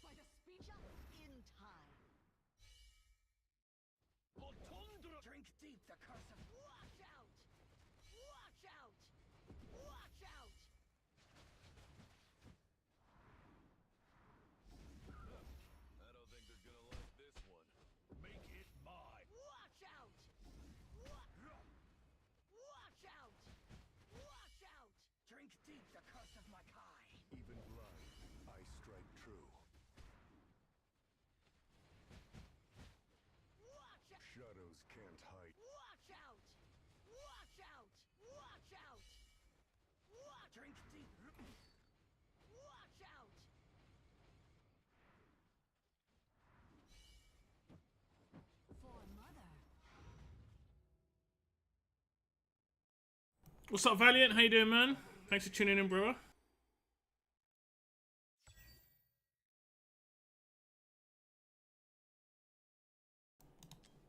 by the speed just in time. Drink deep the curse of... Watch out! Watch out! Watch out! I don't think they're gonna like this one. Make it mine. Watch out! Watch out! Watch out! Drink deep the curse of my kind. Even blood, I strike true. Watch out! Shadows can't hide. Watch out! Watch out! Watch out! Watch! Drink deep. Watch out! For mother. What's up, Valiant? How you doing, man? Thanks for tuning in, bro.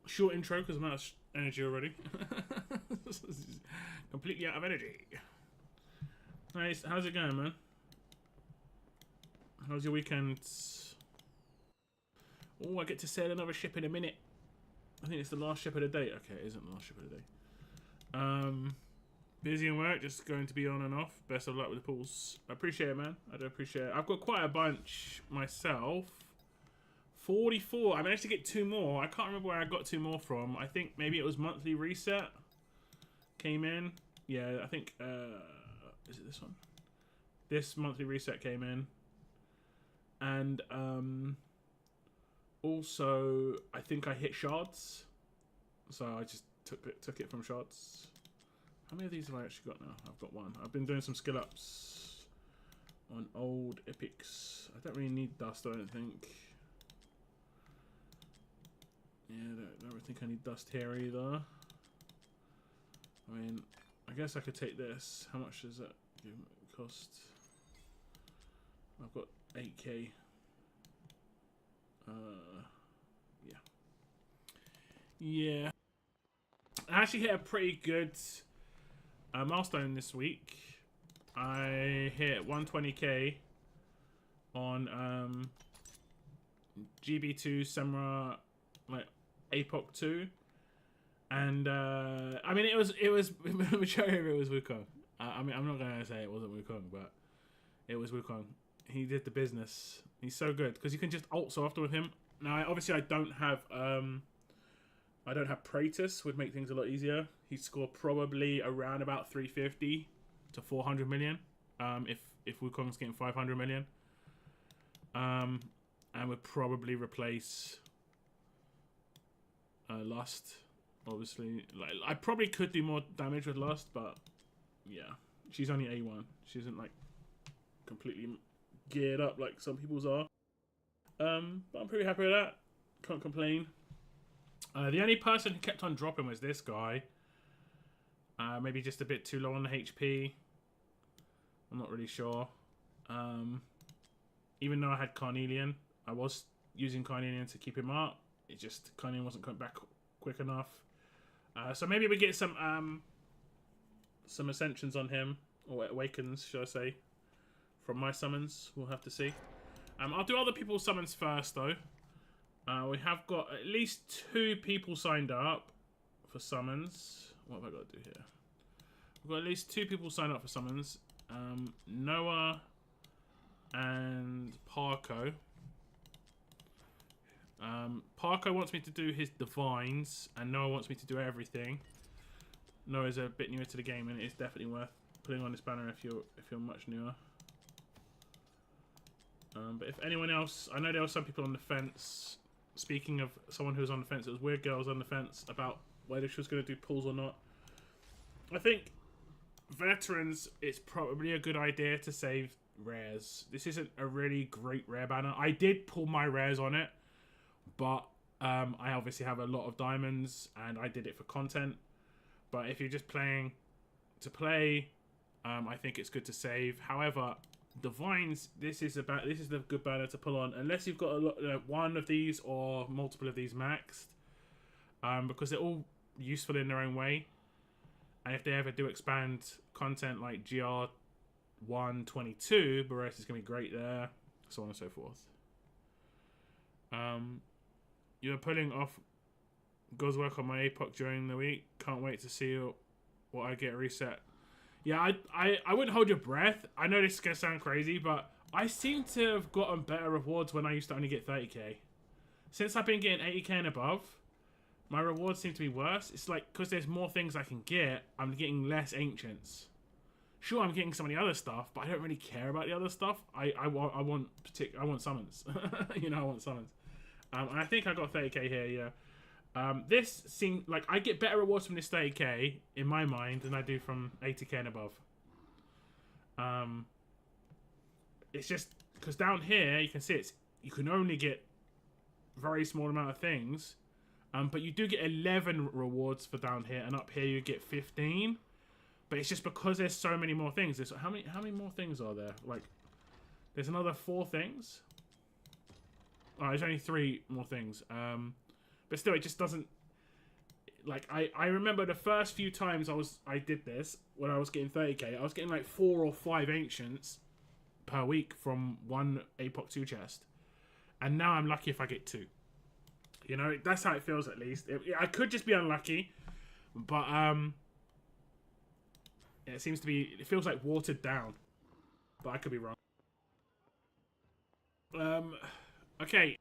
Short intro because I'm out of energy already. Completely out of energy. Nice. How's it going, man? How's your weekend? Oh, I get to sail another ship in a minute. I think it's the last ship of the day. Okay, it isn't the last ship of the day. Busy in work, just going to be on and off. Best of luck with the pools. I appreciate it, man. I do appreciate it. I've got quite a bunch myself. 44. I managed to get 2 more. I can't remember where I got 2 more from. I think maybe it was monthly reset. Came in. Yeah, I think... is it this one? This monthly reset came in. And also, I think I hit shards. So I just took it from shards. How many of these have I actually got now? I've got 1. I've been doing some skill ups on old epics. I don't really need dust, I don't think. Yeah, I don't think I need dust here either. I mean, I guess I could take this. How much does that cost? I've got 8k. Yeah. Yeah. I actually hit a pretty good milestone this week. I hit 120k on GB2 Semra, like APOC 2, and I mean it was majority of it was Wukong. I mean I'm not gonna say it wasn't Wukong, but it was Wukong. He did the business. He's so good because you can just ult so often with him. Now obviously I don't have Praetus, would make things a lot easier. He'd score probably around about 350 to 400 million if Wukong's getting 500 million. And would probably replace Lust, obviously. Like I probably could do more damage with Lust, but yeah, she's only A1. She isn't like completely geared up like some people's are. But I'm pretty happy with that. Can't complain. The only person who kept on dropping was this guy. Maybe just a bit too low on the HP. I'm not really sure. Even though I had Carnelian, I was using Carnelian to keep him up. It just, Carnelian wasn't coming back quick enough. So maybe we get some ascensions on him, or awakens, should I say, from my summons. We'll have to see. I'll do other people's summons first, though. We have got at least 2 people signed up for summons. What have I got to do here? We've got at least 2 people signed up for summons. Noah and Parko. Parko wants me to do his divines, and Noah wants me to do everything. Noah's a bit newer to the game, and it is definitely worth putting on this banner if you're much newer. But if anyone else, I know there were some people on the fence. Speaking of someone who was on the fence, it was Weird Girls on the fence about whether she was going to do pulls or not. I think veterans, it's probably a good idea to save rares. This isn't a really great rare banner. I did pull my rares on it, but I obviously have a lot of diamonds and I did it for content. But if you're just playing to play, I think it's good to save. However, divines, this is the good banner to pull on unless you've got a lot, one of these or multiple of these maxed, because they're all useful in their own way. And if they ever do expand content like GR 122, Barres is going to be great there, so on and so forth. You were pulling off God's work on my APOC during the week. Can't wait to see what I get reset. Yeah, I wouldn't hold your breath. I know this is going to sound crazy, but I seem to have gotten better rewards when I used to only get 30k. Since I've been getting 80k and above, my rewards seem to be worse. It's like, because there's more things I can get, I'm getting less ancients. Sure, I'm getting some of the other stuff, but I don't really care about the other stuff. I want summons. You know, I want summons. And I think I got 30k here, yeah. This seems like I get better rewards from this 30k in my mind than I do from 80k and above. It's just because down here you can see you can only get very small amount of things, but you do get 11 rewards for down here, and up here you get 15. But it's just because there's so many more things. There's how many more things are there? Like, there's another 4 things. Oh, there's only 3 more things. But still, it just doesn't. Like, I remember the first few times I did this when I was getting 30k, I was getting like 4 or 5 ancients per week from one APOC 2 chest, and now I'm lucky if I get 2. You know, that's how it feels at least. I could just be unlucky, but it seems to be. It feels like watered down, but I could be wrong. Okay,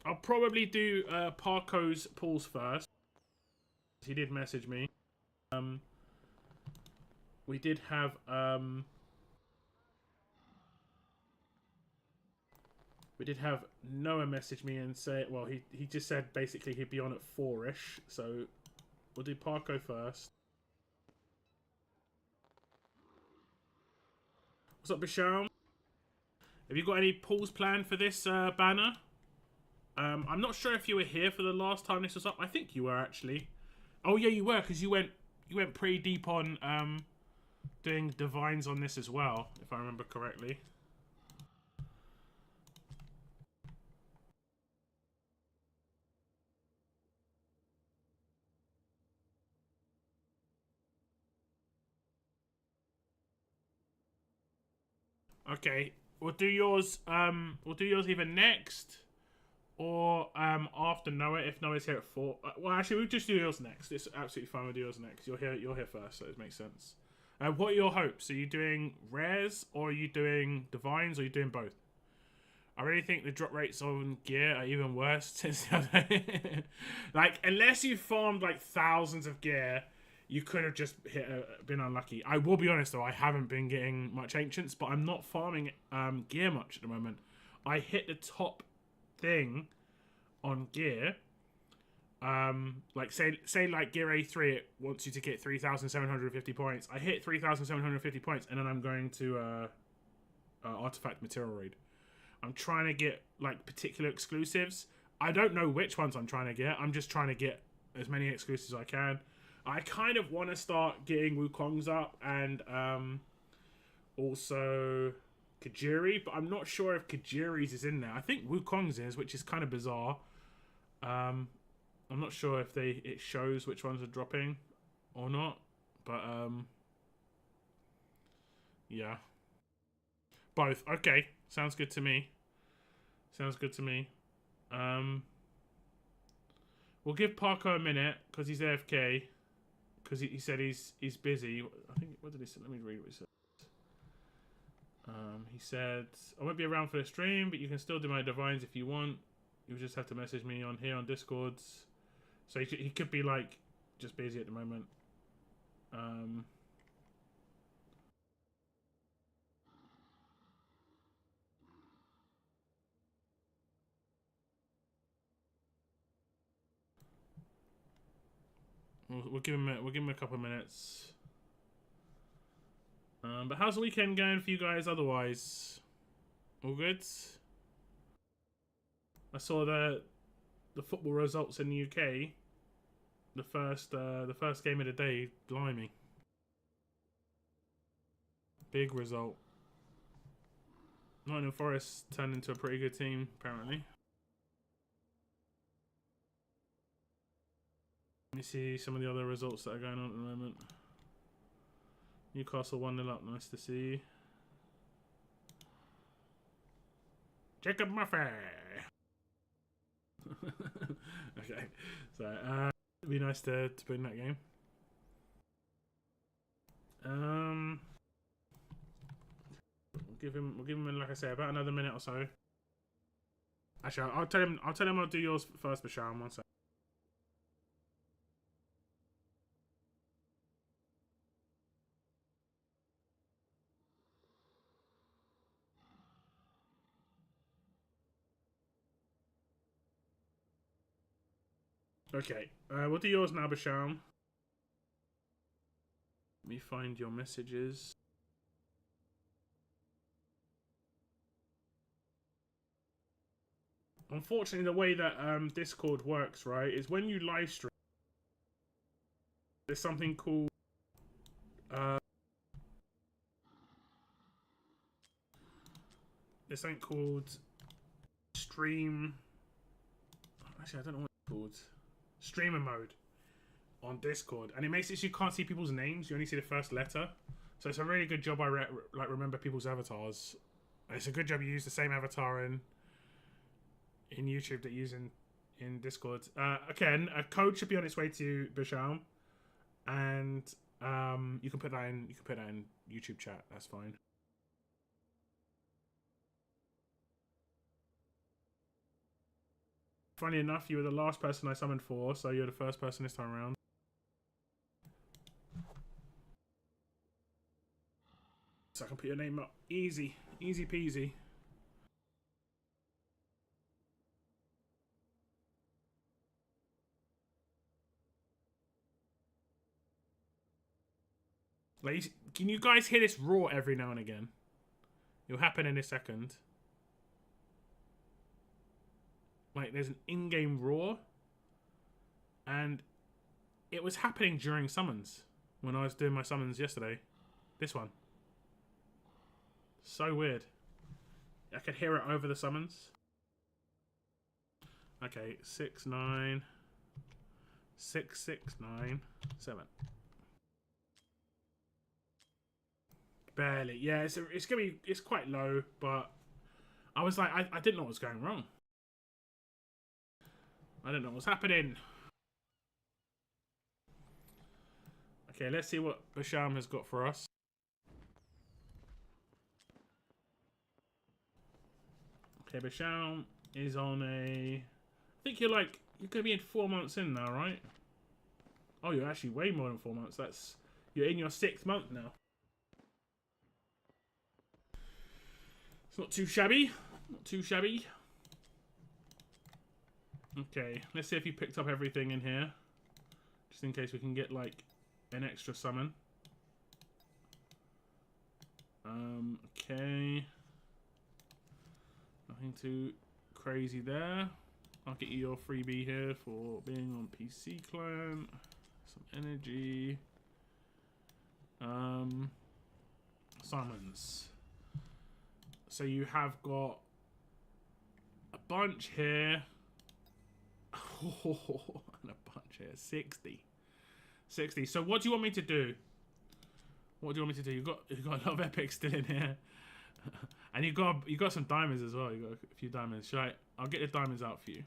I'll probably do Parko's pulls first. He did message me. We did have Noah message me and say, well, he just said basically he'd be on at 4ish, so we'll do Parko first. What's up, Bisham? Have you got any pulls planned for this banner? I'm not sure if you were here for the last time this was up. I think you were actually. Oh yeah, you were, because you went pretty deep on doing divines on this as well, if I remember correctly. Okay, we'll do yours. We'll do yours either next or after Noah, if Noah's here at 4. Well, actually, we'll just do yours next. It's absolutely fine. We'll do yours next. You're here first, so it makes sense. What are your hopes? Are you doing rares, or are you doing divines, or are you doing both? I really think the drop rates on gear are even worse since the other day. Like, unless you farmed like thousands of gear, you could have just been unlucky. I will be honest though, I haven't been getting much ancients, but I'm not farming gear much at the moment. I hit the top thing on gear. Like say like gear A3, it wants you to get 3,750 points. I hit 3,750 points, and then I'm going to artifact material raid. I'm trying to get like particular exclusives. I don't know which ones I'm trying to get. I'm just trying to get as many exclusives as I can. I kind of want to start getting Wukong's up and also Kajiri, but I'm not sure if Kajiri's is in there. I think Wukong's is, which is kind of bizarre. I'm not sure if it shows which ones are dropping or not, but yeah. Both. Okay, sounds good to me. Sounds good to me. We'll give Parko a minute because he's AFK. Because he said he's busy. I think, what did he say? Let me read what he said. He said, I won't be around for the stream, but you can still do my divines if you want. You just have to message me on here on Discords. So he could be like just busy at the moment. We'll give him a couple of minutes. But how's the weekend going for you guys otherwise? All good? I saw the football results in the UK. The first game of the day, blimey. Big result. Nottingham Forest turned into a pretty good team, apparently. Let me see some of the other results that are going on at the moment. Newcastle 1-0 up, nice to see. Jacob Murphy. Okay, so it'd be nice to win that game. We'll give him like I say about another minute or so. Actually, I'll tell him I'll do yours first, Bashar. One sec. Okay, we'll do yours now, Bashar. Let me find your messages. Unfortunately, the way that Discord works, right, is when you live stream, there's something called stream. Actually, I don't know what it's called. Streamer mode on Discord, and it makes it so you can't see people's names. You only see the first letter. So it's a really good job. I remember people's avatars. And it's a good job you use the same avatar in YouTube that you use in Discord. Again, a code should be on its way to Basham, and you can put that in. You can put that in YouTube chat. That's fine. Funny enough, you were the last person I summoned for, so you're the first person this time around. So I can put your name up. Easy. Easy peasy. Like, can you guys hear this roar every now and again? It'll happen in a second. Like, there's an in-game roar. And it was happening during summons. When I was doing my summons yesterday. This one. So weird. I could hear it over the summons. Okay, 6, 9. 6, 6, 9, 7. Barely. Yeah, it's quite low, but I was like, I didn't know what was going wrong. I didn't know what was happening. Okay, let's see what Basham has got for us. Okay, Basham is on a... I think you're going to be in 4 months in now, right? Oh, you're actually way more than 4 months. You're in your 6th month now. It's not too shabby. Not too shabby. Okay, let's see if you picked up everything in here. Just in case we can get, like, an extra summon. Okay. Nothing too crazy there. I'll get you your freebie here for being on PC client. Some energy. Summons. So you have got a bunch here. Oh, and a bunch here. 60. 60. So what do you want me to do? What do you want me to do? You've got a lot of epics still in here. And you got some diamonds as well. You got a few diamonds. I'll get the diamonds out for you.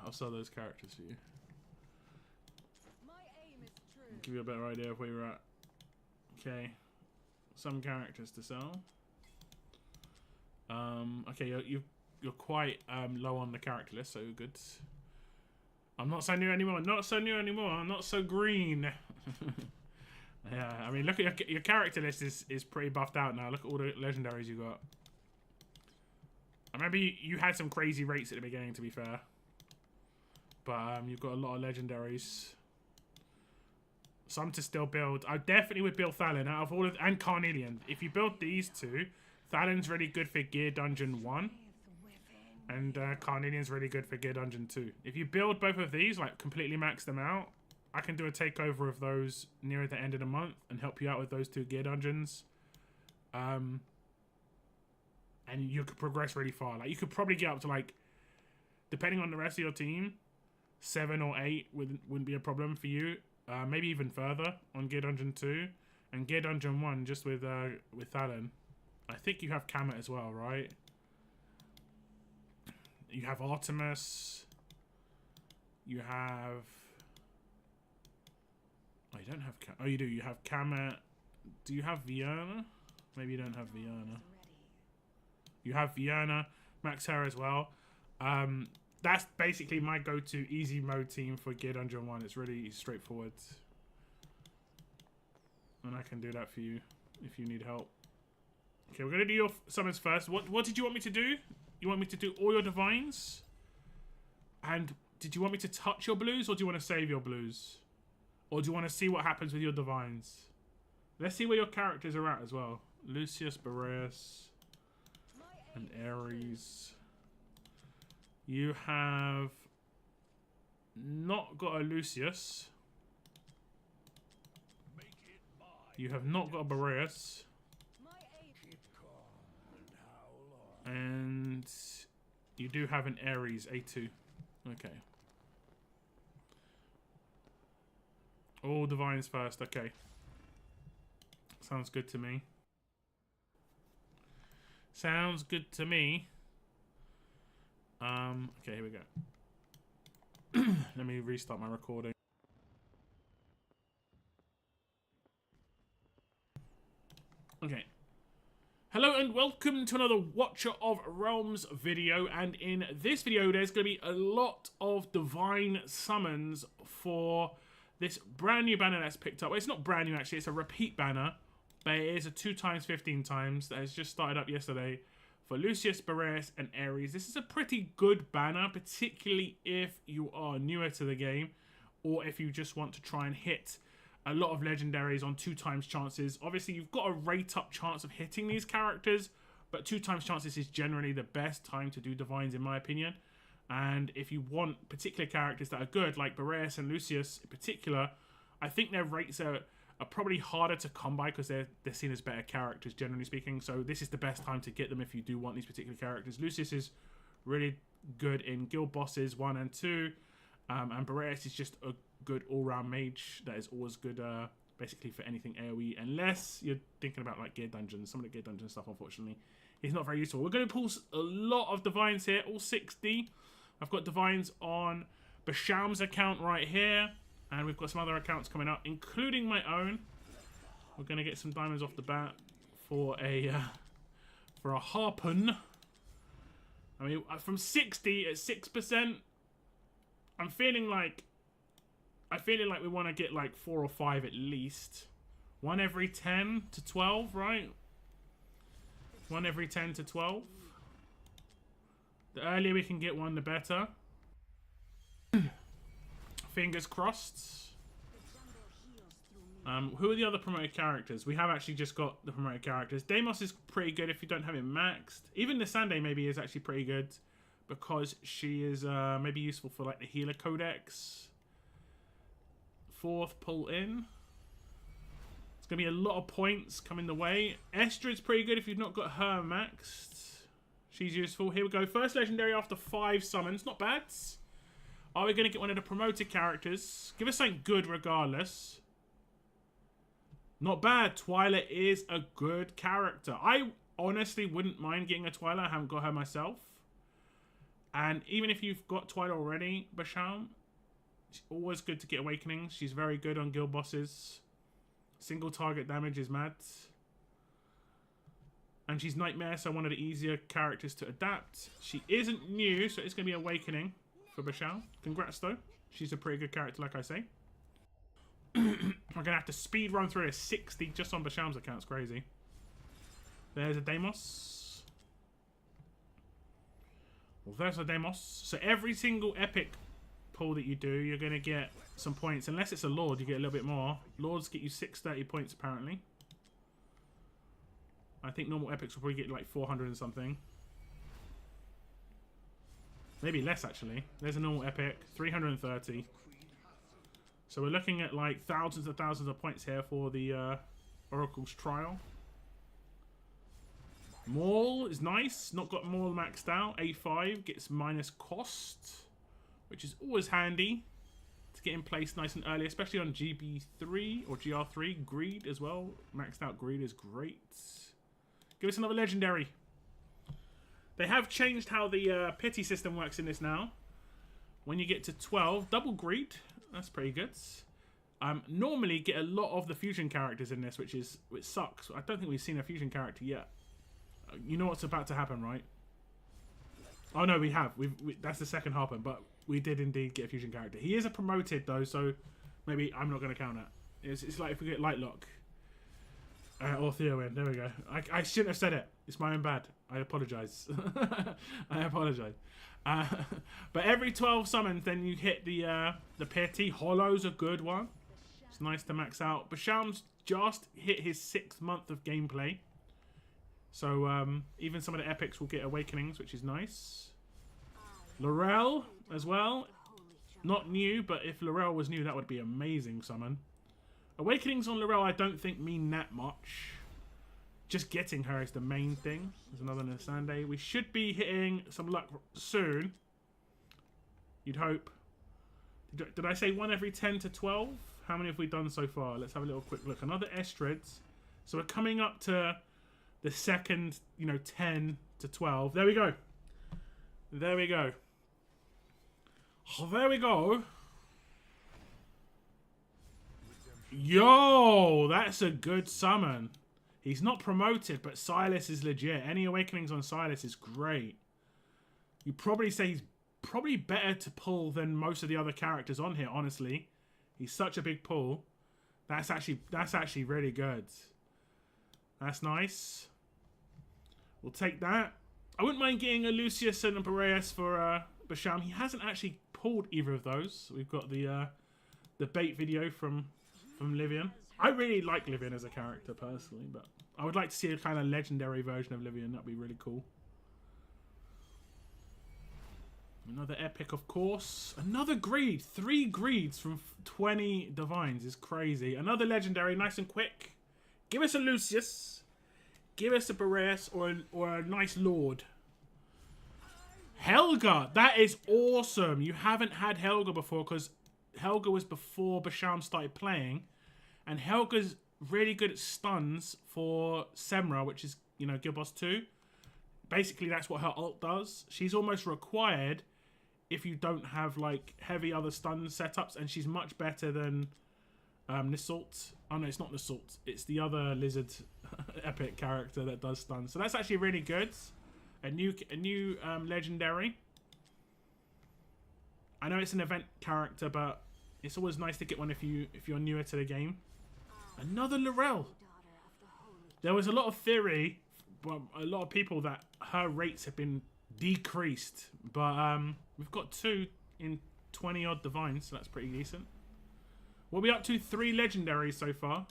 I'll sell those characters for you. My aim is true. Give you a better idea of where you're at. Okay. Some characters to sell. Okay, you're quite low on the character list, so good. I'm not so new anymore. Not so new anymore. I'm not so green. Yeah, I mean, look at your character list is pretty buffed out now. Look at all the legendaries you got. I remember you had some crazy rates at the beginning, to be fair. But you've got a lot of legendaries. Some to still build. I definitely would build Thalon out of all of... And Carnelian. If you build these two, Thalon's really good for Gear Dungeon 1. And Carnelian's really good for Gear Dungeon 2. If you build both of these, like completely max them out, I can do a takeover of those near the end of the month and help you out with those 2 Gear Dungeons. And you could progress really far. Like, you could probably get up to, like, depending on the rest of your team, 7 or 8 wouldn't be a problem for you. Maybe even further on Gear Dungeon 2. And Gear Dungeon 1, just with Thalon. I think you have Kamet as well, right? You have Artemis. You have... Oh, you don't have... Oh, you do. You have Kamet. Do you have Vienna? Maybe you don't have Vienna. You have Vienna. Max Terra as well. That's basically my go-to easy mode team for Gear Dungeon 1. It's really straightforward. And I can do that for you if you need help. Okay, we're going to do your summons first. What did you want me to do? You want me to do all your divines? And did you want me to touch your blues, or do you want to save your blues? Or do you want to see what happens with your divines? Let's see where your characters are at as well. Lucius, Boreas, and Ares. You have not got a Lucius. You have not got a Boreas. And you do have an Ares, A2. Okay. All divines first, okay. Sounds good to me. Sounds good to me. Okay, here we go. Let me restart my recording. Okay. Hello and welcome to another Watcher of Realms video, and in this video there's going to be a lot of divine summons for this brand new banner that's picked up. Well, it's not brand new actually, it's a repeat banner, but it is a 2x 15 times that has just started up yesterday for Lucius, Boreas, and Ares. This is a pretty good banner, particularly if you are newer to the game, or if you just want to try and hit a lot of legendaries on 2x chances. Obviously, you've got a rate up chance of hitting these characters, but 2x chances is generally the best time to do divines, in my opinion. And if you want particular characters that are good, like Boreas and Lucius in particular, I think their rates are probably harder to come by because they're seen as better characters, generally speaking. So this is the best time to get them if you do want these particular characters. Lucius is really good in guild bosses 1 and 2, and Boreas is just a good all-round mage that is always good basically for anything AoE, unless you're thinking about like gear dungeons. Some of the gear dungeon stuff, unfortunately, is not very useful. We're going to pull a lot of divines here, all 60. I've got divines on Basham's account right here, and we've got some other accounts coming up, including my own. We're going to get some diamonds off the bat for a harpoon. I mean, from 60 at 6%, I'm feeling like we want to get like 4 or 5 at least. 1 every 10 to 12, right? 1 every 10 to 12. The earlier we can get one, the better. Fingers crossed. Who are the other promoted characters? We have actually just got the promoted characters. Deimos is pretty good if you don't have it maxed. Even Nisande maybe is actually pretty good, because she is maybe useful for like the healer codex. 4th pull in. It's going to be a lot of points coming the way. Estrid's pretty good if you've not got her maxed. She's useful. Here we go. First legendary after 5 summons. Not bad. Are we going to get one of the promoted characters? Give us something good regardless. Not bad. Twyla is a good character. I honestly wouldn't mind getting a Twyla. I haven't got her myself. And even if you've got Twyla already, Basham, it's always good to get Awakening. She's very good on guild bosses. Single target damage is mad. And she's Nightmare, so one of the easier characters to adapt. She isn't new, so it's going to be Awakening for Basham. Congrats, though. She's a pretty good character, like I say. We're going to have to speed run through a 60 just on Basham's account. It's crazy. There's a Deimos. Well, there's a Deimos. So every single epic pull that you do, you're going to get some points. Unless it's a Lord, you get a little bit more. Lords get you 630 points, apparently. I think normal epics will probably get like 400 and something. Maybe less, actually. There's a normal epic, 330. So we're looking at like thousands and thousands of points here for the Oracle's Trial. Maul is nice. Not got Maul maxed out. A5 gets minus cost, which is always handy to get in place nice and early, especially on GB3 or GR3. Greed as well. Maxed out Greed is great. Give us another legendary. They have changed how the pity system works in this now. When you get to 12, double greed. That's pretty good. Normally get a lot of the fusion characters in this, which sucks. I don't think we've seen a fusion character yet. You know what's about to happen, right? Oh no, we have. That's the second happen, but we did indeed get a fusion character. He is a promoted though, so maybe I'm not going to count it. It's like if we get Lightlock or Theowen. There we go. I shouldn't have said it. It's my own bad. I apologise. I apologise. But every 12 summons, then you hit the pity. Hollow's a good one. It's nice to max out. Basham's just hit his 6th month of gameplay. So even some of the epics will get awakenings, which is nice. Laurel as well. Not new, but if Laurel was new, that would be amazing summon. Awakenings on Laurel I don't think mean that much. Just getting her is the main thing. There's another Nasande. We should be hitting some luck soon. You'd hope. Did I say 1 every 10 to 12? How many have we done so far? Let's have a little quick look. Another Estrids. So we're coming up to the second, 10 to 12. There we go. There we go. Oh, there we go. Yo, that's a good summon. He's not promoted, but Silas is legit. Any awakenings on Silas is great. You probably say he's probably better to pull than most of the other characters on here, honestly. He's such a big pull. That's actually really good. That's nice. We'll take that. I wouldn't mind getting a Lucius and a Boreas for Basham. He hasn't actually pulled either of those. We've got the bait video from Livian. I really like Livian as a character personally, but I would like to see a kind of legendary version of Livian. That'd be really cool. Another epic, of course. Another greed. 3 greeds from 20 divines is crazy. Another legendary, nice and quick. Give us a Lucius. Give us a Boreas or a nice Lord. Helga. That is awesome. You haven't had Helga before because Helga was before Basham started playing. And Helga's really good at stuns for Semra, which is, Guild Boss 2. Basically, that's what her ult does. She's almost required if you don't have, heavy other stun setups. And she's much better than Nisult. Oh, no, it's not Nisult. It's the other lizard epic character that does stun. So that's actually really good. A new legendary. I know it's an event character, but it's always nice to get one if you're newer to the game. Another Laurel. There was a lot of theory, but a lot of people that her rates have been decreased. But we've got 2 in 20 odd divines, so that's pretty decent. What are we up to? 3 legendaries so far.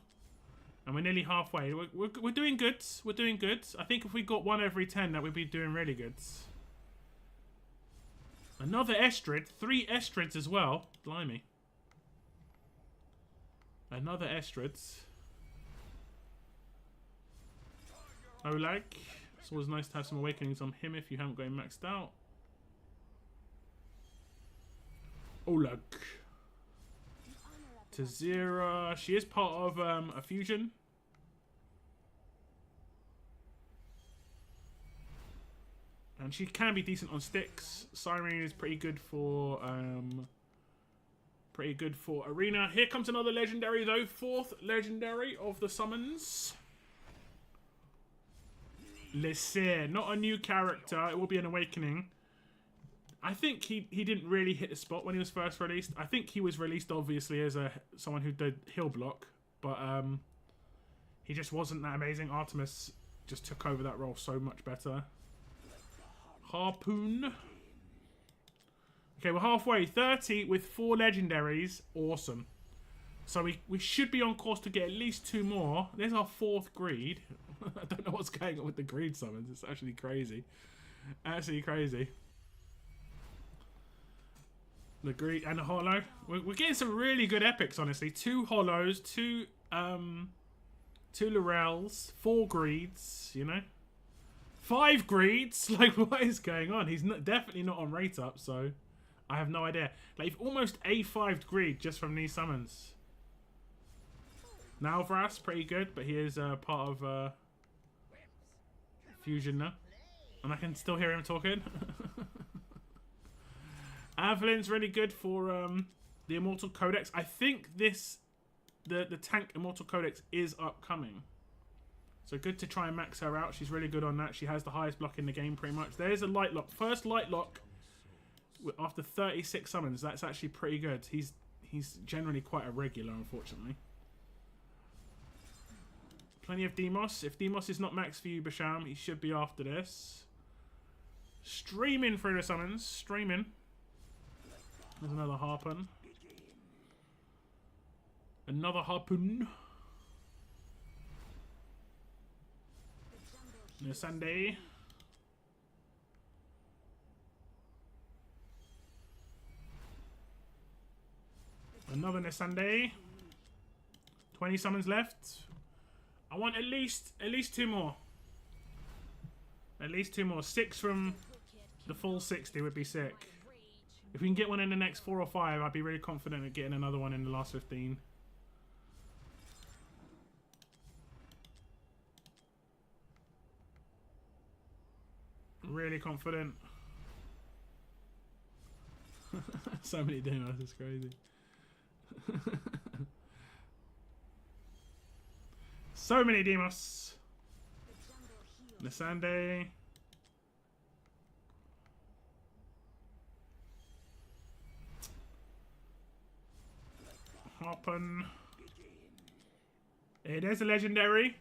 And we're nearly halfway. We're doing good. We're doing good. I think if we got 1 every 10, that would be doing really good. Another Estrid. 3 Estrids as well. Blimey. Another Estrids. Oleg. It's always nice to have some awakenings on him if you haven't got him maxed out. Oleg. Tazira. She is part of a fusion. And she can be decent on sticks. Siren is pretty good for arena. Here comes another legendary though. 4th legendary of the summons. Lysair. Not a new character. It will be an awakening. I think he didn't really hit the spot when he was first released. I think he was released obviously as someone who did heal block, but he just wasn't that amazing. Artemis just took over that role so much better. Harpoon. Okay, we're halfway. 30 with 4 legendaries. Awesome. So we should be on course to get at least 2 more. There's our 4th greed. I don't know what's going on with the greed summons. It's actually crazy. Absolutely crazy. The greed and the hollow. We're getting some really good epics, honestly. 2 hollows, 2 Laurels, 4 greeds, 5 greeds. Like, what is going on? He's definitely not on rate up, so I have no idea. Like, you've almost A5'd greed just from these summons. Nalvras, pretty good, but he is part of fusion now. And I can still hear him talking. Avelin's really good for the Immortal Codex. I think the tank Immortal Codex is upcoming. So good to try and max her out. She's really good on that. She has the highest block in the game pretty much. There's a light lock. First light lock after 36 summons. That's actually pretty good. He's generally quite a regular, unfortunately. Plenty of Demos. If Demos is not max for you, Basham, he should be after this. Streaming through the summons. Streaming. There's another Harpoon. Another Harpoon. Sunday. Another Sunday. 20 summons left. I want at least 2 more. At least 2 more. 6 from the full 60 would be sick. If we can get one in the next 4 or 5, I'd be really confident of getting another one in the last 15. Really confident. So many demos, it's crazy. So many demos. Nisande. Harpoon. It is a legendary.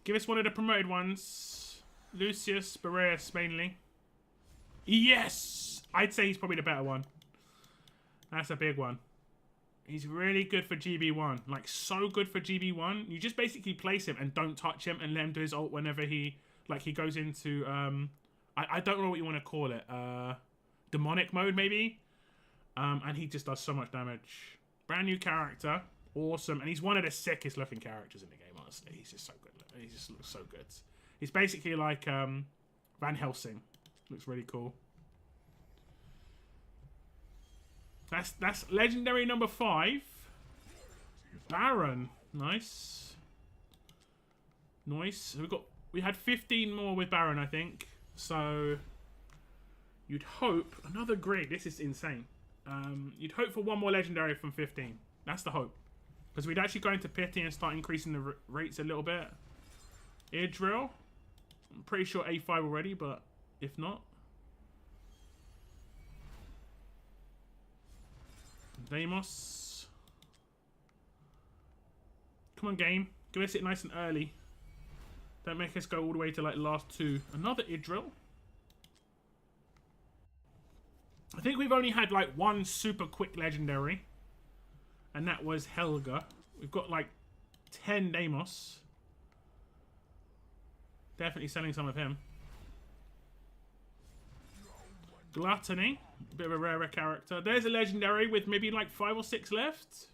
Give us one of the promoted ones. Lucius, Boreas mainly. Yes! I'd say he's probably the better one. That's a big one. He's really good for GB1. Like, so good for GB1. You just basically place him and don't touch him and let him do his ult whenever he goes into, I don't know what you want to call it. Demonic mode, maybe? And he just does so much damage. Brand new character. Awesome. And he's one of the sickest looking characters in the game, honestly. He's just so good. He just looks so good. He's basically like Van Helsing. Looks really cool. That's legendary number 5. Baron. Nice. Nice. We had 15 more with Baron, I think. So you'd hope another grid. This is insane. You'd hope for one more legendary from 15. That's the hope. Because we'd actually go into Pity and start increasing the rates a little bit. Ear drill. I'm pretty sure A5 already, but if not. Deimos. Come on, game. Give us it nice and early. Don't make us go all the way to like last 2. Another Idril. I think we've only had like 1 super quick legendary. And that was Helga. We've got like 10 Deimos. Definitely selling some of him. Gluttony. A bit of a rarer character. There's a legendary with maybe like 5 or 6 left.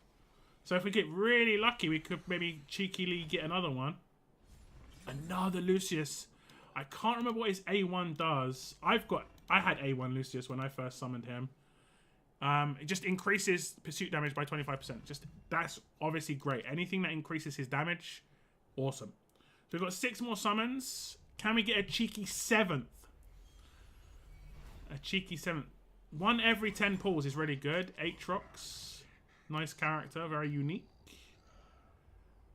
So if we get really lucky, we could maybe cheekily get another one. Another Lucius. I can't remember what his A1 does. I had A1 Lucius when I first summoned him. It just increases pursuit damage by 25%. That's obviously great. Anything that increases his damage, awesome. So we've got 6 more summons. Can we get a cheeky 7th? A cheeky 7th. 1 every 10 pulls is really good. Aatrox. Nice character. Very unique.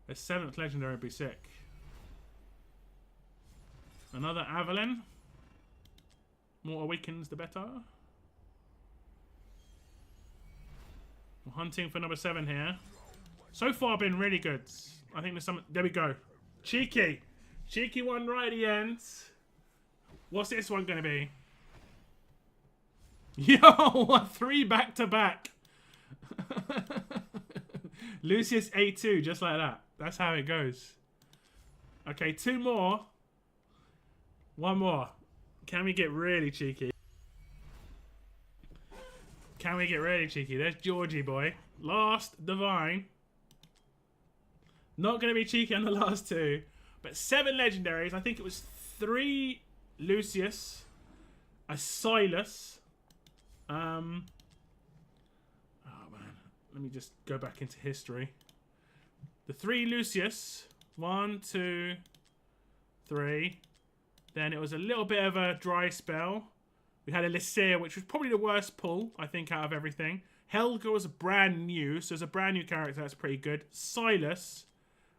A 7th legendary would be sick. Another Avalon. More awakens, the better. We're hunting for number 7 here. So far, been really good. I think there's some. There we go. Cheeky. Cheeky one right at the end. What's this one going to be? Yo, 3 back-to-back. Lucius A2, just like that. That's how it goes. Okay, 2 more. 1 more. Can we get really cheeky? Can we get really cheeky? There's Georgie boy. Last Divine. Not going to be cheeky on the last 2. But 7 legendaries. I think it was 3 Lucius. A Silas. Oh man. Let me just go back into history. The 3 Lucius. 1, 2, 3. Then it was a little bit of a dry spell. We had a Lycia, which was probably the worst pull, I think, out of everything. Helga was brand new, so as a brand new character, that's pretty good. Silas,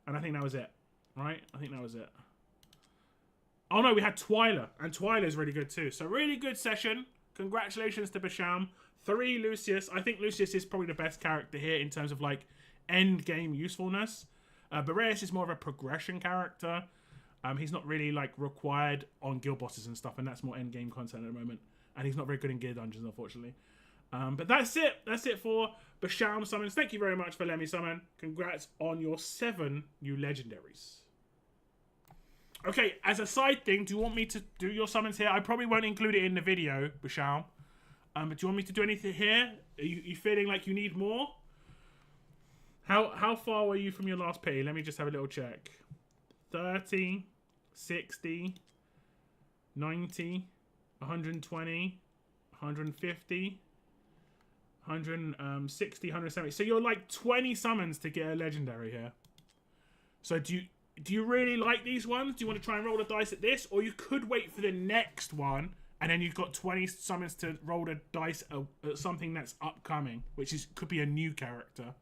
and I think that was it, right? I think that was it. Oh no, we had Twyla, and Twyla's really good too. So really good session. Congratulations to Basham. 3 Lucius. I think Lucius is probably the best character here in terms of like end game usefulness. Boreas is more of a progression character. He's not really like required on guild bosses and stuff, and that's more end game content at the moment. And he's not very good in gear dungeons, unfortunately. But that's it. That's it for Basham summons. Thank you very much for letting me summon. Congrats on your 7 new legendaries. Okay, as a side thing, do you want me to do your summons here? I probably won't include it in the video, Basham. But do you want me to do anything here? Are you feeling like you need more? How far were you from your last pity? Let me just have a little check. 30, 60, 90, 120, 150, 160, 170. So you're like 20 summons to get a legendary here. So do you really like these ones? Do you want to try and roll the dice at this? Or you could wait for the next one, and then you've got 20 summons to roll the dice at something that's upcoming, which could be a new character.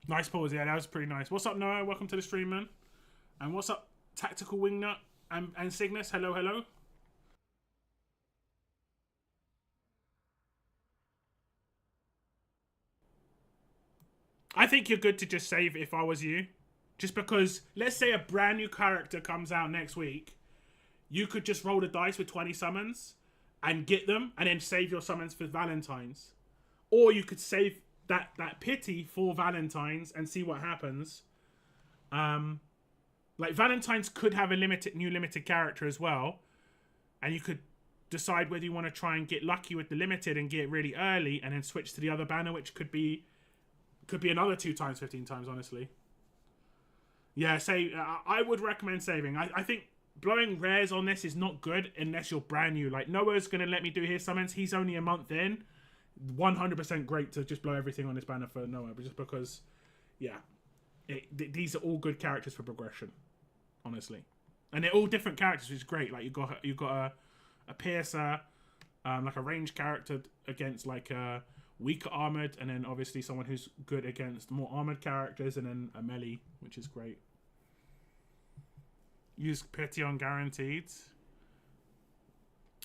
Nice pause, yeah, that was pretty nice. What's up, Noah? Welcome to the stream, man. And what's up, Tactical Wingnut and Cygnus? Hello, hello. I think you're good to just save if I was you. Just because, let's say a brand new character comes out next week. You could just roll the dice with 20 summons and get them and then save your summons for Valentine's. Or you could save that pity for Valentine's and see what happens. Like Valentine's could have a new limited character as well. And you could decide whether you want to try and get lucky with the limited and get it really early and then switch to the other banner, which could be another 2 times 15 times, honestly. Yeah, I would recommend saving. I think blowing rares on this is not good unless you're brand new. Like, Noah's going to let me do his summons. He's only a month in. 100% great to just blow everything on this banner for Noah. But just because, yeah, these are all good characters for progression, honestly. And they're all different characters, which is great. Like, you've got a piercer, like a ranged character against, like, weaker armored, and then obviously someone who's good against more armored characters, and then a melee, which is great. Use pity on guaranteed.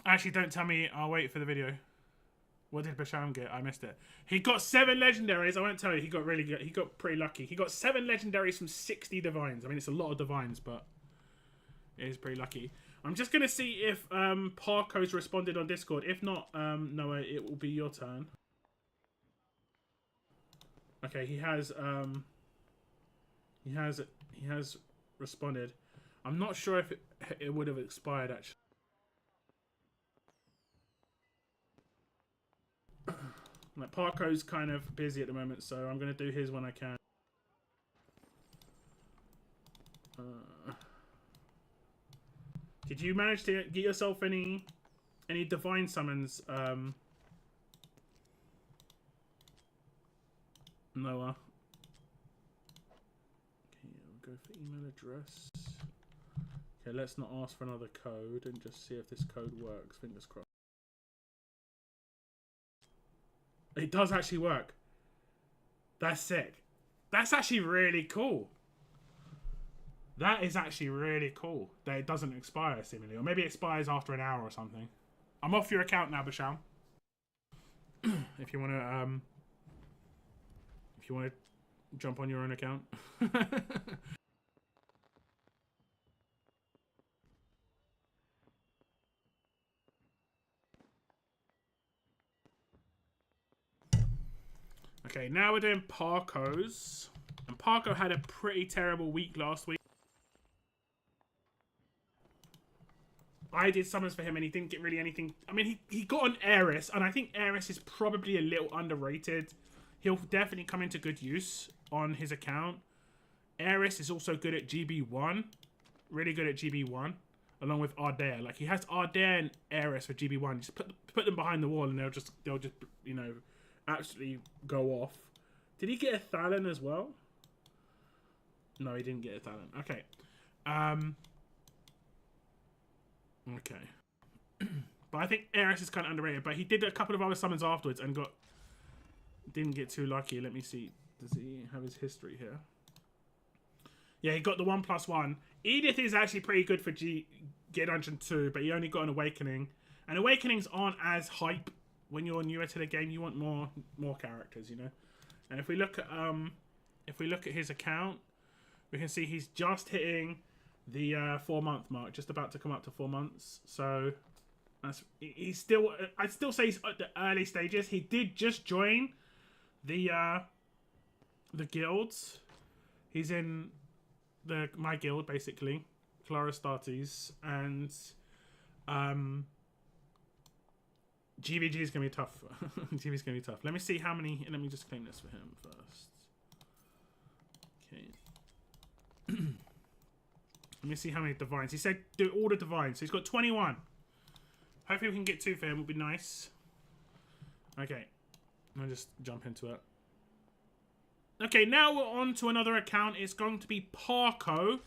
Actually, don't tell me. I'll wait for the video. What did Basham get? I missed it. He got 7 legendaries. I won't tell you. He got really good. He got pretty lucky. He got 7 legendaries from 60 divines. I mean, it's a lot of divines, but it is pretty lucky. I'm just going to see if Parko's responded on Discord. If not, Noah, it will be your turn. Okay, he has responded. I'm not sure if it would have expired, actually. Like, Parko's kind of busy at the moment, so I'm going to do his when I can. Did you manage to get yourself any divine summons, Noah? Okay, we'll go for email address. Okay, let's not ask for another code and just see if this code works. Fingers crossed. It does actually work. That's sick. That's actually really cool. That is actually really cool that it doesn't expire, seemingly. Or maybe it expires after an hour or something. I'm off your account now, Basham. If you want to jump on your own account. Okay, now we're doing Parko's. And Parko had a pretty terrible week last week. I did summons for him and he didn't get really anything. I mean, he got an Heiress, and I think Heiress is probably a little underrated. He'll definitely come into good use on his account. Heiress is also good at GB1. Really good at GB1. Along with Ardea. Like, he has Ardea and Heiress for GB1. Just put them behind the wall and they'll just you know, absolutely go off. Did he get a Thalen as well? No, he didn't get a Thalen. Okay. Okay. But I think Ares is kind of underrated. But he did a couple of other summons afterwards and didn't get too lucky. Let me see. Does he have his history here? Yeah, he got the 1+1. Edith is actually pretty good for Gear Dungeon 2, but he only got an Awakening. And Awakenings aren't as hype when you're newer to the game. You want more characters, you know. And if we look at his account, we can see he's just hitting the 4-month mark, just about to come up to 4 months. So he's still, I'd still say he's at the early stages. He did just join the guilds. He's in my guild basically, Claristates, and GVG is gonna be tough. GVG is gonna be tough. Let me see how many. Let me just claim this for him first. Okay. Let me see how many divines. He said do all the divines. So he's got 21. Hopefully we can get 2 for him. Would be nice. Okay. I'll just jump into it. Okay, now we're on to another account. It's going to be Parko.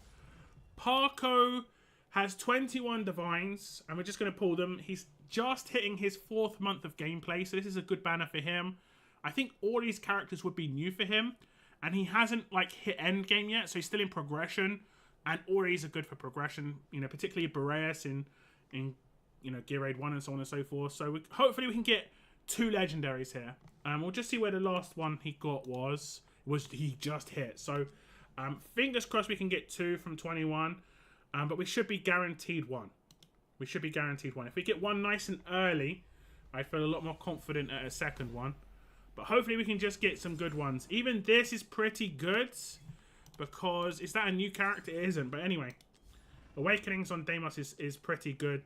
Parko has 21 divines, and we're just going to pull them. He's just hitting his 4th month of gameplay, so this is a good banner for him. I think all these characters would be new for him, and he hasn't like hit end game yet, so he's still in progression, and Ori's are good for progression, you know, particularly Boreas in you know, Gear Raid 1 and so on and so forth. So hopefully we can get 2 legendaries here. We'll just see where the last one he got was he just hit. So fingers crossed we can get 2 from 21, but we should be guaranteed 1. We should be guaranteed 1. If we get 1 nice and early, I feel a lot more confident at a second one. But hopefully we can just get some good ones. Even this is pretty good, because is that a new character? It isn't, but anyway. Awakenings on Deimos is pretty good.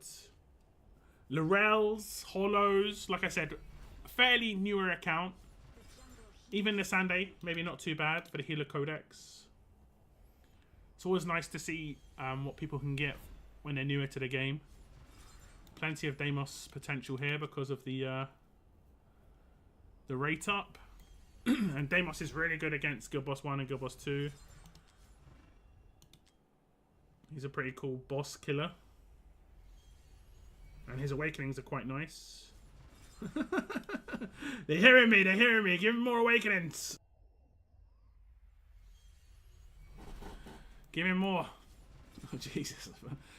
Laurels, Hollows, like I said, fairly newer account. Even the Sunday, maybe not too bad for the Healer Codex. It's always nice to see what people can get when they're newer to the game. Plenty of Deimos potential here because of the rate up. And Deimos is really good against Guild Boss 1 and Guild Boss 2. He's a pretty cool boss killer. And his awakenings are quite nice. They're hearing me, they're hearing me. Give him more awakenings. Give him more. Oh, Jesus.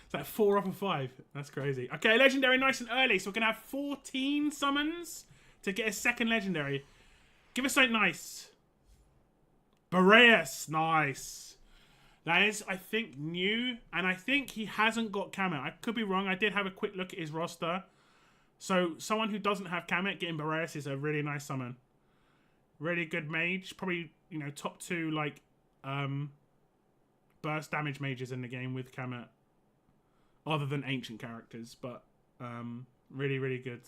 It's like 4 off of 5. That's crazy. Okay, legendary nice and early. So we're going to have 14 summons to get a second legendary. Give us something nice. Boreas. Nice. That is, I think, new. And I think he hasn't got Kamet. I could be wrong. I did have a quick look at his roster. So someone who doesn't have Kamet getting Boreas is a really nice summon. Really good mage. Probably, you know, top 2, like, burst damage mages in the game with Kamet. Other than ancient characters. But, really, really good.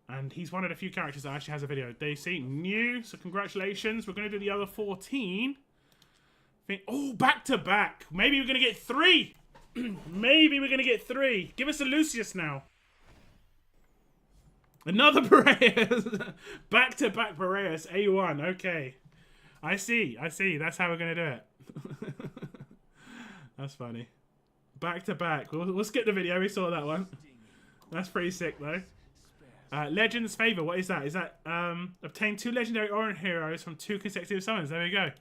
And he's one of the few characters that actually has a video. DC, new. So congratulations. We're going to do the other 14. Oh, back to back. Maybe we're going to get 3. Maybe we're going to get 3. Give us a Lucius now. Another Boreas. Back to back Boreas. A1. Okay. I see. I see. That's how we're going to do it. That's funny. Back to back. We'll skip the video. We saw that one. That's pretty sick, though. Legends Favor. What is that? Is that obtain 2 legendary Orange heroes from 2 consecutive summons? There we go.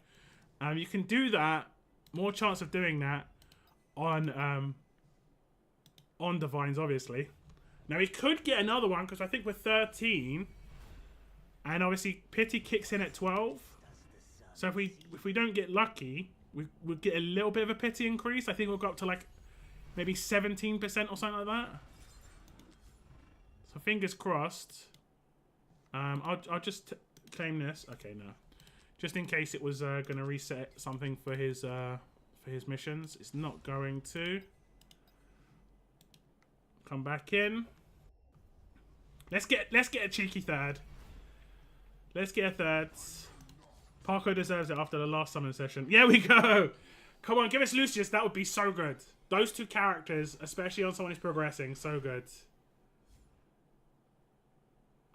You can do that. More chance of doing that on Divines, obviously. Now, we could get another one, because I think we're 13. And obviously, Pity kicks in at 12. So if we don't get lucky, we'll get a little bit of a Pity increase. I think we'll go up to, like, maybe 17% or something like that. So fingers crossed. I'll just claim this. Okay, no. Just in case it was going to reset something for his missions. It's not going to. Come back in. Let's get a cheeky third. Let's get a third. Parko deserves it after the last summon session. There we go. Come on, give us Lucius. That would be so good. Those 2 characters, especially on someone who's progressing, so good.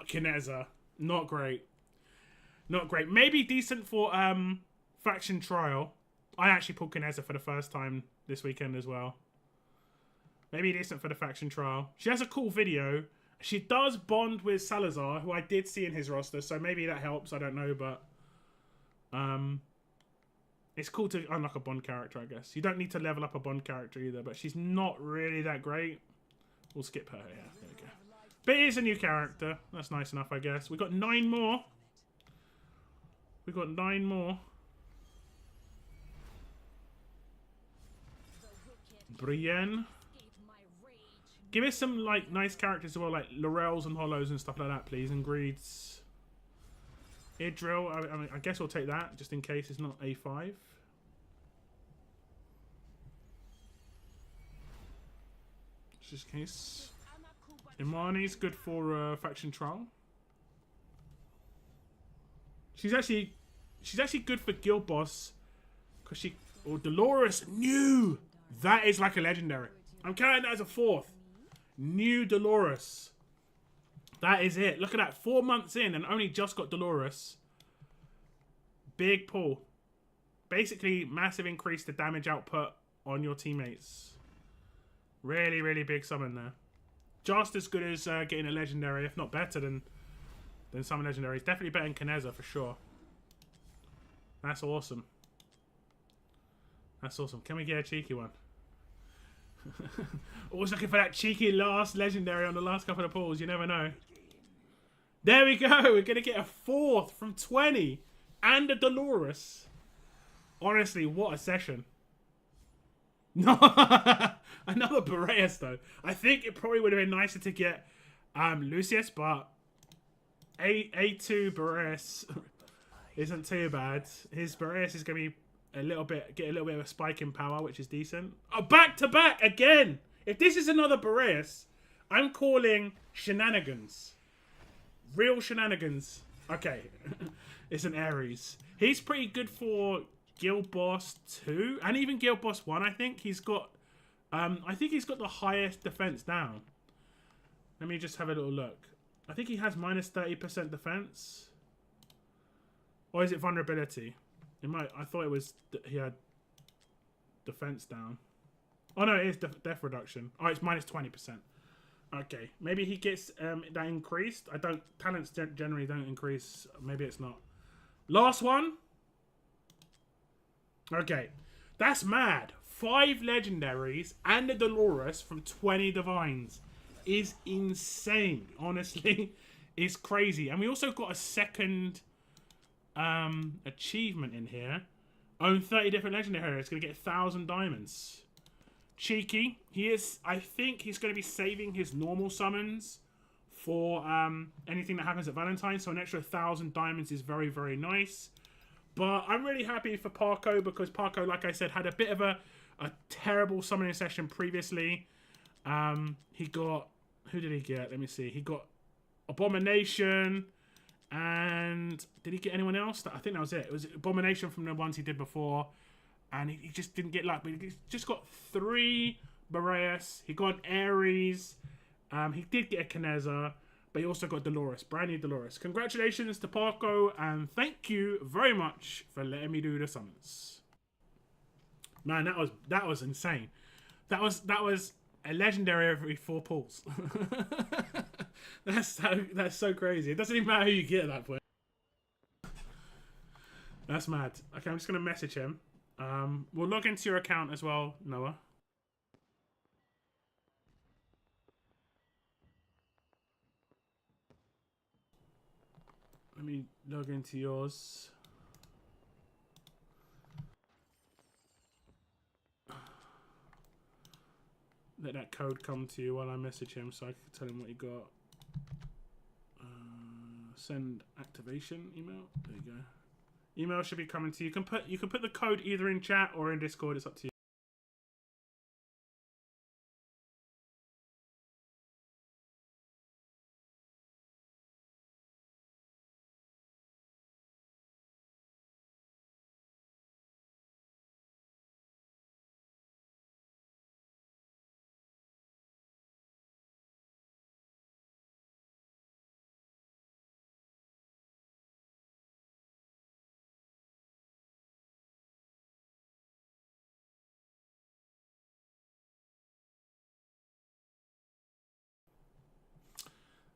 Kineza, not great. Not great. Maybe decent for faction trial. I actually pulled Kineza for the first time this weekend as well. Maybe decent for the faction trial. She has a cool video. She does bond with Salazar, who I did see in his roster, so maybe that helps. I don't know, but it's cool to unlock a bond character, I guess. You don't need to level up a bond character either, but she's not really that great. We'll skip her. Yeah, there we go. But it is a new character. That's nice enough, I guess. We got 9 more. We got 9 more. Brienne. Give us some like nice characters as well, like Laurels and Hollows and stuff like that, please. And Greeds. Idril. I mean, I guess we'll take that just in case it's not A5. Just in case. Imani's good for faction trial. She's actually good for guild boss because she Dolores new. That is like a legendary. I'm counting that as a 4th. New Dolores. That is it. Look at that. 4 months in and only just got Dolores. Big pull. Basically, massive increase to damage output on your teammates. Really, really big summon there. Just as good as getting a legendary, if not better than some legendaries. Definitely better than Kineza for sure. That's awesome. That's awesome. Can we get a cheeky one? Always looking for that cheeky last legendary on the last couple of pulls. You never know. There we go. We're going to get a 4th from 20 and a Dolores. Honestly, what a session. No, another Boreas though. I think it probably would have been nicer to get Lucius, but A2 Boreas isn't too bad. His Boreas is going to be get a little bit of a spike in power, which is decent. Oh, back to back again. If this is another Boreas, I'm calling shenanigans. Real shenanigans. Okay, it's an Ares. He's pretty good for Guild Boss 2 and even Guild Boss 1. I think he's got the highest defense down. Let me just have a little look. I think he has minus 30% defense. Or is it vulnerability? It might. I thought it was he had defense down. Oh no, it is death reduction. Oh, it's minus 20%. Okay, maybe he gets that increased. Talents generally don't increase. Maybe it's not. Last one. Okay, that's mad. 5 legendaries and a Dolores from 20 divines is insane. Honestly, it's crazy. And we also got a second achievement in here. Own 30 different legendary heroes. Gonna get 1,000 diamonds. Cheeky. I think he's going to be saving his normal summons for anything that happens at Valentine's. So an extra 1,000 diamonds is very, very nice. But I'm really happy for Parko because Parko, like I said, had a bit of a terrible summoning session previously. He got... Who did he get? Let me see. He got Abomination. And did he get anyone else? I think that was it. It was Abomination from the ones he did before. And he just didn't get luck. But he just got 3 Boreas. He got an Ares. He did get a Kineza. But he also got Dolores. Brand new Dolores. Congratulations to Parko. And thank you very much for letting me do the summons. Man, that was insane. That was a legendary every 4 pulls. That's so crazy. It doesn't even matter who you get at that point. That's mad. Okay, I'm just going to message him. We'll log into your account as well, Noah. Let me log into yours. Let that code come to you while I message him so I can tell him what you got. Send activation email. There you go. Email should be coming to you. You can put the code either in chat or in Discord. It's up to you.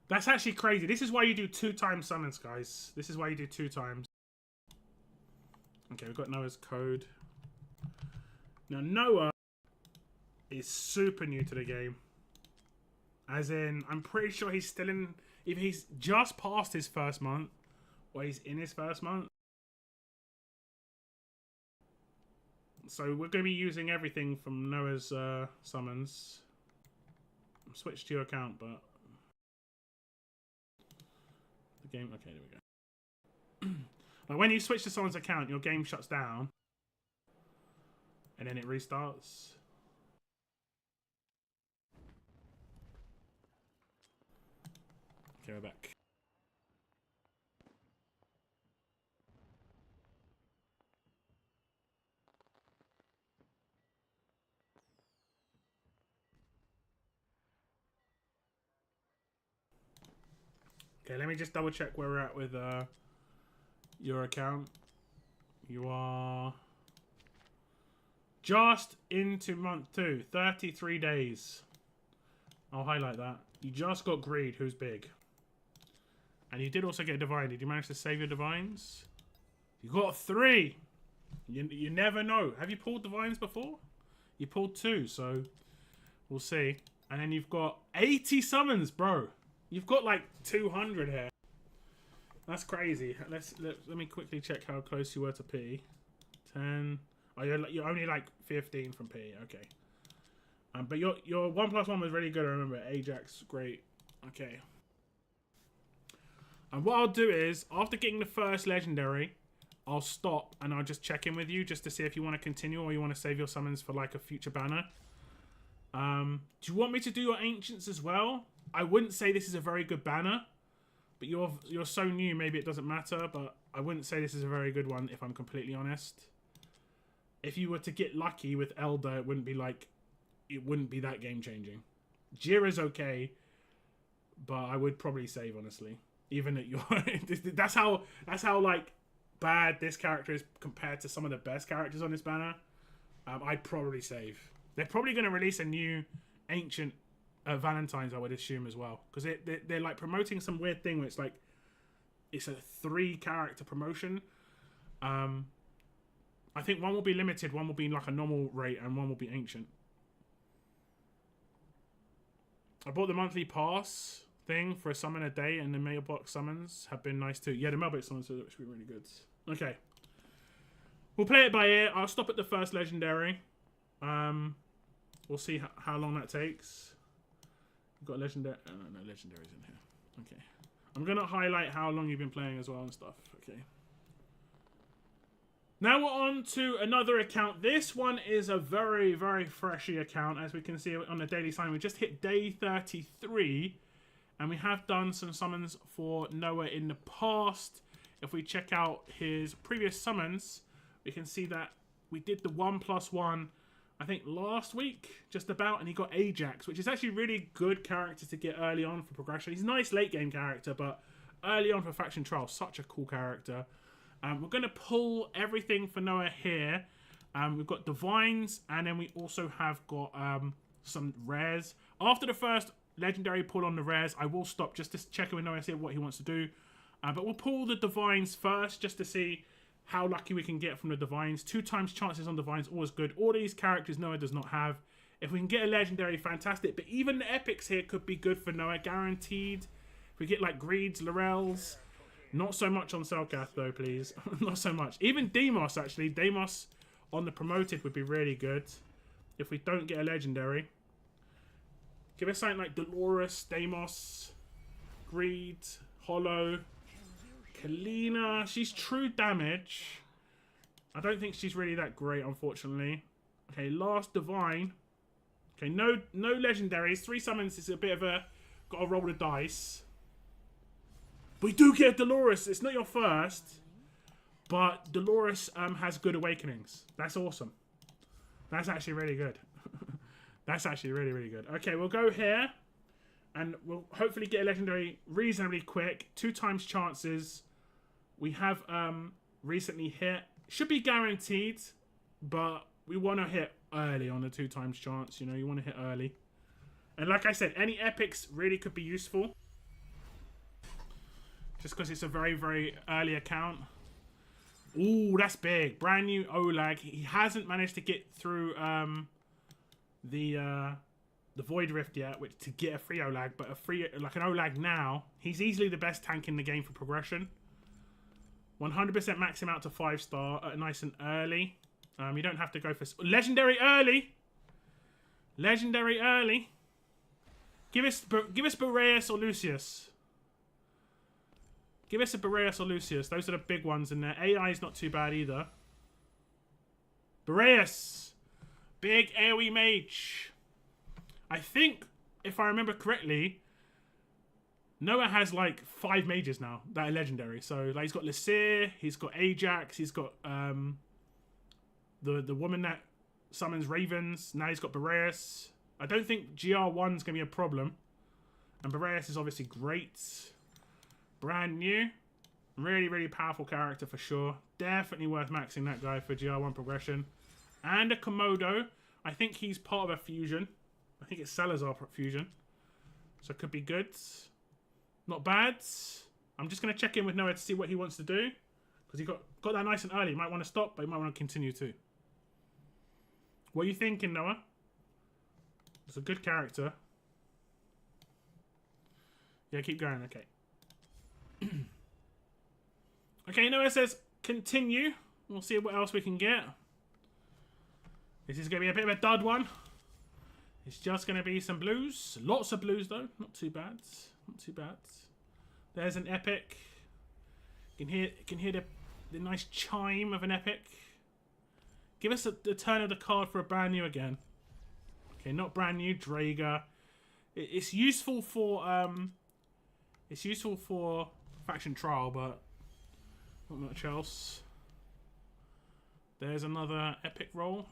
That's actually crazy. This is why you do 2 times summons, guys. This is why you do 2 times. Okay, we've got Noah's code. Now, Noah is super new to the game. As in, I'm pretty sure he's still in... If he's just past his first month, or he's in his first month. So we're going to be using everything from Noah's summons. Switch to your account, but... The game... Okay, there we go. Like when you switch to someone's account, your game shuts down. And then it restarts. Okay, we're back. Okay, let me just double check where we're at with your account. You are just into month 2, 33 days. I'll highlight that. You just got Greed, who's big. And you did also get a Divine. Did you manage to save your Divines? You got 3! You never know. Have you pulled Divines before? You pulled 2, so we'll see. And then you've got 80 summons, bro. You've got like 200 here. That's crazy. Let me quickly check how close you were to P. 10. Oh, you're only like 15 from P. Okay. But your 1+1 was really good. I remember Ajax, great. Okay. And what I'll do is after getting the first legendary, I'll stop and I'll just check in with you just to see if you want to continue or you want to save your summons for like a future banner. Do you want me to do your ancients as well? I wouldn't say this is a very good banner, but you're so new, maybe it doesn't matter. But I wouldn't say this is a very good one if I'm completely honest. If you were to get lucky with Elder, it wouldn't be that game changing. Jira's okay, but I would probably save honestly. Even at your that's how like bad this character is compared to some of the best characters on this banner. I'd probably save. They're probably going to release a new ancient Valentine's, I would assume as well, because they're like promoting some weird thing where it's like it's a 3 character promotion. I think one will be limited, one will be like a normal rate, and one will be ancient. I bought the monthly pass thing for a summon a day, and the mailbox summons have been nice too. Yeah, the mailbox summons should be really good. Okay, we'll play it by ear. I'll stop at the first legendary. We'll see how long that takes. We've got legendary. No legendaries in here. Okay, I'm gonna highlight how long you've been playing as well and stuff. Okay. Now we're on to another account. This one is a very, very freshy account. As we can see on the daily sign, we just hit day 33. And we have done some summons for Noah in the past. If we check out his previous summons, we can see that we did the 1+1, I think last week, just about. And he got Ajax, which is actually a really good character to get early on for progression. He's a nice late game character, but early on for Faction Trial, such a cool character. We're going to pull everything for Noah here. We've got Divines, and then we also have got some rares. After the first legendary pull on the rares, I will stop just to check in with Noah and see what he wants to do. But we'll pull the Divines first, just to see how lucky we can get from the Divines. 2 times chances on Divines, always good. All these characters Noah does not have. If we can get a legendary, fantastic. But even the epics here could be good for Noah, guaranteed. If we get like Greeds, Laurels. Not so much on Selkath though, please. Not so much. Even Deimos, actually. Deimos on the promoted would be really good. If we don't get a legendary. Give us something like Dolores, Deimos, Greed, Hollow, Kalina. She's true damage. I don't think she's really that great, unfortunately. Okay, last Divine. Okay, no legendaries. 3 summons is a bit of a... Gotta roll the dice. We do get Dolores. It's not your first. But Dolores has good awakenings. That's awesome. That's actually really good. That's actually really, really good. Okay, we'll go here. And we'll hopefully get a legendary reasonably quick. 2 times chances. We have recently hit. Should be guaranteed. But we want to hit early on the 2 times chance. You know, you want to hit early. And like I said, any epics really could be useful. just because it's a very, very early account. Ooh, that's big. Brand new Olag. He hasn't managed to get through the Void Rift yet, which to get a free Olag, but a free like an Olag now, he's easily the best tank in the game for progression. 100% max him out to 5-star, nice and early. You don't have to go for legendary early. Legendary early. Give us Boreas or Lucius. Give us a Boreas or Lucius. Those are the big ones in there. AI is not too bad either. Boreas. Big AoE mage. I think, if I remember correctly, Noah has like 5 mages now that are legendary. So like he's got Lysir, he's got Ajax, he's got the woman that summons ravens. Now he's got Boreas. I don't think GR1's going to be a problem. And Boreas is obviously great. Brand new. Really, really powerful character for sure. Definitely worth maxing that guy for GR1 progression. And a Komodo. I think he's part of a fusion. I think it's Salazar fusion. So it could be good. Not bad. I'm just going to check in with Noah to see what he wants to do. Because he got that nice and early. He might want to stop, but he might want to continue too. What are you thinking, Noah? It's a good character. Yeah, keep going. Okay. Okay, Noah says continue. We'll see what else we can get. This is going to be a bit of a dud one. It's just going to be some blues. Lots of blues, though. Not too bad. Not too bad. There's an epic. You can hear the nice chime of an epic. Give us the turn of the card for a brand new again. Okay, not brand new. Drager. It's useful for faction trial, but not much else. There's another epic roll.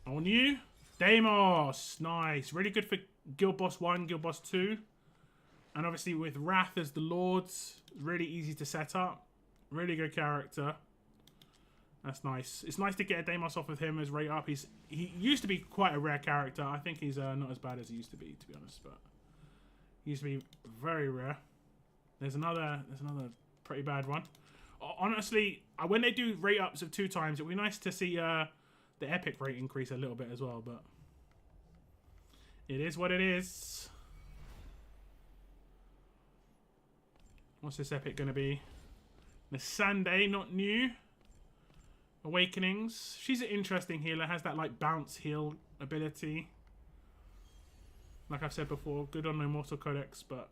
All new. Deimos. Nice. Really good for Guild Boss 1, Guild Boss 2. And obviously with Wrath as the Lords, really easy to set up. Really good character. That's nice. It's nice to get a Deimos off of him as rate up. He used to be quite a rare character. I think he's not as bad as he used to be honest. But he used to be very rare. There's another pretty bad one. Honestly, when they do rate ups of 2 times, it'd be nice to see the epic rate increase a little bit as well, but it is what it is. What's this epic going to be? Nisande, not new. Awakenings. She's an interesting healer. Has that like bounce heal ability. Like I've said before, good on the Immortal Codex, but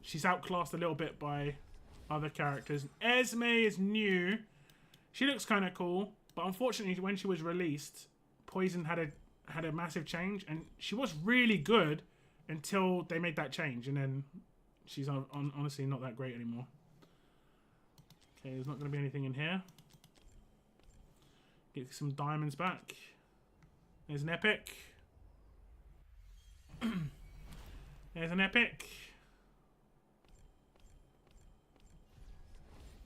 she's outclassed a little bit by other characters. Esme is new. She looks kind of cool. But unfortunately, when she was released, Poison had a massive change, and she was really good until they made that change, and then she's honestly not that great anymore. Okay, there's not going to be anything in here. Get some diamonds back. There's an epic. There's an epic.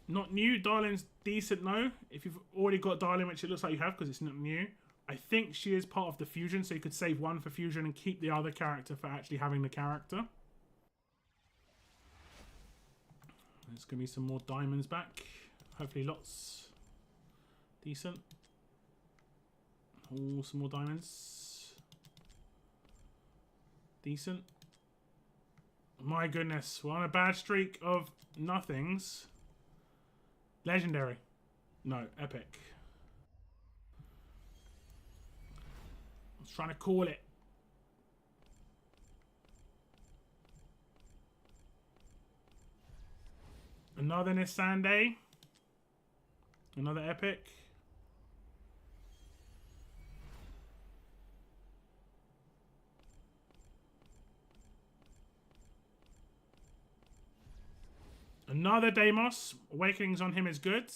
Not new. Darlin's decent, no. If you've already got Darlin, which it looks like you have because it's not new, I think she is part of the fusion, so you could save one for fusion and keep the other character for actually having the character. There's going to be some more diamonds back. Hopefully lots. Decent. Oh, some more diamonds. Decent. My goodness. We're on a bad streak of nothings. Legendary. No, epic. I was trying to call it. Another Nisande. Another epic. Another Deimos. Awakenings on him is good.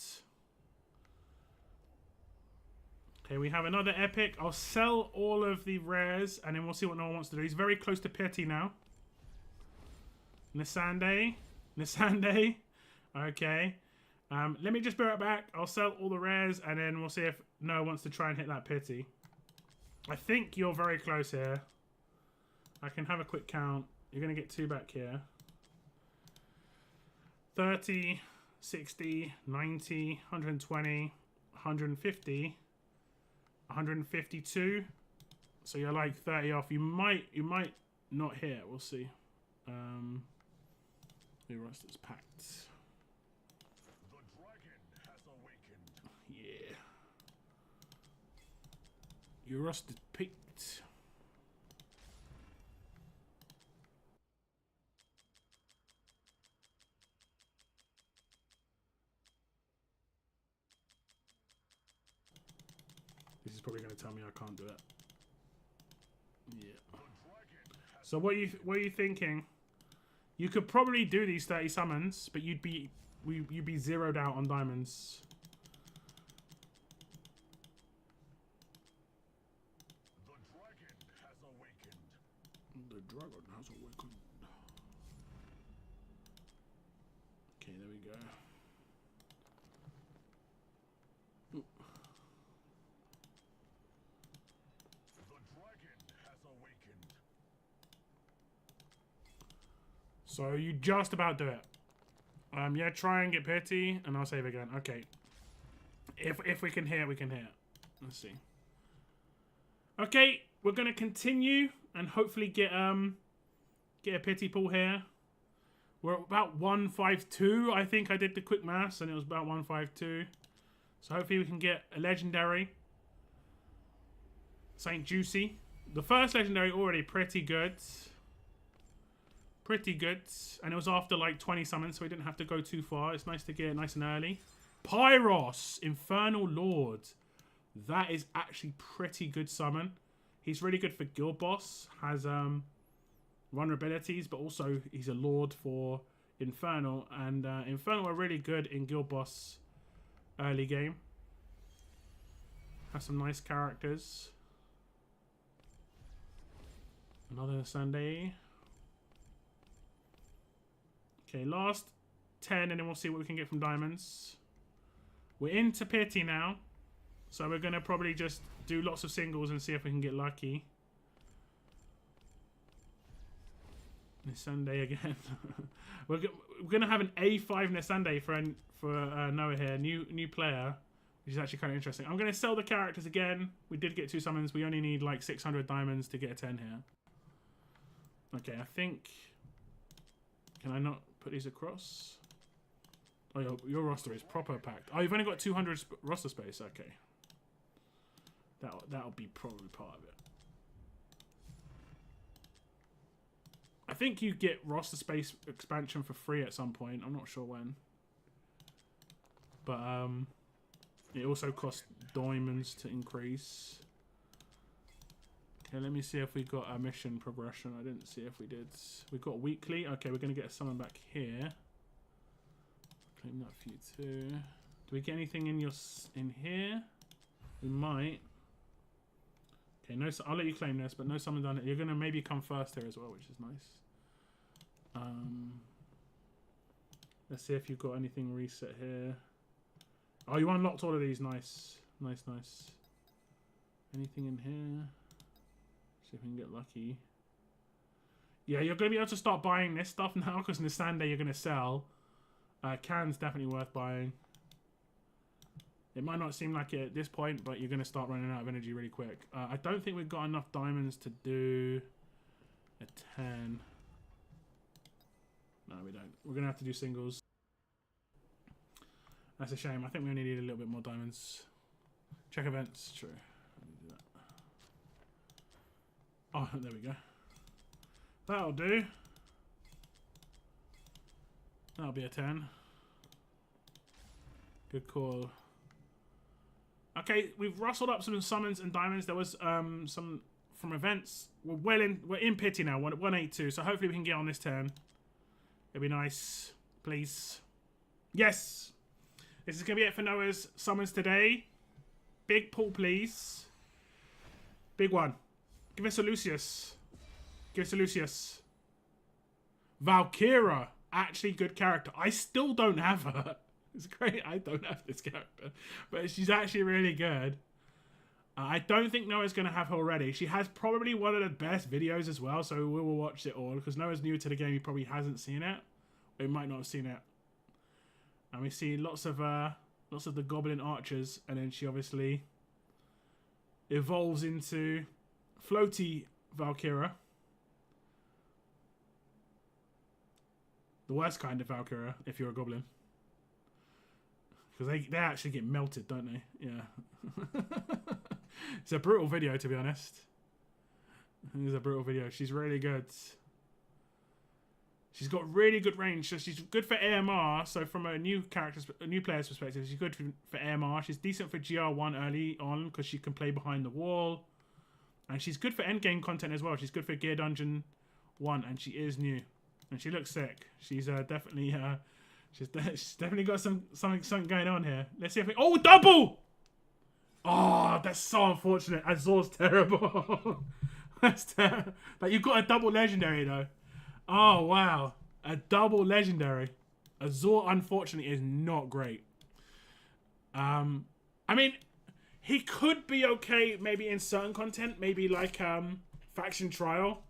Okay, we have another epic. I'll sell all of the rares and then we'll see what no one wants to do. He's very close to Pity now. Nisande. Nisande. Okay. Let me just be right back. I'll sell all the rares and then we'll see if Noah wants to try and hit that Pity. I think you're very close here. I can have a quick count. You're going to get 2 back here. 30, 60, 90, 120, 150, 152. So you're like 30 off. You might not hit. We'll see. The roster's packed. The dragon has awakened. Yeah. Your roster's peaked. This is probably going to tell me I can't do it. Yeah. So what are you thinking? You could probably do these 30 summons, but you'd be zeroed out on diamonds. The dragon has awakened. The dragon has awakened. Okay, there we go. So you just about do it. Yeah, try and get pity, and I'll save again. Okay. If we can hear, we can hear. Let's see. Okay, we're gonna continue and hopefully get a pity pool here. We're about 152. I think I did the quick maths, and it was about 152. So hopefully we can get a legendary. Saint Juicy. The first legendary already pretty good. Pretty good. And it was after like 20 summons, so we didn't have to go too far. It's nice to get it nice and early. Pyros, Infernal Lord. That is actually pretty good summon. He's really good for Guild Boss. Has vulnerabilities, but also he's a Lord for Infernal. And Infernal are really good in Guild Boss early game. Has some nice characters. Another Sunday. Okay, last 10, and then we'll see what we can get from diamonds. We're into pity now, so we're going to probably just do lots of singles and see if we can get lucky. Sunday again. we're going to have an A5 Nisande for Noah here, new player, which is actually kind of interesting. I'm going to sell the characters again. We did get 2 summons. We only need like 600 diamonds to get a 10 here. Okay, I think... Can I not put these across? Oh, your roster is proper packed. Oh, you've only got 200 roster space. Okay. That'll be probably part of it. I think you get roster space expansion for free at some point. I'm not sure when. But it also costs diamonds to increase. Okay, let me see if we got a mission progression. I didn't see if we did. We got weekly. Okay, we're going to get someone back here. Claim that for you too. Do we get anything in here? We might. Okay, no. I'll let you claim this, but no summon done it. You're going to maybe come first here as well, which is nice. Let's see if you've got anything reset here. Oh, you unlocked all of these. Nice. Nice, nice. Anything in here? See if we can get lucky. Yeah, you're going to be able to start buying this stuff now because in the Sunday you're going to sell. Can's definitely worth buying. It might not seem like it at this point, but you're going to start running out of energy really quick. I don't think we've got enough diamonds to do a 10. No, we don't. We're going to have to do singles. That's a shame. I think we only need a little bit more diamonds. Check events. True. Oh, there we go. That'll do. That'll be a 10. Good call. Okay, we've rustled up some summons and diamonds. There was some from events. We're in pity now. 182. So hopefully we can get on this 10. It'd be nice. Please. Yes. This is gonna be it for Noah's summons today. Big pull, please. Big one. Give us a Lucius. Give us a Lucius. Valkyra. Actually good character. I still don't have her. It's great. I don't have this character. But she's actually really good. I don't think Noah's going to have her already. She has probably one of the best videos as well, so we will watch it all. Because Noah's new to the game, he probably hasn't seen it. Or he might not have seen it. And we see lots of the Goblin Archers. And then she obviously evolves into Floaty Valkyria. The worst kind of Valkyria, if you're a Goblin. Because they actually get melted, don't they? Yeah. It's a brutal video, to be honest. It's a brutal video. She's really good. She's got really good range. So she's good for AMR. So from a new player's perspective, she's good for AMR. She's decent for GR1 early on because she can play behind the wall. And she's good for endgame content as well. She's good for Gear Dungeon 1, and she is new. And she looks sick. She's definitely she's definitely got something going on here. Let's see if we... Oh, double! Oh, that's so unfortunate. Azor's terrible. That's terrible. Like, you've got a double legendary, though. Oh, wow. A double legendary. Azor, unfortunately, is not great. I mean, he could be okay maybe in certain content. Maybe like Faction Trial.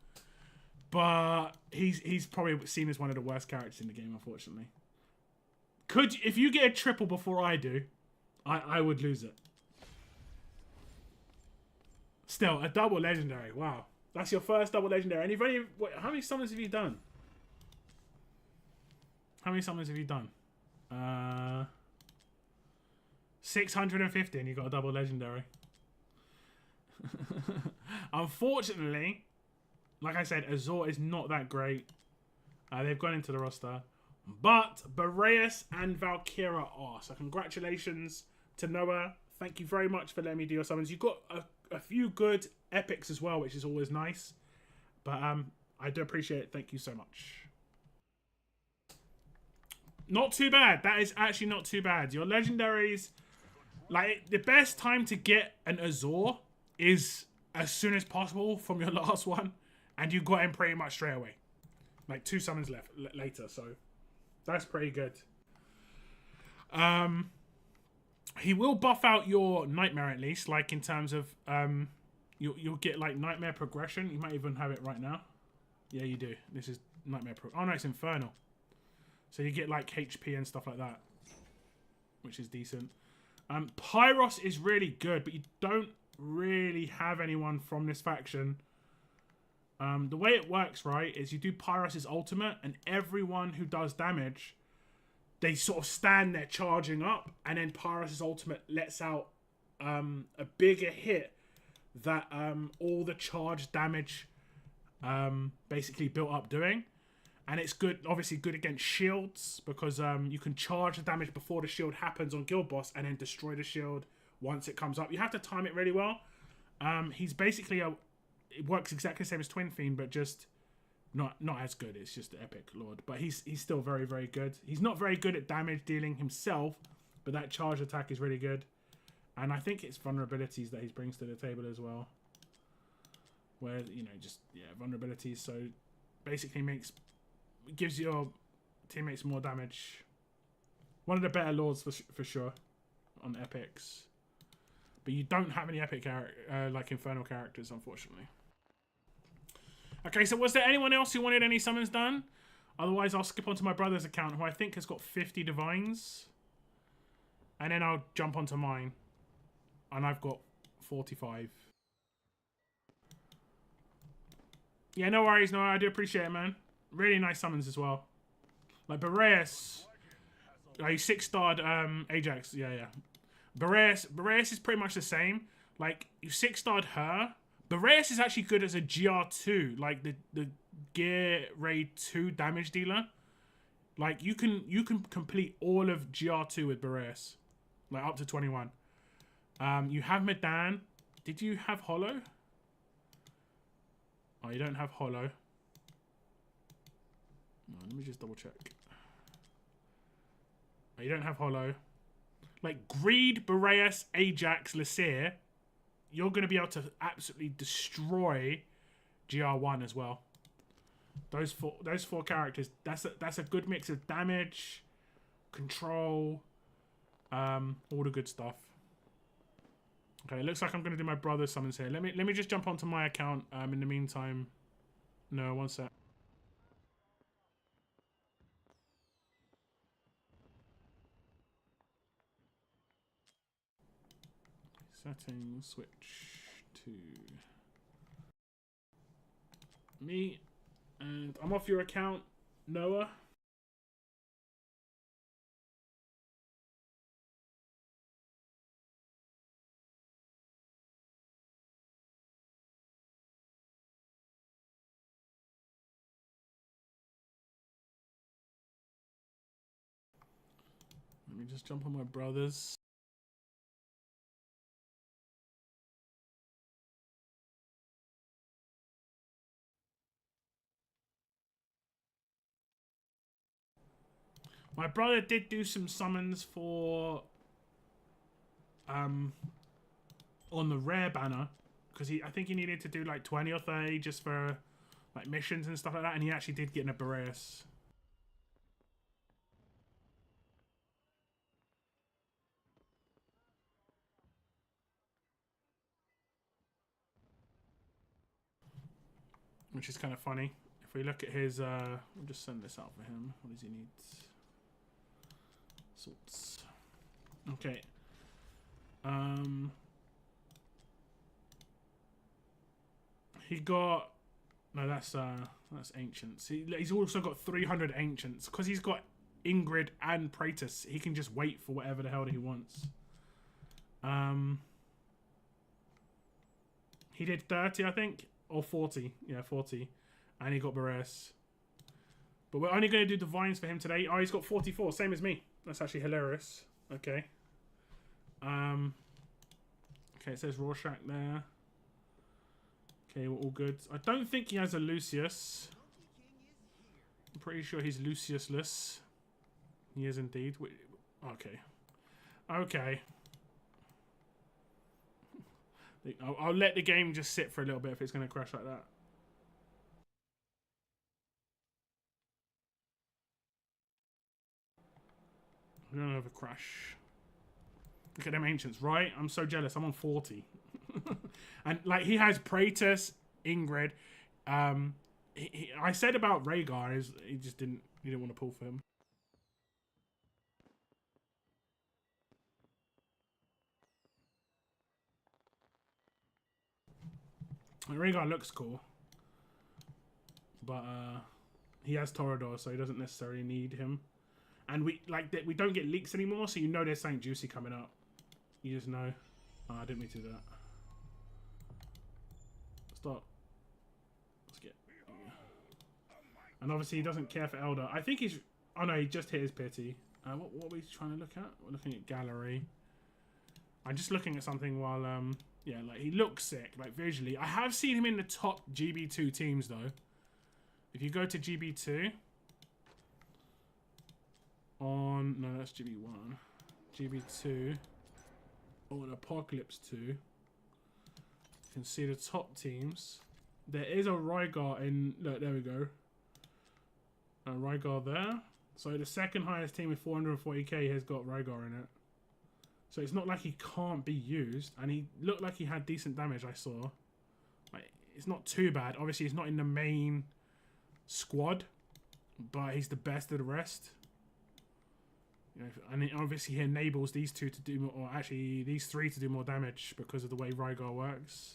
But he's probably seen as one of the worst characters in the game, unfortunately. If you get a triple before I do, I would lose it. Still, a double legendary. Wow. That's your first double legendary. And you've only... Wait, how many summons have you done? How many summons have you done? 650 and you got a double legendary. Unfortunately, like I said, Azor is not that great. They've gone into the roster. But Boreas and Valkyria are. So congratulations to Noah. Thank you very much for letting me do your summons. You've got a few good epics as well, which is always nice. But I do appreciate it. Thank you so much. Not too bad. That is actually not too bad. Your legendaries, like, the best time to get an Azor is as soon as possible from your last one. And you got him pretty much straight away. Like 2 summons left later, so that's pretty good. He will buff out your Nightmare at least, like in terms of you'll get like Nightmare progression. You might even have it right now. Yeah, you do. This is Nightmare oh no, it's Infernal. So you get like HP and stuff like that, which is decent. Pyros is really good, but you don't really have anyone from this faction. The way it works, right, is you do Pyros' ultimate, and everyone who does damage, they sort of stand there charging up, and then Pyros' ultimate lets out a bigger hit that all the charge damage basically built up doing. And it's good, obviously good against shields, because you can charge the damage before the shield happens on Guild Boss, and then destroy the shield once it comes up. You have to time it really well. He's basically it works exactly the same as Twin Fiend, but just not as good. It's just the Epic Lord. But he's still very, very good. He's not very good at damage dealing himself, but that charge attack is really good. And I think it's vulnerabilities that he brings to the table as well. Where, you know, just, yeah, vulnerabilities. So basically gives your teammates more damage. One of the better Lords for sure on Epics. But you don't have any Epic like Infernal characters, unfortunately. Okay, so was there anyone else who wanted any summons done? Otherwise, I'll skip onto my brother's account, who I think has got 50 Divines. And then I'll jump onto mine. And I've got 45. Yeah, no worries. No, I do appreciate it, man. Really nice summons as well. Like Boreas. Oh, you 6-starred Ajax. Yeah. Boreas is pretty much the same. Like, you 6-starred her. Boreas is actually good as a GR2, like the Gear Raid 2 damage dealer. Like, you can complete all of GR2 with Boreas, like up to 21. You have Medan. Did you have Hollow? Oh, you don't have Hollow. No, let me just double check. Oh, you don't have Hollow. Like Greed, Boreas, Ajax, Lysair, you're going to be able to absolutely destroy GR1 as well. Those four characters, that's a good mix of damage, control, all the good stuff. Okay, it looks like I'm going to do my brother's summons here. Let me just jump onto my account in the meantime. No, one sec. Settings, switch to me, and I'm off your account, Noah. Let me just jump on my brother's. My brother did do some summons for on the rare banner, because I think he needed to do like 20 or 30 just for like missions and stuff like that, and he actually did get an Boreas. Which is kind of funny. If we look at his we'll just send this out for him. What does he need? Sorts. Okay. He got that's ancients. He's also got 300 ancients because he's got Ingrid and Praetus. He can just wait for whatever the hell that he wants. He did 30, I think, or 40. Yeah, 40, and he got Boreas. But we're only going to do divines for him today. Oh, he's got 44, same as me. That's actually hilarious. Okay. Okay, it says Rorschach there. Okay, we're all good. I don't think he has a Lucius. I'm pretty sure he's Luciusless. He is indeed. Okay. Okay. I'll let the game just sit for a little bit if it's going to crash like that. We don't have a crash. Look at them ancients, right? I'm so jealous. I'm on 40. And like he has Praetus, Ingrid. I said about Rhaegar is he didn't want to pull for him. Rhaegar looks cool, but he has Torador, so he doesn't necessarily need him. And we don't get leaks anymore, so you know there's something juicy coming up. You just know. Oh, I didn't mean to do that. Stop. Let's get. Yeah. And obviously he doesn't care for Elder. I think he's. Oh no, he just hit his pity. What are we trying to look at? We're looking at gallery. I'm just looking at something while yeah, like he looks sick, like visually. I have seen him in the top GB2 teams though. If you go to GB2 on no, that's GB1. GB2 on Apocalypse 2. You can see the top teams. There is a Rhaegar in look, there we go. A Rhaegar there. So the second highest team with 440k has got Rhaegar in it. So it's not like he can't be used, and he looked like he had decent damage. I saw, like it's not too bad. Obviously, he's not in the main squad, but he's the best of the rest. You know, and obviously he enables these two to do more, or actually these three to do more damage because of the way Rhaegar works.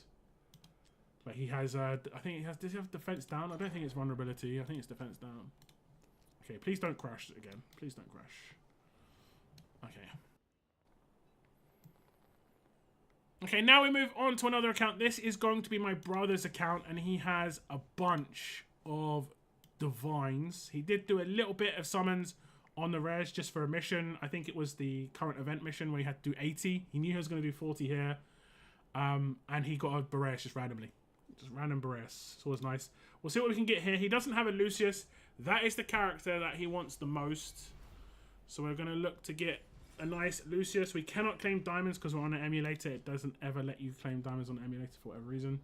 But he has, I think he has. Does he have defense down? I don't think it's vulnerability. I think it's defense down. Okay, please don't crash again. Please don't crash. Okay. Okay, now we move on to another account. This is going to be my brother's account, and he has a bunch of divines. He did do a little bit of summons on the rares just for a mission. I think it was the current event mission where he had to do 80. He knew he was going to do 40 here. And he got a Boreas just randomly. Just random Boreas. It's always nice. We'll see what we can get here. He doesn't have a Lucius. That is the character that he wants the most. So we're going to look to get a nice Lucius. We cannot claim diamonds because we're on an emulator. It doesn't ever let you claim diamonds on an emulator for whatever reason.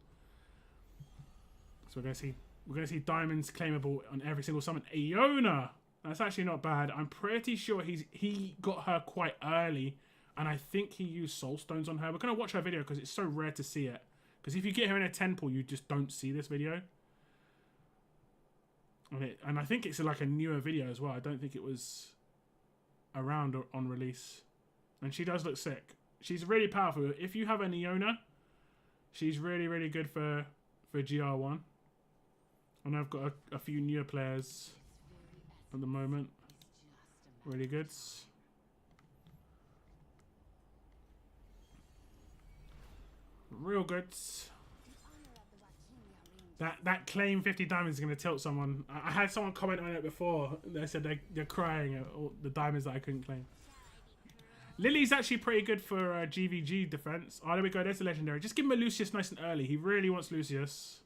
So we're going to see diamonds claimable on every single summon. Iona! That's actually not bad. I'm pretty sure he got her quite early and I think he used soul stones on her. We're going to watch her video because it's so rare to see it. Because if you get her in a 10 pool, you just don't see this video. And I think it's like a newer video as well. I don't think it was around on release. And she does look sick. She's really powerful. If you have a Neona, she's really, really good for GR1. And I've got a few newer players at the moment. Really good. Real good. That claim 50 diamonds is going to tilt someone. I had someone comment on it before. They said they're crying at all the diamonds that I couldn't claim. Lily's actually pretty good for GVG defense. Oh, there we go. There's the legendary. Just give him a Lucius nice and early. He really wants Lucius.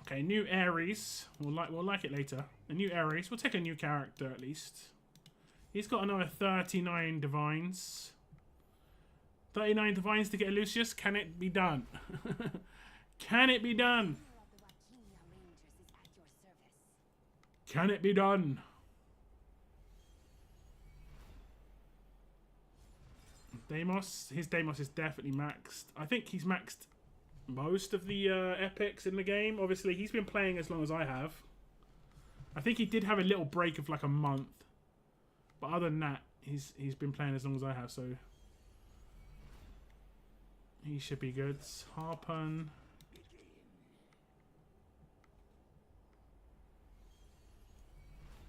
Okay, new Ares. We'll like it later. A new Ares. We'll take a new character at least. He's got another 39 divines. 39 divines to get a Lucius. Can it be done? Can it be done? Can it be done? Deimos. His Deimos is definitely maxed. I think he's maxed most of the epics in the game. Obviously, he's been playing as long as I have. I think he did have a little break of like a month. But other than that, he's been playing as long as I have, so he should be good. Harpun.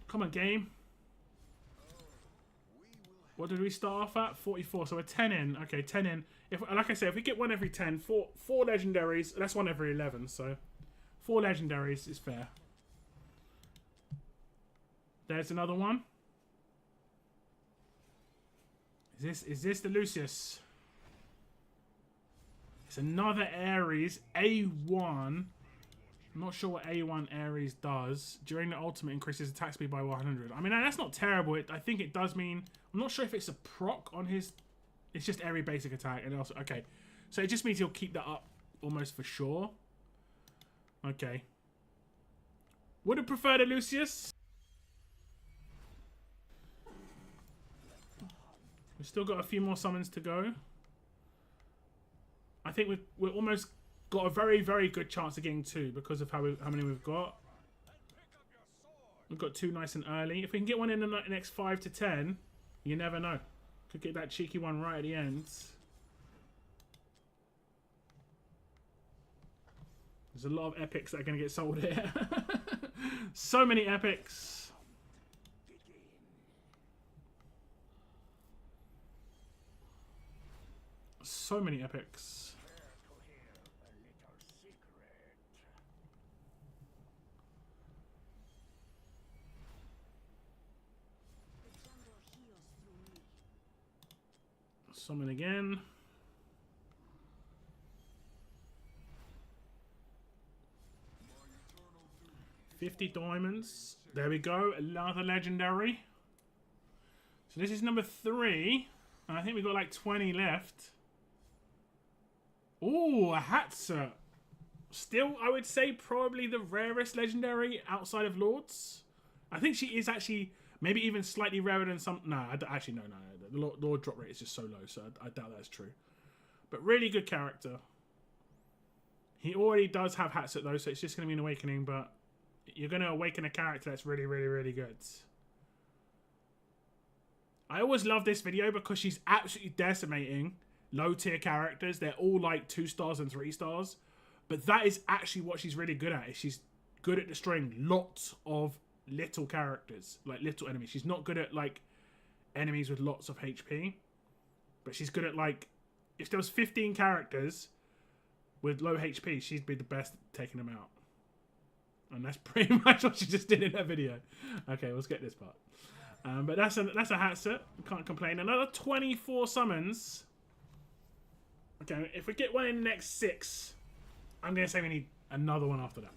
Come on, game. What did we start off at? 44. So we're 10 in. Okay, 10 in. If, like I said, if we get one every 10, four legendaries, that's one every 11. So 4 legendaries is fair. There's another one. Is this the Lucius? It's another Ares. A1. I'm not sure what A1 Ares does. During the ultimate, increases attack speed by 100. I mean, that's not terrible. I think it does mean... I'm not sure if it's a proc on his... It's just every basic attack. And also, okay. So it just means he'll keep that up almost for sure. Okay. Would have preferred a Lucius. We've still got a few more summons to go. I think we've almost got a very, very good chance of getting 2 because of how many we've got. We've got 2 nice and early. If we can get one in the next 5 to 10, you never know. Could get that cheeky one right at the end. There's a lot of epics that are going to get sold here. So many epics. So many epics. Summon again. 50 diamonds. There we go. Another legendary. So this is number 3. And I think we've got like 20 left. Ooh, a Hatsa. Still, I would say probably the rarest legendary outside of Lords. I think she is actually maybe even slightly rarer than some... No, actually, no. The Lord drop rate is just so low, so I doubt that's true. But really good character. He already does have Hatsa, though, so it's just going to be an awakening, but you're going to awaken a character that's really, really, really good. I always love this video because she's absolutely decimating low-tier characters. They're all like 2 stars and 3 stars. But that is actually what she's really good at. Is she's good at destroying lots of little characters. Like little enemies. She's not good at like enemies with lots of HP. But she's good at like... If there was 15 characters with low HP, she'd be the best at taking them out. And that's pretty much what she just did in that video. Okay, let's get this part. But that's a hat set. Can't complain. Another 24 summons. Okay, if we get one in the next 6, I'm going to say we need another one after that.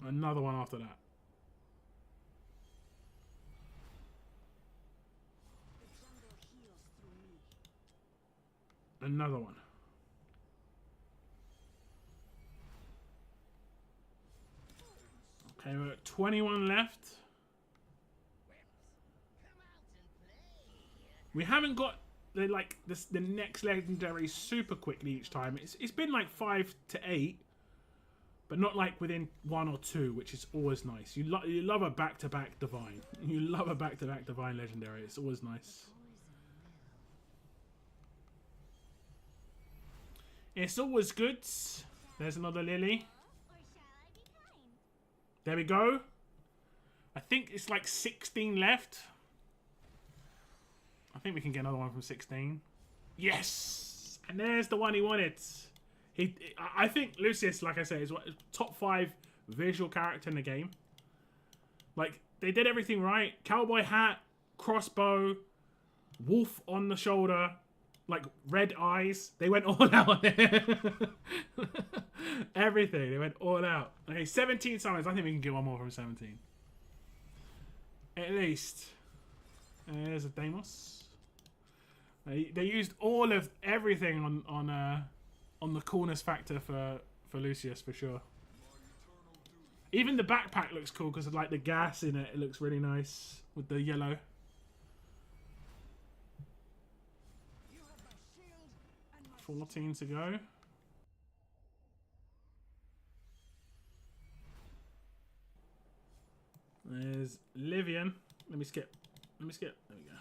Another one after that. Another one. Okay, we're at got 21 left. We haven't got the next legendary super quickly each time. It's been like 5 to 8, but not like within 1 or 2, which is always nice. You love a back-to-back divine. You love a back-to-back divine legendary. It's always nice. It's always good. There's another Lily. There we go. I think it's like 16 left. I think we can get another one from 16. Yes! And there's the one he wanted. I think Lucius, like I said, is top 5 visual character in the game. Like, they did everything right. Cowboy hat, crossbow, wolf on the shoulder, like red eyes. They went all out there. Everything. They went all out. Okay, 17 summons. I think we can get one more from 17. At least. There's a Deimos. They used all of everything on the coolness factor for Lucius for sure. Even the backpack looks cool because of like the gas in it. It looks really nice with the yellow. 14 to go. There's Livian. Let me skip. There we go.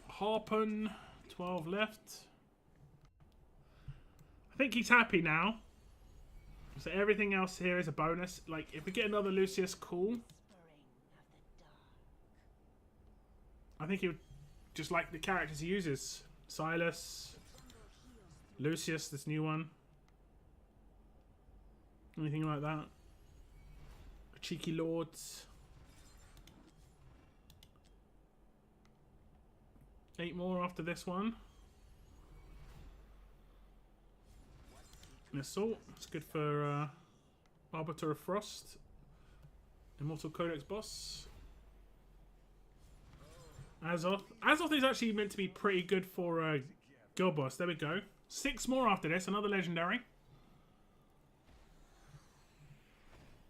Harpun, 12 left. I think he's happy now. So everything else here is a bonus. Like, if we get another Lucius, cool. I think he would just like the characters he uses. Silas, Lucius, this new one. Anything like that. Cheeky Lords. 8 more after this one. An Assault. It's good for Arbiter of Frost. Immortal Codex Boss. Azoth. Azoth is actually meant to be pretty good for Guild Boss. There we go. 6 more after this. Another legendary.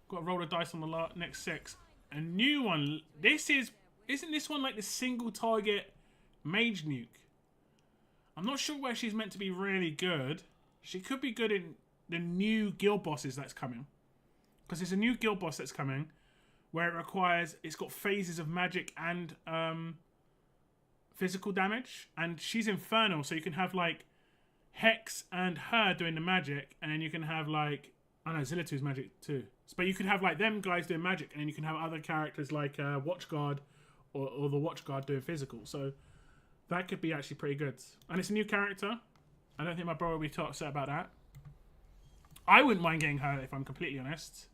Got to roll the dice on the next 6. A new one. Isn't this one like the single target Mage Nuke? I'm not sure where she's meant to be really good. She could be good in the new guild bosses that's coming. Because there's a new guild boss that's coming where it's got phases of magic and physical damage. And she's infernal, so you can have like Hex and her doing the magic, and then you can have like, I know Zillitu's magic too. But you could have like them guys doing magic, and then you can have other characters like Watchguard or the Watchguard doing physical. So that could be actually pretty good. And it's a new character. I don't think my brother will be too upset about that. I wouldn't mind getting her if I'm completely honest.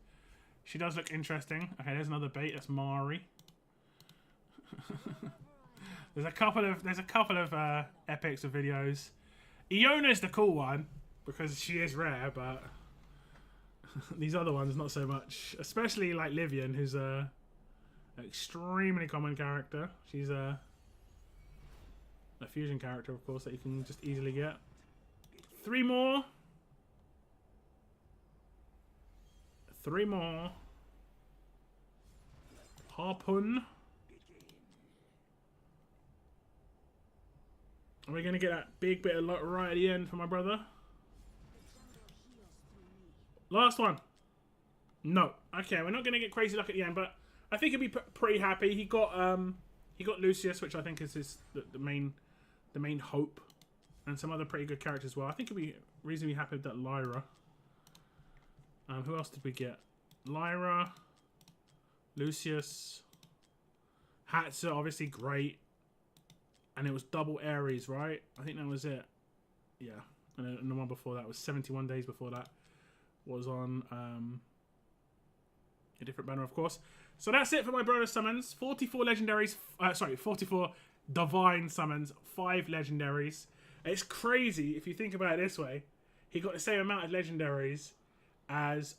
She does look interesting. Okay, there's another bait. That's Mari. There's a couple of epics of videos. Iona's the cool one because she is rare, but these other ones not so much. Especially like Livian, who's an extremely common character. She's a fusion character, of course, that you can just easily get. 3 more. 3 more. Harpun. Are we going to get that big bit of luck right at the end for my brother? Last one. No. Okay, we're not going to get crazy luck at the end, but I think he'll be pretty happy. He got Lucius, which I think is the main hope, and some other pretty good characters as well. I think he'll be reasonably happy with that Lyra. Who else did we get? Lyra, Lucius, Hatsa, obviously great. And it was double Ares, right? I think that was it. Yeah. And the one before that was 71 days before that was on a different banner, of course. So that's it for my bonus summons. 44 legendaries. 44 divine summons. 5 legendaries. It's crazy if you think about it this way. He got the same amount of legendaries as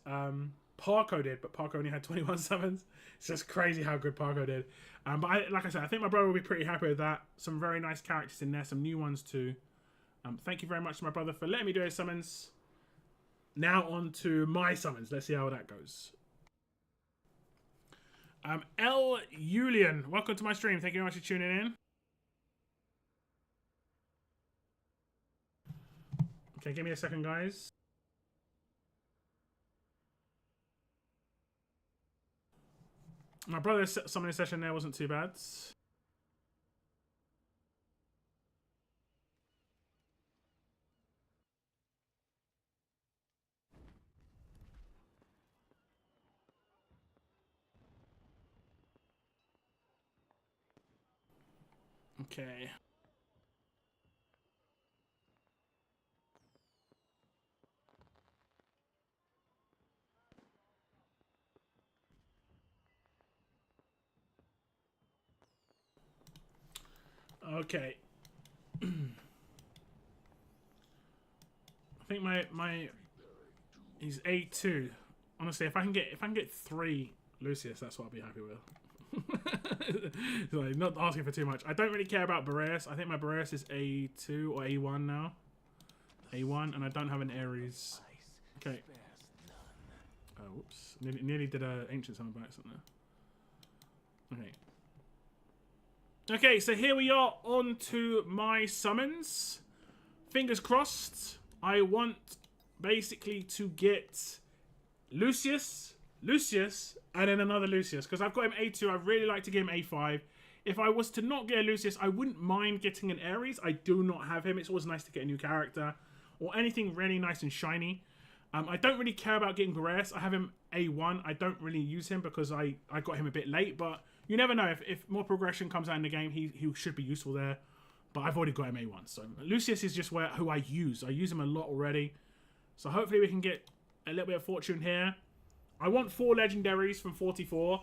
Parko did, but Parko only had 21 summons. It's just crazy how good Parko did. But like I said, I think my brother will be pretty happy with that. Some very nice characters in there, some new ones too. Thank you very much to my brother for letting me do his summons. Now on to my summons. Let's see how that goes. L. Julian, welcome to my stream. Thank you very much for tuning in. Okay, give me a second, guys. My brother's summoning session there wasn't too bad. Okay. Okay. I think my he's A2. Honestly, if I can get 3 Lucius, that's what I'll be happy with. Like, not asking for too much. I don't really care about Boreas. I think my Boreas is A2 or A1 now. A1, and I don't have an Ares. Okay. Oh, whoops. Nearly did a Ancient Summon by accident there. Okay. Okay, so here we are on to my summons. Fingers crossed. I want basically to get Lucius, and then another Lucius. Because I've got him A2, I'd really like to get him A5. If I was to not get a Lucius, I wouldn't mind getting an Ares. I do not have him. It's always nice to get a new character. Or anything really nice and shiny. I don't really care about getting Boreas. I have him A1. I don't really use him because I got him a bit late. But you never know. If more progression comes out in the game, he should be useful there. But I've already got him A1. So Lucius is just who I use. I use him a lot already. So hopefully we can get a little bit of fortune here. I want 4 legendaries from 44.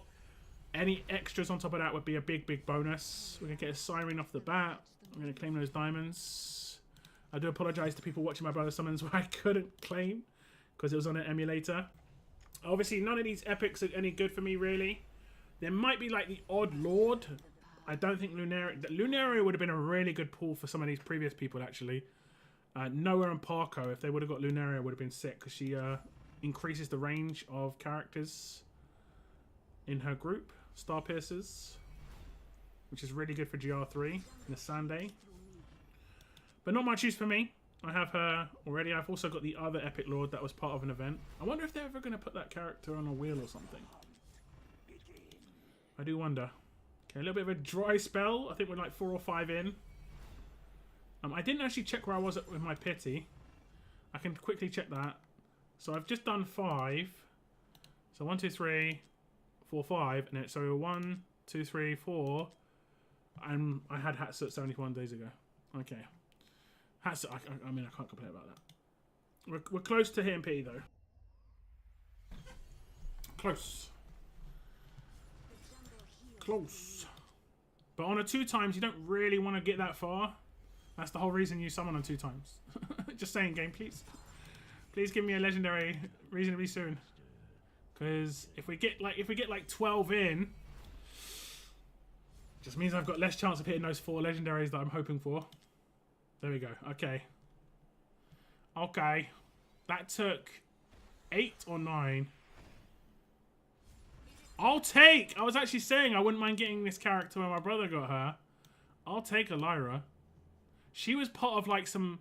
Any extras on top of that would be a big bonus. We're going to get a Siren off the bat. I'm going to claim those diamonds. I do apologise to people watching my brother's summons where I couldn't claim because it was on an emulator. Obviously, none of these epics are any good for me, really. There might be like the odd Lord. I don't think Lunaria would have been a really good pull for some of these previous people, actually. Noah and Parko, if they would have got Lunaria, would have been sick because she increases the range of characters in her group, Star Piercers, which is really good for GR3 in the Sunday. But not much use for me. I have her already. I've also got the other Epic Lord that was part of an event. I wonder if they're ever going to put that character on a wheel or something. I do wonder. Okay, a little bit of a dry spell. I think we're like 4 or 5 in. I didn't actually check where I was with my pity. I can quickly check that. So I've just done 5. So 1, 2, 3, 4, 5. And then, so 1, 2, 3, 4. And I had Hatsu at 71 days ago. Okay. Hatsu, I mean, I can't complain about that. We're close to hitting pity, though. Close. Close. But on a 2 times, you don't really want to get that far. That's the whole reason you summon on 2 times. Just saying, game, please. Please give me a legendary reasonably soon. Because if we get like 12 in, just means I've got less chance of hitting those 4 legendaries that I'm hoping for. There we go. Okay. Okay. That took 8 or 9. I'll take. I was actually saying I wouldn't mind getting this character when my brother got her. I'll take a Lyra. She was part of like some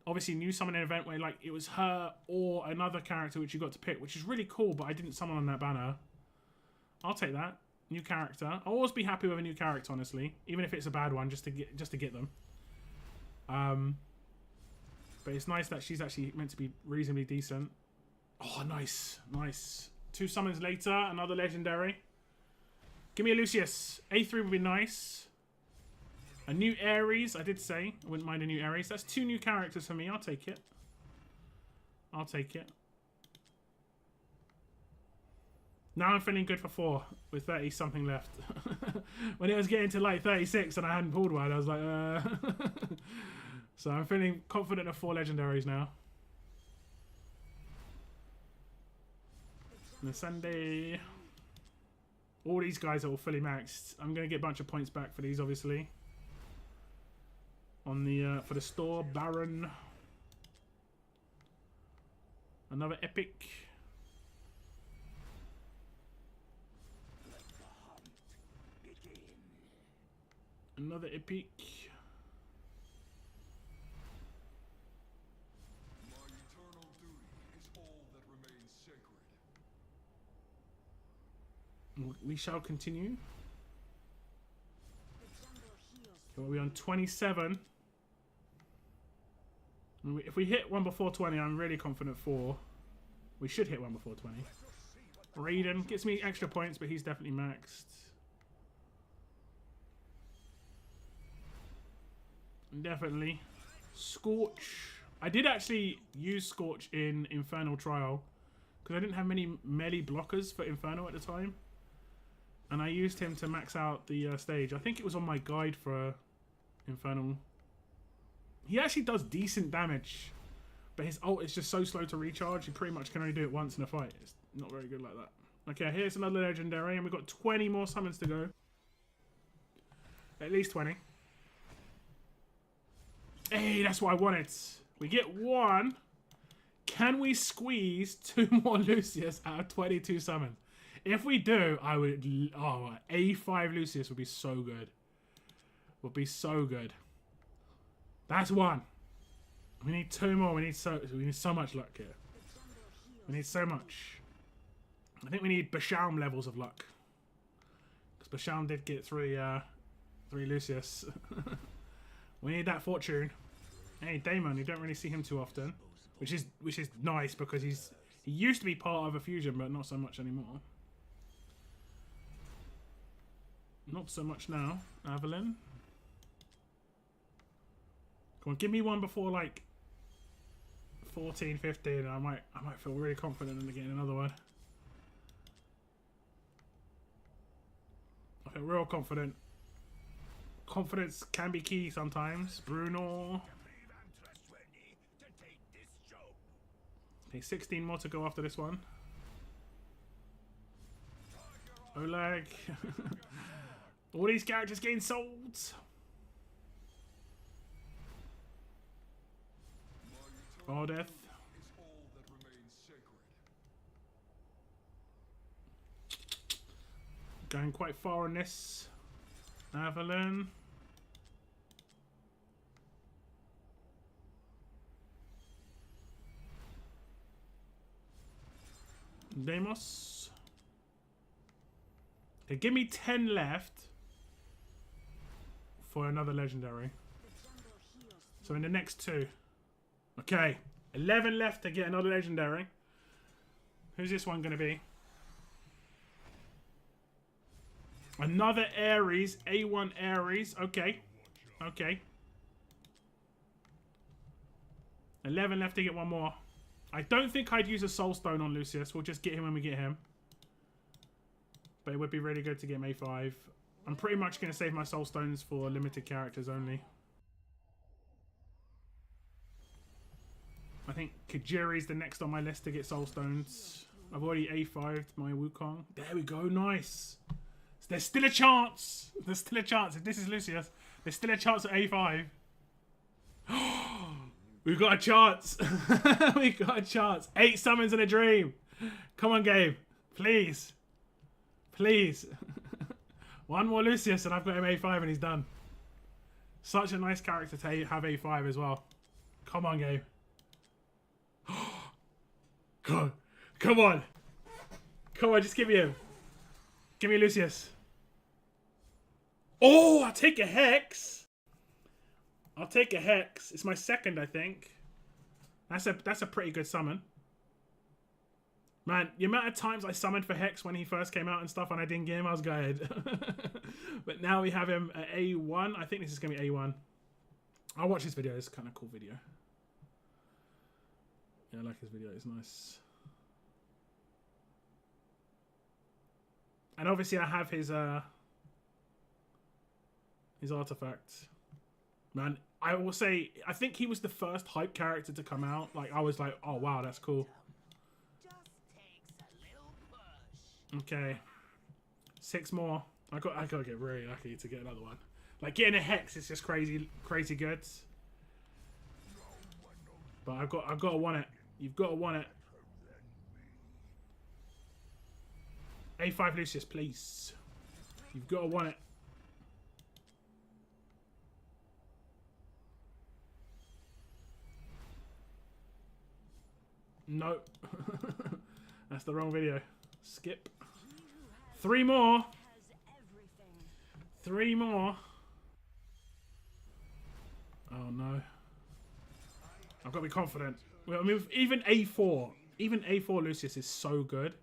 obviously new summoning event where like it was her or another character which you got to pick, which is really cool, but I didn't summon on that banner. I'll take that. New character. I'll always be happy with a new character, honestly. Even if it's a bad one, just to get them. But it's nice that she's actually meant to be reasonably decent. Oh, nice. Nice. 2 summons later, another legendary. Give me a Lucius. A3 would be nice. A new Ares, I did say. I wouldn't mind a new Ares. That's 2 new characters for me. I'll take it. I'll take it. Now I'm feeling good for 4 with 30 something left. When it was getting to like 36 and I hadn't pulled one, I was like, So I'm feeling confident of 4 legendaries now. And then Sunday. All these guys are all fully maxed. I'm gonna get a bunch of points back for these, obviously. On the for the store, Baron. Another epic. Another epic. My eternal duty is all that remains sacred. We shall continue. So are we on 27? If we hit one before 20, I'm really confident for. We should hit one before 20. Raiden gets me extra points, but he's definitely maxed. Definitely. Scorch. I did actually use Scorch in Infernal Trial because I didn't have many melee blockers for Infernal at the time. And I used him to max out the stage. I think it was on my guide for Infernal. He actually does decent damage, but his ult is just so slow to recharge. You pretty much can only do it once in a fight. It's not very good like that. Okay, here's another legendary, and we've got 20 more summons to go. At least 20. Hey, that's what I wanted. We get one. Can we squeeze 2 more Lucius out of 22 summons? If we do, I would... Oh, A5 Lucius would be so good. Would be so good. That's one. We need 2 more. We need so much luck here. We need so much. I think we need Bashalm levels of luck. Because Bashalm did get 3 Lucius. We need that fortune. Hey, Damon, you don't really see him too often. Which is nice because he used to be part of a fusion, but not so much anymore. Not so much now. Evelyn. Come on, give me one before like 14, 15, and I might feel really confident in getting another one. I feel real confident. Confidence can be key sometimes. Bruno. Okay, 16 more to go after this one. Oleg. All these characters getting sold. Oh, death. Going quite far on this. Evelyn. Deimos. Okay, give me 10 left for another legendary. So in the next 2. Okay, 11 left to get another legendary. Who's this one going to be? Another Ares, A1 Ares. Okay, okay. 11 left to get one more. I don't think I'd use a Soul Stone on Lucius. We'll just get him when we get him. But it would be really good to get him A5. I'm pretty much going to save my Soul Stones for limited characters only. I think Kajiri's the next on my list to get Soul Stones. I've already A5'd my Wukong. There we go, nice. There's still a chance. There's still a chance. If this is Lucius, there's still a chance at A5. We've got a chance. We've got a chance. 8 summons in a dream. Come on, Gabe. Please. Please. One more Lucius and I've got him A5 and he's done. Such a nice character to have A5 as well. Come on, Gabe. Come on. Come on. Come on, just give me him. Give me Lucius. Oh, I'll take a Hex. I'll take a Hex. It's my second, I think. That's a pretty good summon. Man, the amount of times I summoned for Hex when he first came out and stuff and I didn't get him, I was gutted. But now we have him at A1. I think this is going to be A1. I'll watch this video. It's kind of cool video. Yeah, I like his video. It's nice. And obviously I have his artifact. Man, I will say, I think he was the first hype character to come out. Like, I was like, oh wow, that's cool. Okay. 6 more. I gotta get really lucky to get another one. Like getting a hex is just crazy good. But I've got to want it. You've got to want it. A5 Lucius, please. You've got to want it. No. That's the wrong video. Skip. 3 more. 3 more. Oh no. I've got to be confident. Well, I mean, even A4 Lucius is so good.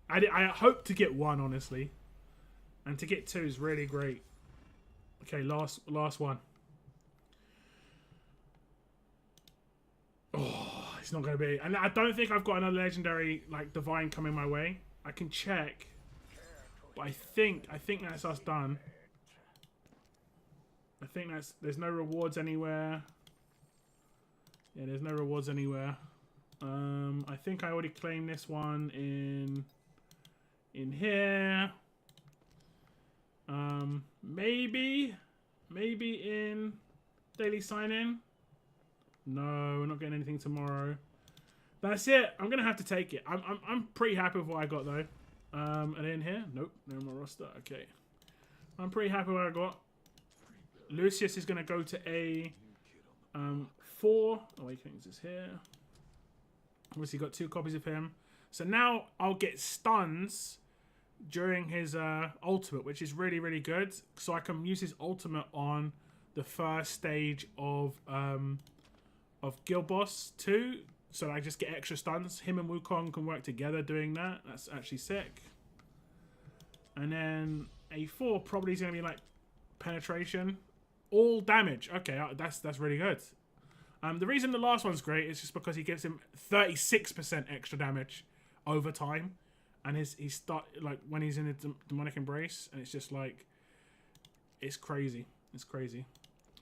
I hope to get 1, honestly. And to get 2 is really great. Okay, last one. Oh, it's not going to be. And I don't think I've got another legendary, like, divine coming my way. I can check. But I think that's us done. I think there's no rewards anywhere. Yeah, there's no rewards anywhere. I think I already claimed this one in here. Maybe in daily sign-in. No, we're not getting anything tomorrow. That's it. I'm gonna have to take it. I'm pretty happy with what I got though. Are they in here? Nope, they're on my roster. Okay, I'm pretty happy with what I got. Lucius is gonna go to a 4. Awakenings is here. Obviously got 2 copies of him. So now I'll get stuns during his ultimate, which is really, really good. So I can use his ultimate on the first stage of Guild Boss 2. So that I just get extra stuns. Him and Wukong can work together doing that. That's actually sick. And then A4 probably is going to be like penetration. All damage. Okay, that's really good. The reason the last one's great is just because he gives him 36% extra damage over time. And he start like when he's in a demonic embrace, and it's just like it's crazy. It's crazy.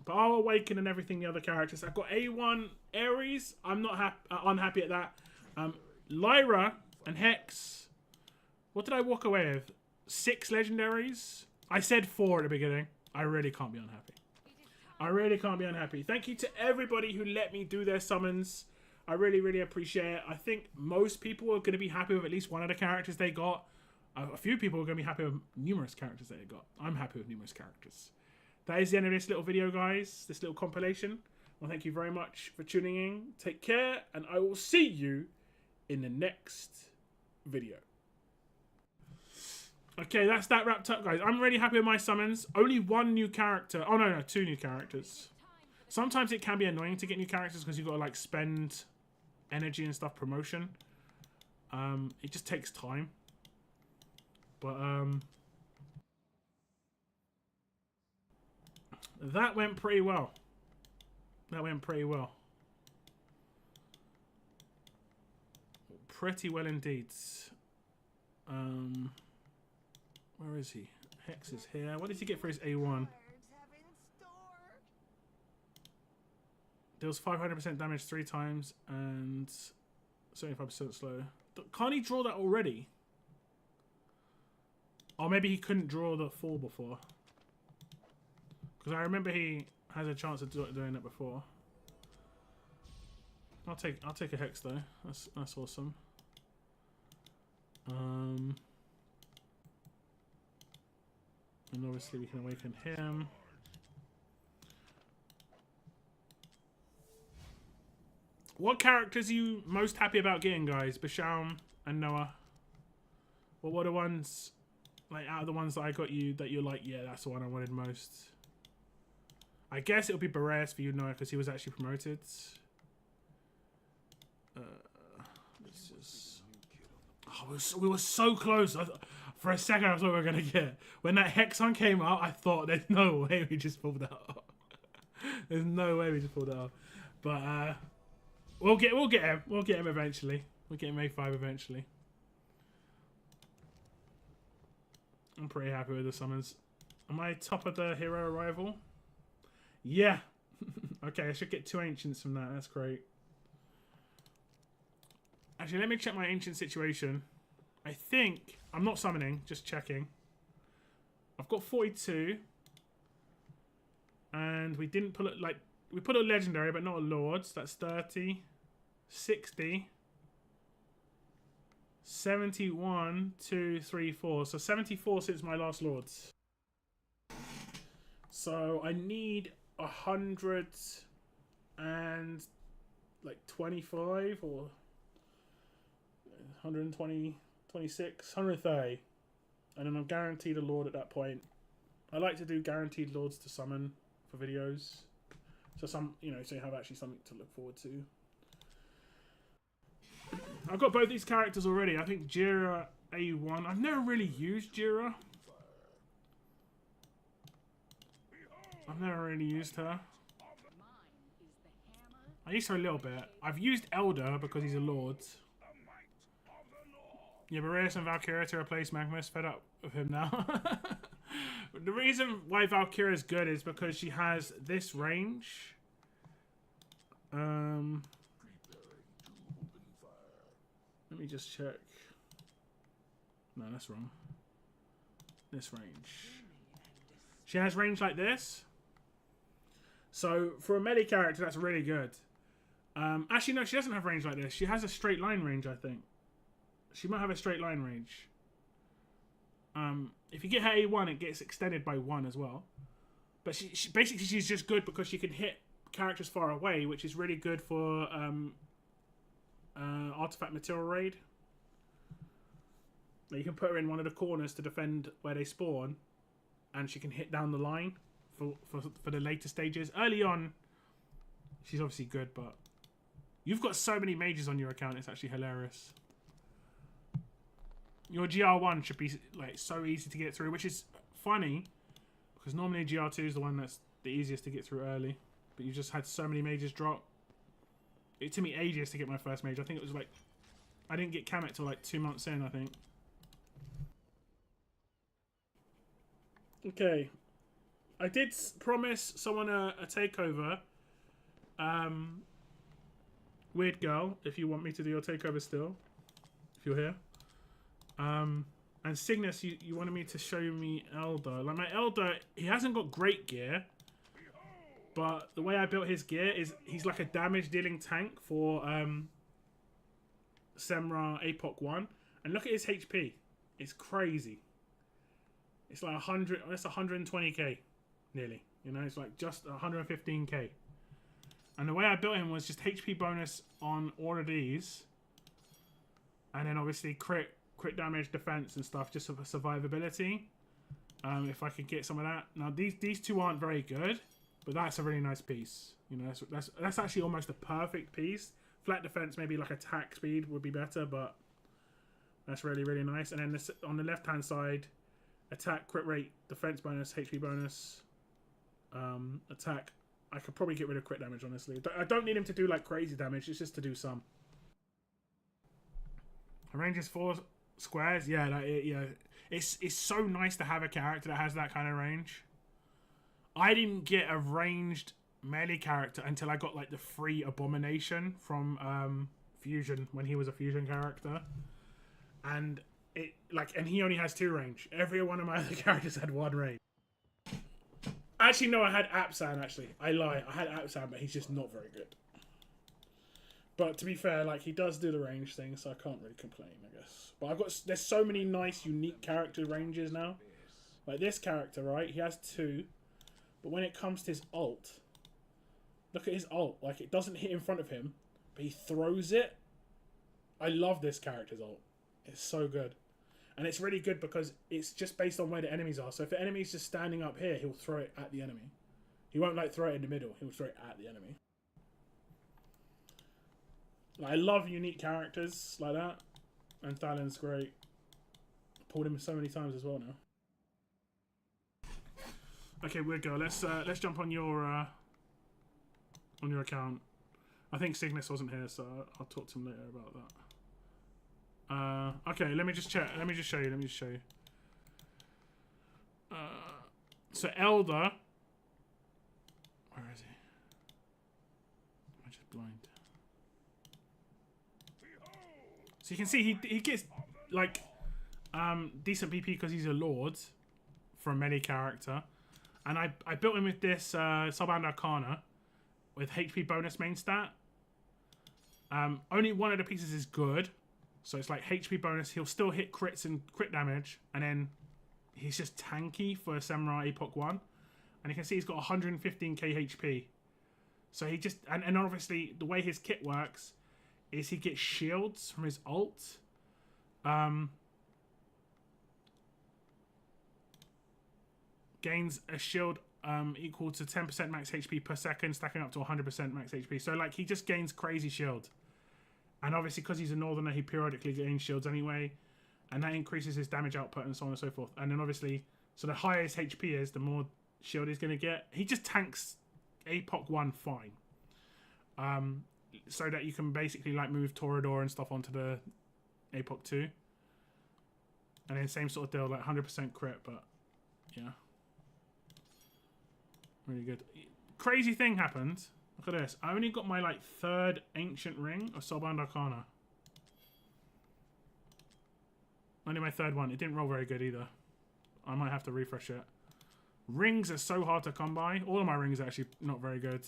But I'll awaken and everything the other characters. I've got A1 Ares. I'm not unhappy at that. Lyra and Hex. What did I walk away with? 6 legendaries. I said 4 at the beginning. I really can't be unhappy. I really can't be unhappy. Thank you to everybody who let me do their summons. I really, really appreciate it. I think most people are going to be happy with at least one of the characters they got. A few people are going to be happy with numerous characters that they got. I'm happy with numerous characters. That is the end of this little video, guys. This little compilation. Well, thank you very much for tuning in. Take care, and I will see you in the next video. Okay, that's that wrapped up, guys. I'm really happy with my summons. Only 1 new character. Oh, no, 2 new characters. Sometimes it can be annoying to get new characters because you've got to, like, spend energy and stuff promotion. It just takes time. But, that went pretty well. That went pretty well. Pretty well indeed. Where is he? Hex is here. What did he get for his A1? Deals 500% damage 3 times and 75% slow. Can't he draw that already? Or maybe he couldn't draw the 4 before. Because I remember he has a chance of doing that before. I'll take a Hex though. That's awesome. And obviously we can awaken him. What characters are you most happy about getting, guys? Bashaum and Noah. What were the ones, like, out of the ones that I got you, that you're like, yeah, that's the one I wanted most? I guess it'll be Boreas for you, Noah, because he was actually promoted. Let's just... Oh, we were so close. For a second, I thought we were going to get... When that Hexon came out, I thought, there's no way we just pulled that off. There's no way we just pulled that off. But, we'll get him. We'll get him eventually. We'll get him A5 eventually. I'm pretty happy with the summons. Am I top of the hero arrival? Yeah. Okay, I should get 2 ancients from that. That's great. Actually, let me check my ancient situation. I think I'm not summoning, just checking. I've got 42, and we didn't put it like we put a legendary, but not a lords. That's 30, 60, 71, 2, 3, 4. So 74 since my last lords. So I need 100 and like 25 or 120, 26, 130. And then I'm guaranteed a lord at that point. I like to do guaranteed lords to summon for videos. So so you have actually something to look forward to. I've got both these characters already. I think Jira A1. I've never really used Jira. I've never really used her. I used her a little bit. I've used Elder because he's a lord. Yeah, Boreas and Valkyria to replace Magnus. Fed up with him now. The reason why Valkyria is good is because she has this range. Let me just check. No, that's wrong. This range. She has range like this. So for a melee character, that's really good. Actually, no, she doesn't have range like this. She has a straight line range, I think. She might have a straight line range. If you get her A1, it gets extended by 1 as well. But she basically, she's just good because she can hit characters far away, which is really good for artifact material raid. You can put her in one of the corners to defend where they spawn, and she can hit down the line for the later stages. Early on, she's obviously good, but you've got so many mages on your account, it's actually hilarious. Your GR1 should be like so easy to get through, which is funny because normally GR2 is the one that's the easiest to get through early, but you just had so many mages drop. It took me ages to get my first mage. I think it was like I didn't get Kamet till like 2 months in, I think. Okay, I did promise someone a takeover. Weird girl, if you want me to do your takeover still, if you're here. And Cygnus, you wanted me to show me Elder. Like my Elder, he hasn't got great gear, but the way I built his gear is he's like a damage dealing tank for Semra Apoc 1. And look at his HP. It's crazy. It's like 100, that's 120k nearly. You know, it's like just 115k. And the way I built him was just HP bonus on all of these. And then obviously crit damage, defense and stuff, just for survivability. If I could get some of that. Now these two aren't very good, but that's a really nice piece. You know, that's actually almost a perfect piece. Flat defense, maybe like attack speed would be better, but that's really, really nice. And then this, on the left hand side, attack, crit rate, defense bonus, HP bonus, attack. I could probably get rid of crit damage, honestly. I don't need him to do like crazy damage, it's just to do some. Her range is 4 squares. Yeah, it's so nice to have a character that has that kind of range. I didn't get a ranged melee character until I got like the free Abomination from Fusion, when he was a Fusion character. And and he only has 2 range. Every one of my other characters had 1 range. Actually, no, I had Apsan, actually. I lie. I had Apsan, but he's just not very good. But to be fair, like, he does do the range thing, so I can't really complain, I guess. But there's so many nice, unique character ranges now. Like this character, right? He has 2. But when it comes to his ult, look at his ult. Like, it doesn't hit in front of him, but he throws it. I love this character's ult. It's so good. And it's really good because it's just based on where the enemies are. So if the enemy's just standing up here, he'll throw it at the enemy. He won't, like, throw it in the middle. He'll throw it at the enemy. Like, I love unique characters like that. And Thalen's great. Pulled him so many times as well now. Okay, weird girl. Let's jump on your account. I think Cygnus wasn't here, so I'll talk to him later about that. Okay, let me just check. Let me just show you. So Elder. Where is he? Am I just blind? So you can see he gets like decent PP because he's a lord for a melee character. And I built him with this Soulbound Arcana with HP bonus main stat. Only one of the pieces is good. So it's like HP bonus. He'll still hit crits and crit damage. And then he's just tanky for Samurai Epoch 1. And you can see he's got 115k HP. So he just... And obviously, the way his kit works is he gets shields from his ult. Gains a shield equal to 10% max HP per second, stacking up to 100% max HP. So, like, he just gains crazy shield. And obviously, because he's a Northerner, he periodically gains shields anyway. And that increases his damage output and so on and so forth. And then, obviously, so the higher his HP is, the more shield he's going to get. He just tanks Epoch 1 fine. So that you can basically, like, move Torador and stuff onto the Epoch 2. And then same sort of deal, like 100% crit, but, yeah. Really good. Crazy thing happened. Look at this. I only got my like 3rd ancient ring of Soulbound Arcana. Only my 3rd one. It didn't roll very good either. I might have to refresh it. Rings are so hard to come by. All of my rings are actually not very good.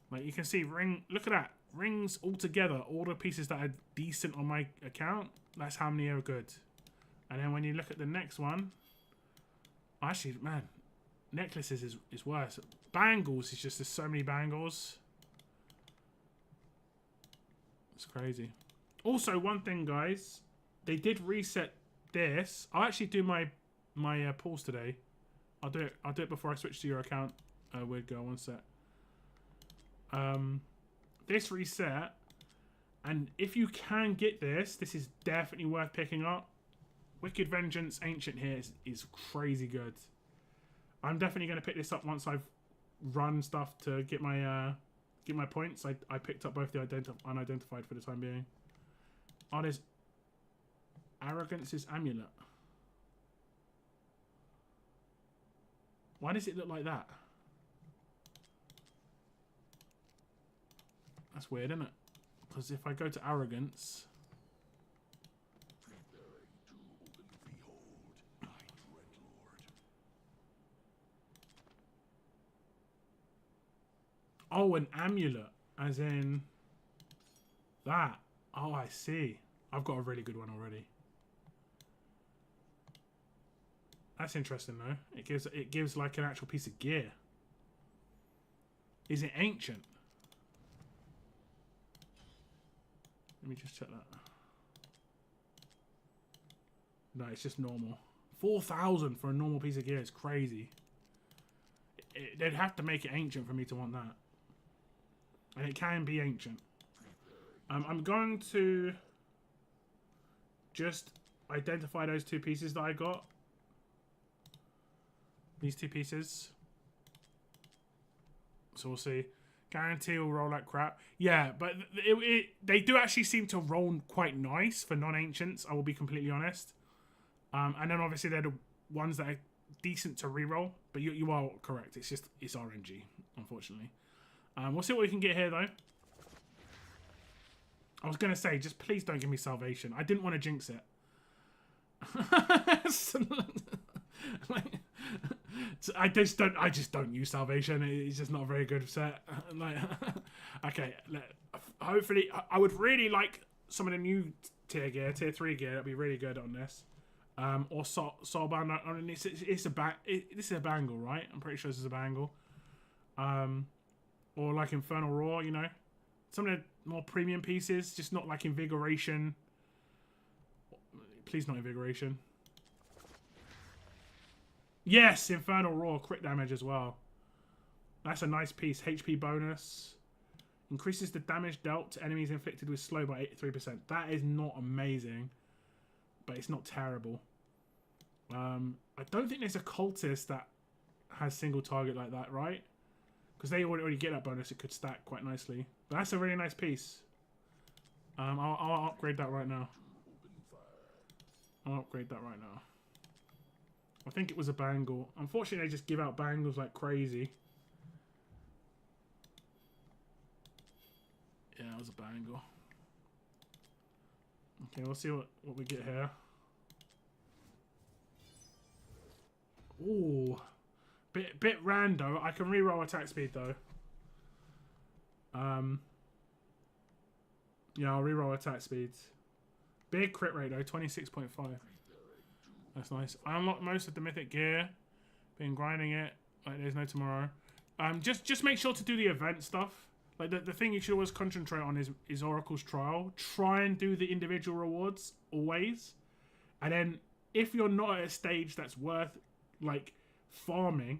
Like you can see look at that. Rings all together. All the pieces that are decent on my account. That's how many are good. And then when you look at the next one. Actually, man, necklaces is worse. Bangles is just, there's so many bangles. It's crazy. Also, one thing, guys, they did reset this. I'll actually do my pulls today. I'll do it before I switch to your account. Weird girl, one sec. This reset, and if you can get this is definitely worth picking up. Wicked Vengeance Ancient here is crazy good. I'm definitely going to pick this up once I've run stuff to get my points. I picked up both the unidentified for the time being. Oh, there's Arrogance's Amulet. Why does it look like that? That's weird, isn't it? Because if I go to Arrogance... Oh, an amulet, as in that. Oh, I see. I've got a really good one already. That's interesting, though. It gives like an actual piece of gear. Is it ancient? Let me just check that. No, it's just normal. 4,000 for a normal piece of gear is crazy. They'd have to make it ancient for me to want that. And it can be ancient. I'm going to just identify those 2 pieces that I got. These 2 pieces. So we'll see. Guarantee will roll like crap. Yeah, but they do actually seem to roll quite nice for non-ancients, I will be completely honest. And then obviously they're the ones that are decent to reroll. But you are correct. It's RNG, unfortunately. We'll see what we can get here, though. I was going to say, just please don't give me salvation. I didn't want to jinx it. I just don't use salvation. It's just not a very good set. Like, okay, hopefully, I would really like some of the new tier gear, tier 3 gear. That'd be really good on this. Or Soulbound. I mean, this is a bangle, right? I'm pretty sure this is a bangle. Or like Infernal Roar, you know. Some of the more premium pieces, just not like Invigoration. Please not Invigoration. Yes, Infernal Roar, crit damage as well. That's a nice piece. HP bonus. Increases the damage dealt to enemies inflicted with slow by 83%. That is not amazing. But it's not terrible. I don't think there's a cultist that has single target like that, right? Because they already get that bonus, it could stack quite nicely. But that's a really nice piece. I'll upgrade that right now. I'll upgrade that right now. I think it was a bangle. Unfortunately, they just give out bangles like crazy. Yeah, it was a bangle. Okay, we'll see what we get here. Ooh. Bit rando. I can reroll attack speed though. Yeah, I'll reroll attack speed. Big crit rate though, 26.5. That's nice. I unlocked most of the mythic gear. Been grinding it like there's no tomorrow. Just make sure to do the event stuff. Like the thing you should always concentrate on is Oracle's Trial. Try and do the individual rewards always. And then if you're not at a stage that's worth like farming,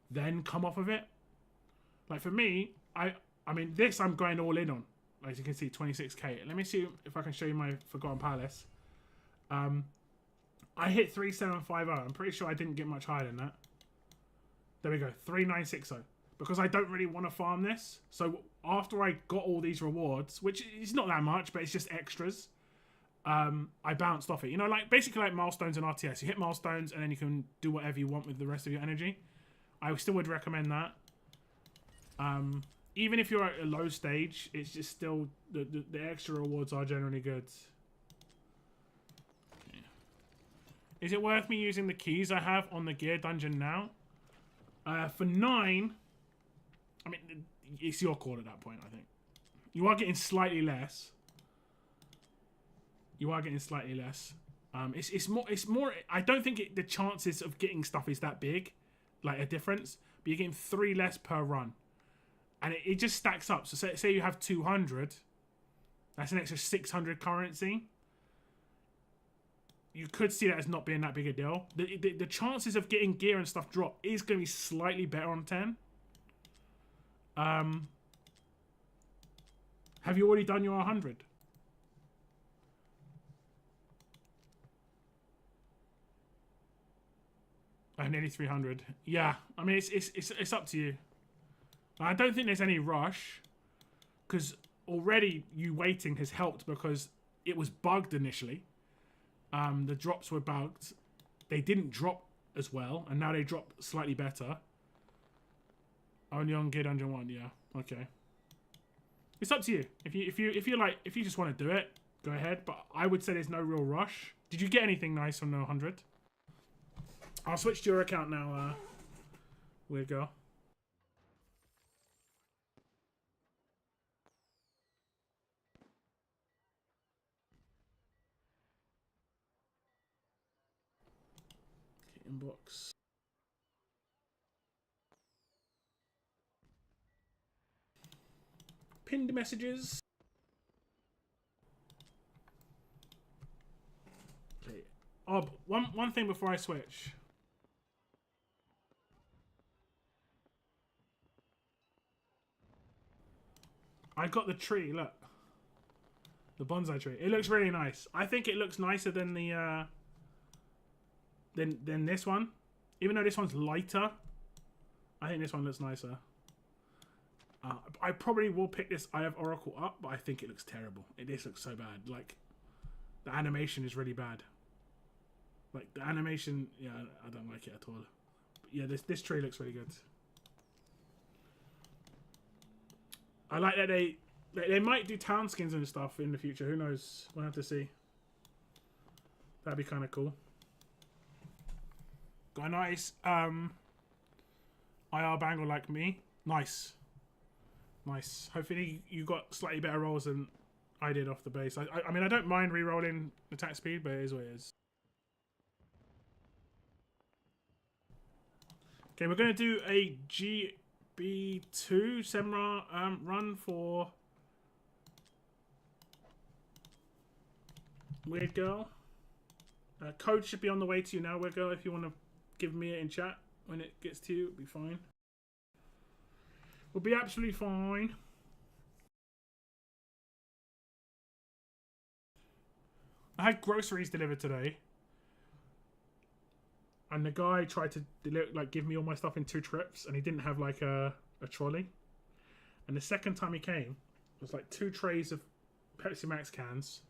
then come off of it. Like for me, I mean this I'm going all in on. As you can see, 26k. Let me see if I can show you my Forgotten Palace. I hit 3750. I'm pretty sure I didn't get much higher than that. There we go, 3960. Because I don't really want to farm this. So after I got all these rewards, which is not that much, but it's just extras, I bounced off it. You know, like basically like milestones in RTS. You hit milestones and then you can do whatever you want with the rest of your energy. I still would recommend that. Even if you're at a low stage, it's just still the extra rewards are generally good. Okay. Is it worth me using the keys I have on the gear dungeon now? For 9, I mean, it's your call at that point, I think. You are getting slightly less. You are getting slightly less. It's more. I don't think the chances of getting stuff is that big, like a difference. But you're getting 3 less per run, and it just stacks up. So say you have 200, that's an extra 600 currency. You could see that as not being that big a deal. The chances of getting gear and stuff drop is going to be slightly better on 10. Have you already done your 100? Nearly 300. Yeah, I mean it's up to you. I don't think there's any rush because already you waiting has helped because it was bugged initially. The drops were bugged. They didn't drop as well, and now they drop slightly better. Only on Gear Dungeon 1, yeah. Okay. It's up to you. If you just want to do it, go ahead. But I would say there's no real rush. Did you get anything nice from the 100? I'll switch to your account now, weird girl. Okay, inbox. Pinned messages. Okay. Oh, one thing before I switch. I got the tree, look. The bonsai tree. It looks really nice. I think it looks nicer than the than this one. Even though this one's lighter, I think this one looks nicer. I probably will pick this I Have Oracle up, but I think it looks terrible. This looks so bad. Like, the animation is really bad. Like, the animation, yeah, I don't like it at all. But yeah, this tree looks really good. I like that they might do town skins and stuff in the future. Who knows? We'll have to see. That'd be kind of cool. Got a nice IR bangle like me. Nice. Nice. Hopefully you got slightly better rolls than I did off the base. I mean, I don't mind re-rolling attack speed, but it is what it is. Okay, we're going to do a GB2 Semra run for Weird Girl. Code should be on the way to you now, Weird Girl. If you want to give me it in chat when it gets to you, it'll be fine. We'll be absolutely fine. I had groceries delivered today, and the guy tried to give me all my stuff in 2 trips, and he didn't have like a trolley. And the second time he came, it was like 2 trays of Pepsi Max cans,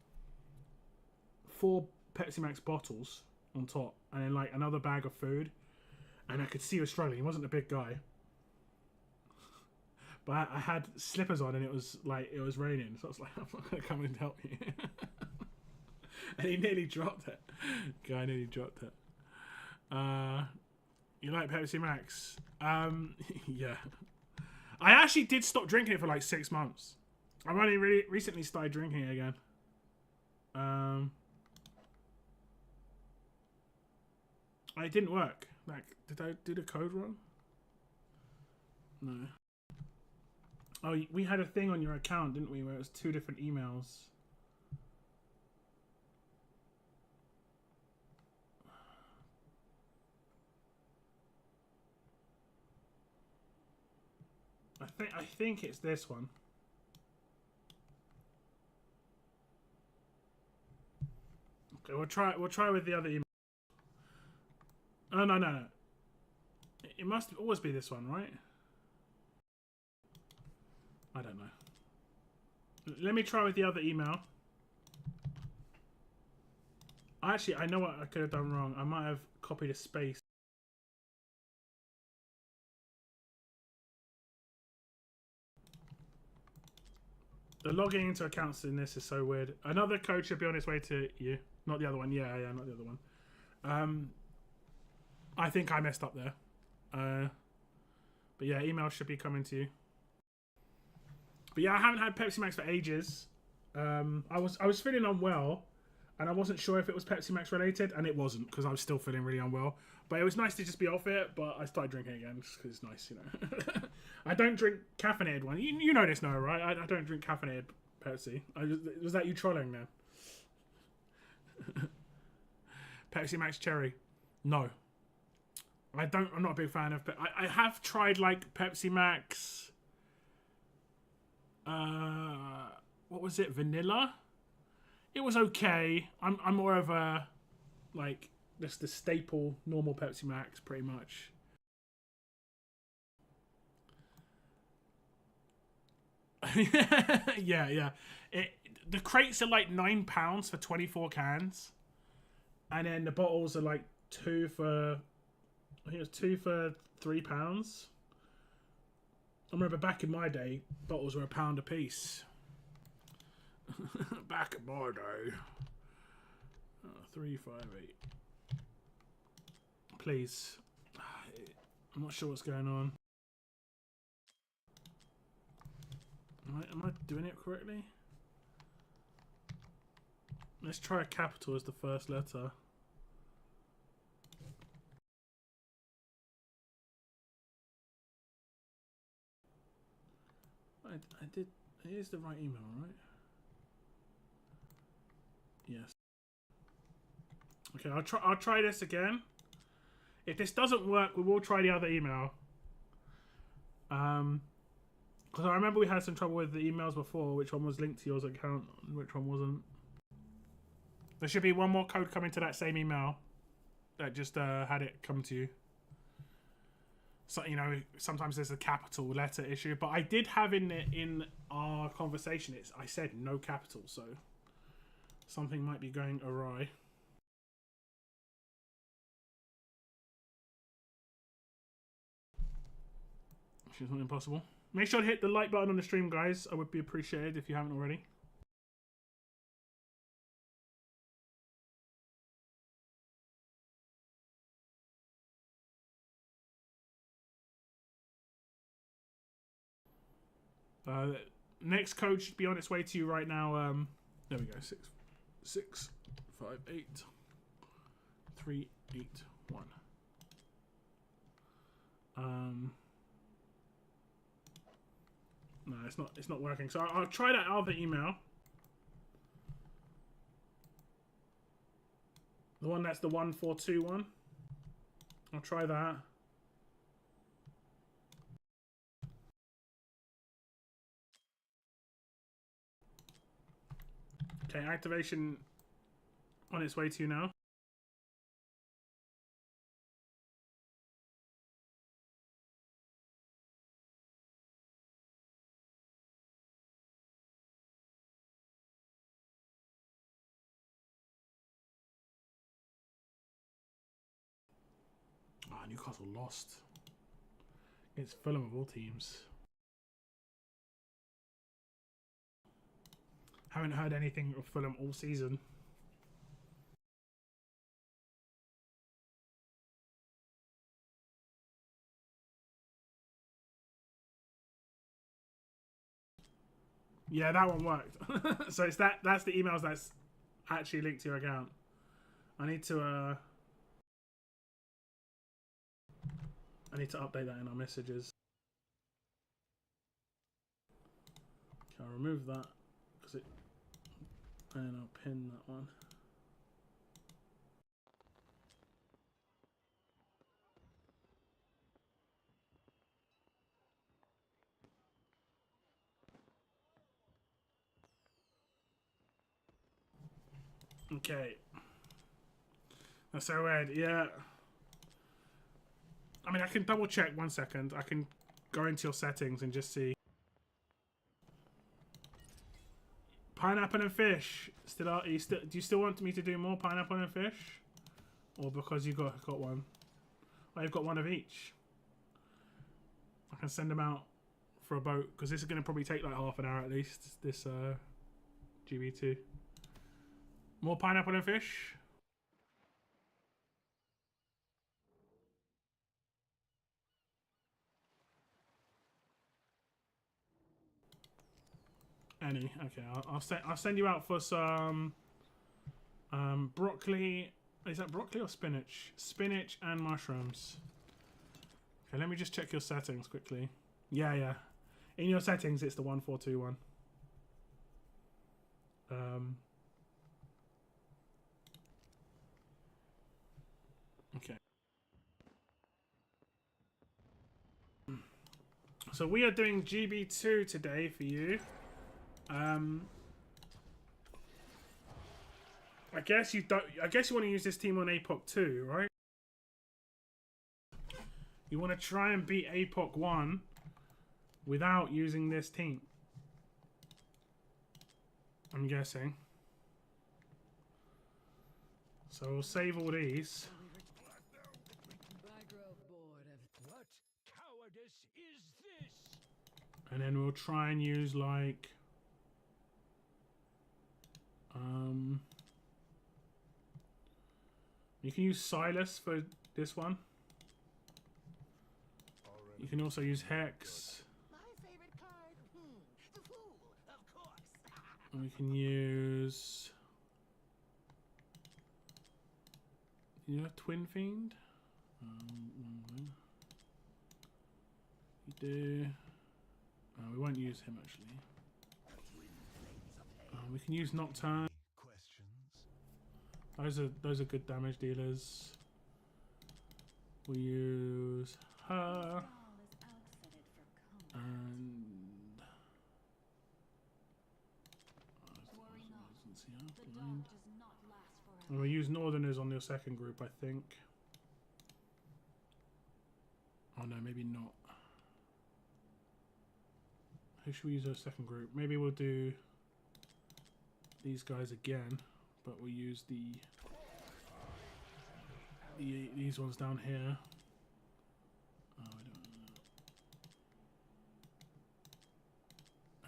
4 Pepsi Max bottles on top, and then like another bag of food. And I could see he was struggling. He wasn't a big guy. But I had slippers on and it was raining, so I was like, I'm not gonna come and help you. And he nearly dropped it. Guy nearly dropped it. You like Pepsi Max? Yeah. I actually did stop drinking it for like 6 months. I've only really recently started drinking it again. It didn't work. Like, did I do the code wrong? No. Oh, we had a thing on your account, didn't we, where it was 2 different emails. I think it's this one. Okay, we'll try with the other email. Oh no. It must always be this one, right? I don't know. Let me try with the other email. Actually, I know what I could have done wrong. I might have copied a space. The logging into accounts in this is so weird. Another code should be on its way to you. Not the other one. Yeah, not the other one. I think I messed up there. But yeah, email should be coming to you. But yeah, I haven't had Pepsi Max for ages. I was feeling unwell, and I wasn't sure if it was Pepsi Max related, and it wasn't, because I was still feeling really unwell. But it was nice to just be off it, but I started drinking again, just because it's nice, you know. I don't drink caffeinated one. You know this now, right? I don't drink caffeinated Pepsi. Was that you trolling then? Pepsi Max Cherry. No. I'm not a big fan of... I have tried, like, Pepsi Max... what was it? Vanilla? It was okay. I'm more of a... like, just the staple, normal Pepsi Max, pretty much. Yeah. The crates are like £9 for 24 cans. And then the bottles are like 2 for... I think it was 2 for £3. I remember back in my day, bottles were £1 a piece. Back in my day. 358. Please. I'm not sure what's going on. Am I doing it correctly? Let's try a capital as the first letter. I did. It is the right email, right? Yes. Okay, I'll try this again. If this doesn't work, we will try the other email. Because I remember we had some trouble with the emails before. Which one was linked to yours account and which one wasn't. There should be one more code coming to that same email that just had it come to you. So, you know, sometimes there's a capital letter issue, but I did have in our conversation, I said no capital, so something might be going awry. Which is not impossible. Make sure to hit the like button on the stream, guys. I would be appreciated if you haven't already. Next code should be on its way to you right now. There we go. 658 381. No, it's not working. So I'll try that other email. The one that's the 1421. I'll try that. Okay, activation on its way to you now. Ah, Newcastle lost. It's Fulham of all teams. Haven't heard anything of Fulham all season. Yeah, that one worked. So it's that's the emails that's actually linked to your account. I need to update that in our messages. Okay, I'll remove that because it, and I'll pin that one. Okay. That's so weird. Yeah. I mean, I can double check 1 second. I can go into your settings and just see. Pineapple and fish. Do you still want me to do more pineapple and fish? Or because you got one? Oh, you've got one of each. I can send them out for a boat because this is going to probably take like half an hour at least. This GB2. More pineapple and fish. Any? Okay, I'll send you out for some broccoli. Is that broccoli or spinach? Spinach and mushrooms. Okay, let me just check your settings quickly. Yeah. In your settings, it's the 1421. Okay. So we are doing GB2 today for you. I guess you don't. I guess you want to use this team on APOC 2, right? You want to try and beat APOC 1 without using this team. I'm guessing. So we'll save all these. I grow bored of What cowardice is this? And then we'll try and use like you can use Silas for this one. You can also use Hex. My favorite card? The Fool, of course. And we can use Twin Fiend. You do. We won't use him actually. We can use Nocturne. Those are good damage dealers. We use her and and we'll use Northerners on your second group, I think. Oh no, maybe not. Who should we use our second group? Maybe we'll do these guys again, but we'll use these ones down here. Oh, I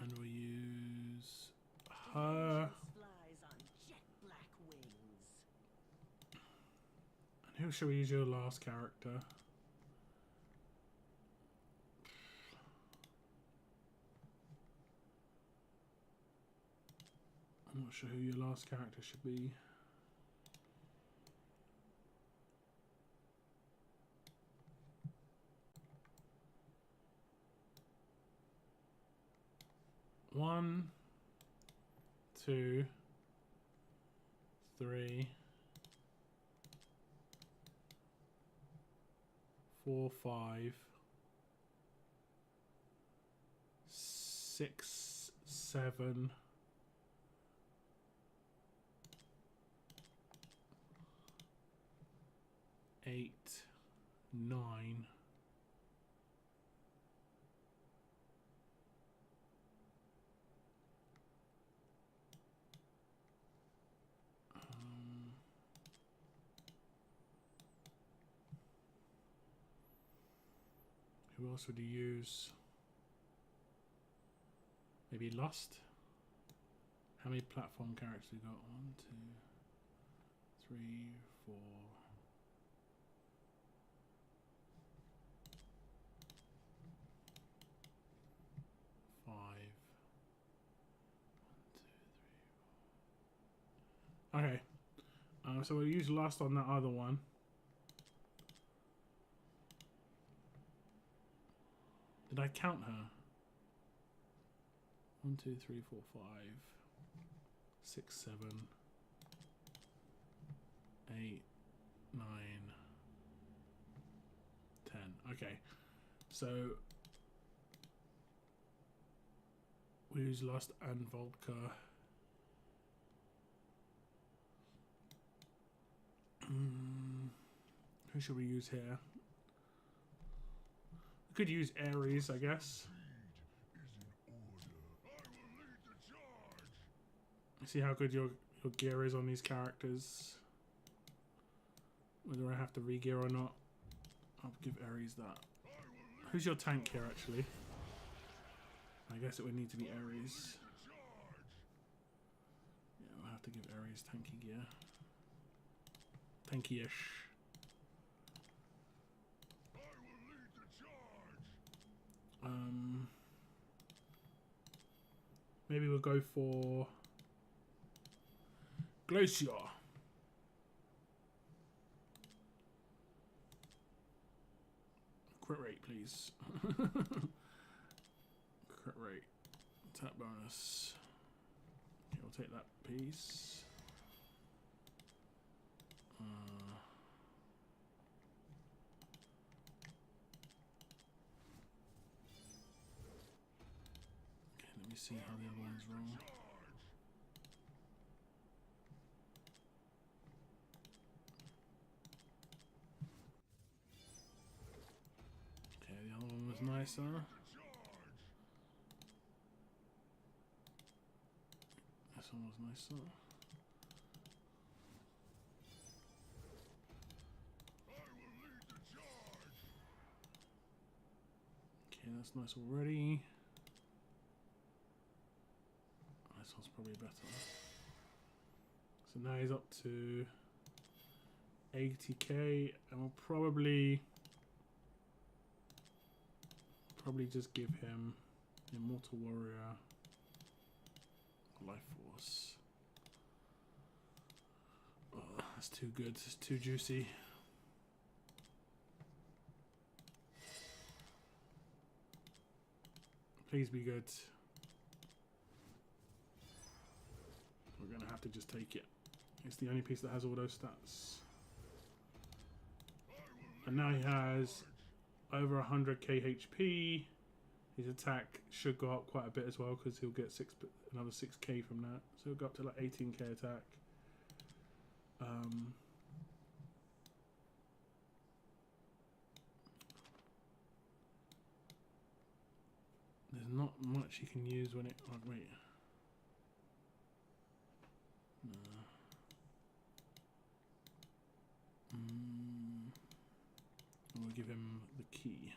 don't know. And we'll use her. And who should we use your last character? I'm not sure who your last character should be. One, 2, 3, 4, 5, 6, 7, 8, 9. Who else would you use? Maybe Lust? How many platform characters we got? 1, 2, 3, 4. 5, Okay. So we'll use lust on that other one. Did I count her? 1, 2, 3, 4, 5, 6, 7, 8, 9, 10. Okay. So we use lust and vodka. Who should we use here? We could use Ares, I guess. See how good your gear is on these characters. Whether I have to re-gear or not. I'll give Ares that. Who's your tank here, actually? I guess it would need to be Ares. Yeah, we'll have to give Ares tanky gear. Tanky-ish. Maybe we'll go for Glacier. Crit rate, please. Crit rate. Attack bonus. Okay, we'll take that piece. Okay, let me see how the other ones roll. Okay, the other one was nicer. This one was nicer. Okay, that's nice already. This one's probably better. So now he's up to 80k, and we'll probably just give him Immortal Warrior, Life Force. Oh, that's too good. It's too juicy. Please be good. We're gonna have to just take it. It's the only piece that has all those stats. And now he has over 100k HP. His attack should go up quite a bit as well because he'll get another 6k from that. So he'll go up to like 18k attack. There's not much he can use when it. Oh, wait. No. We'll give him the key.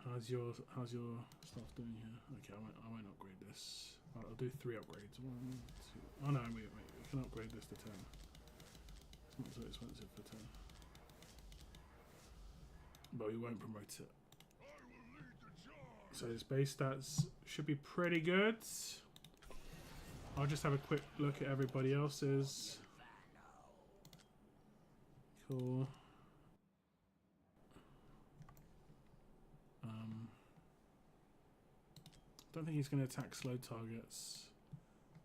How's your stuff doing here? Okay, I won't upgrade this. I'll do 3 upgrades. 1, 2. Oh no, wait. We can upgrade this to 10. It's not so expensive for 10. But we won't promote it. So his base stats should be pretty good. I'll just have a quick look at everybody else's. Cool. Don't think he's going to attack slow targets.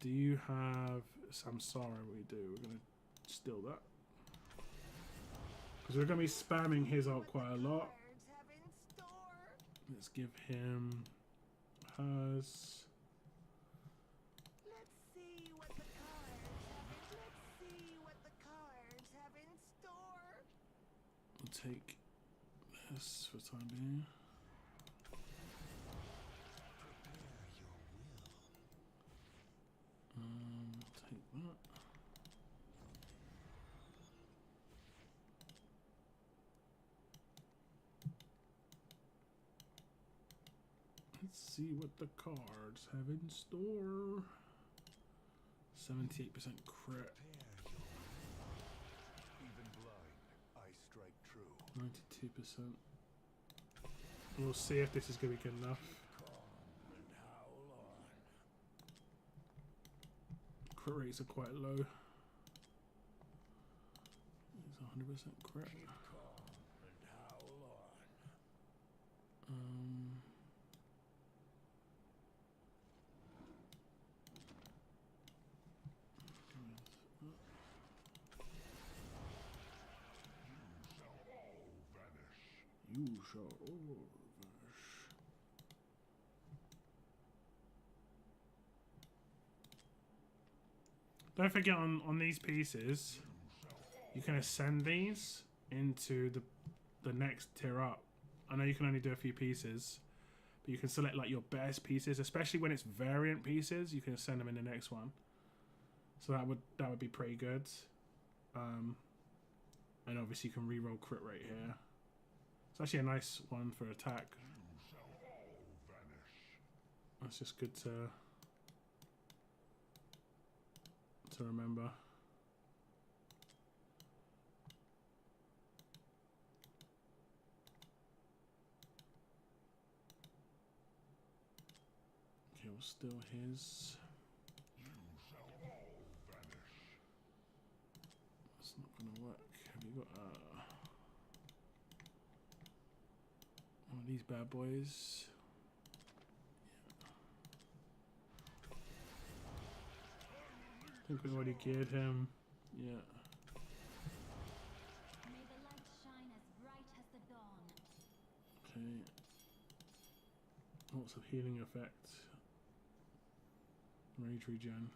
Do you have Samsara? We do. We're going to steal that. Because we're going to be spamming his ult quite a lot. Let's give him hers. Let's see what the cards have in store. We'll take this for the time being. Take that. Let's see what the cards have in store. 78% crit. Even blind, I strike true. 92%. We'll see if this is going to be good enough. crit rates are quite low. It's 100% crit. You shall all vanish. Don't forget on these pieces, you can ascend these into the next tier up. I know you can only do a few pieces, but you can select like your best pieces, especially when it's variant pieces. You can ascend them in the next one, so that would be pretty good. And obviously you can reroll crit rate here. It's actually a nice one for attack. That's just good to remember. Okay, we'll steal his. That's not gonna work. Have you got one of these bad boys? I think we already geared him. Yeah. May the light shine as bright as the dawn. Okay. Lots of healing effect. Rage regen.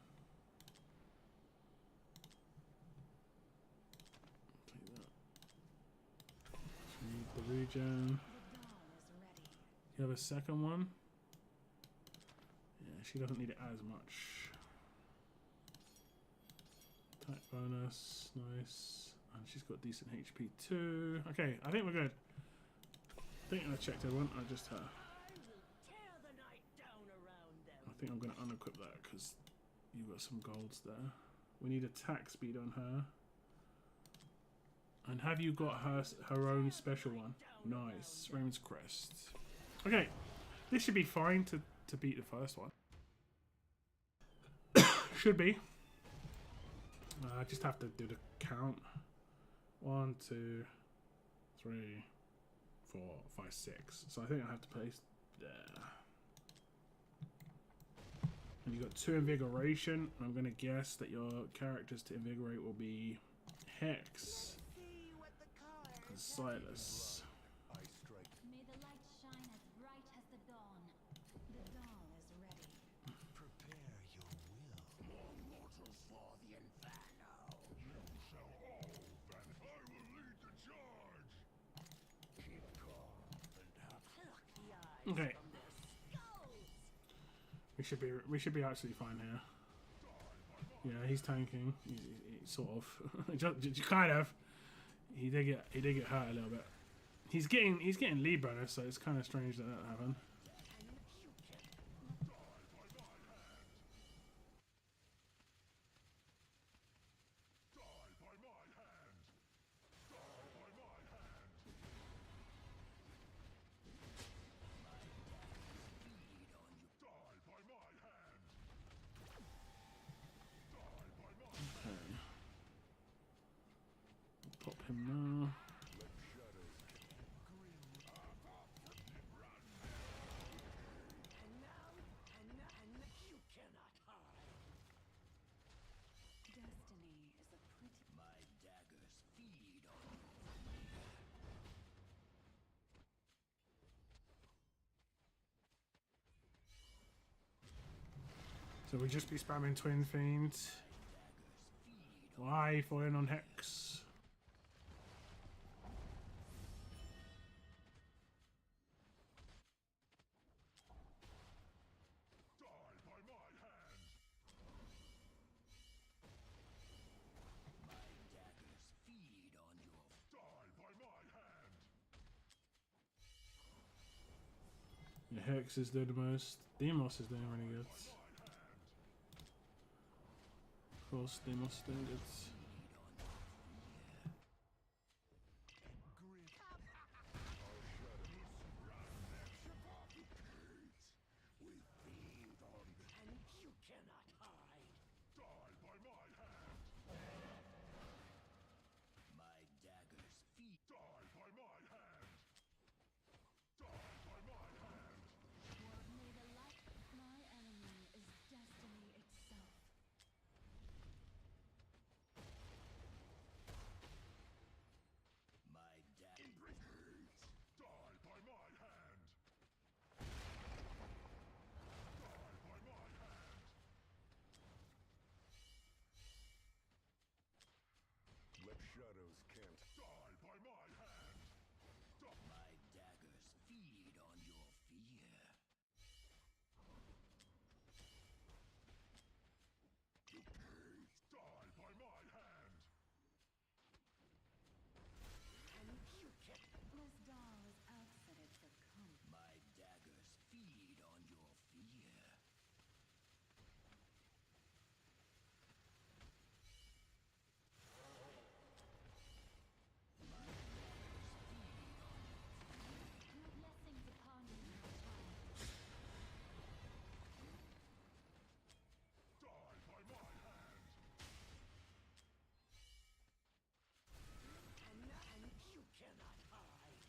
Take that. Need the regen. The dawn is ready. You have a second one? Yeah, she doesn't need it as much. Attack bonus, nice. And she's got decent HP too. Okay, I think we're good. I think I checked everyone. I just her. I think I'm going to unequip that because you've got some golds there. We need attack speed on her. And have you got her own special one? Nice. Raymond's Crest. Okay, this should be fine to beat the first one. Should be. I just have to do the count. 1, 2, 3, 4, 5, 6. So I think I have to place there. And you got 2 invigoration. I'm going to guess that your characters to invigorate will be Hex and Silas. May the light shine as bright as the dawn. The dawn is ready. Prepare your will. More mortals for the inferno. You shall all vanish. I will lead the charge. Keep calm and have pluck the eyes Okay. from their skulls. We should be absolutely fine here. Yeah, he's tanking. He sort of, kind of. He did get hurt a little bit. He's getting lead bonus, so it's kind of strange that happened. Pop him now. You cannot hide. Destiny is a pretty. My daggers feed on you. So we just be spamming Twin Fiends. Why falling on Hex? Yeah, Hex is doing the most. Demos is doing really good. Of course, Demos is doing good. We feed on and you cannot hide. Die by shadows can't Die by my hand! My daggers feed on your fear. Die by my hand! And you can... This doll is outfitted for comfort. My daggers feed on your fear. Your blessings upon you, my child. Die by my hand! And you cannot hide!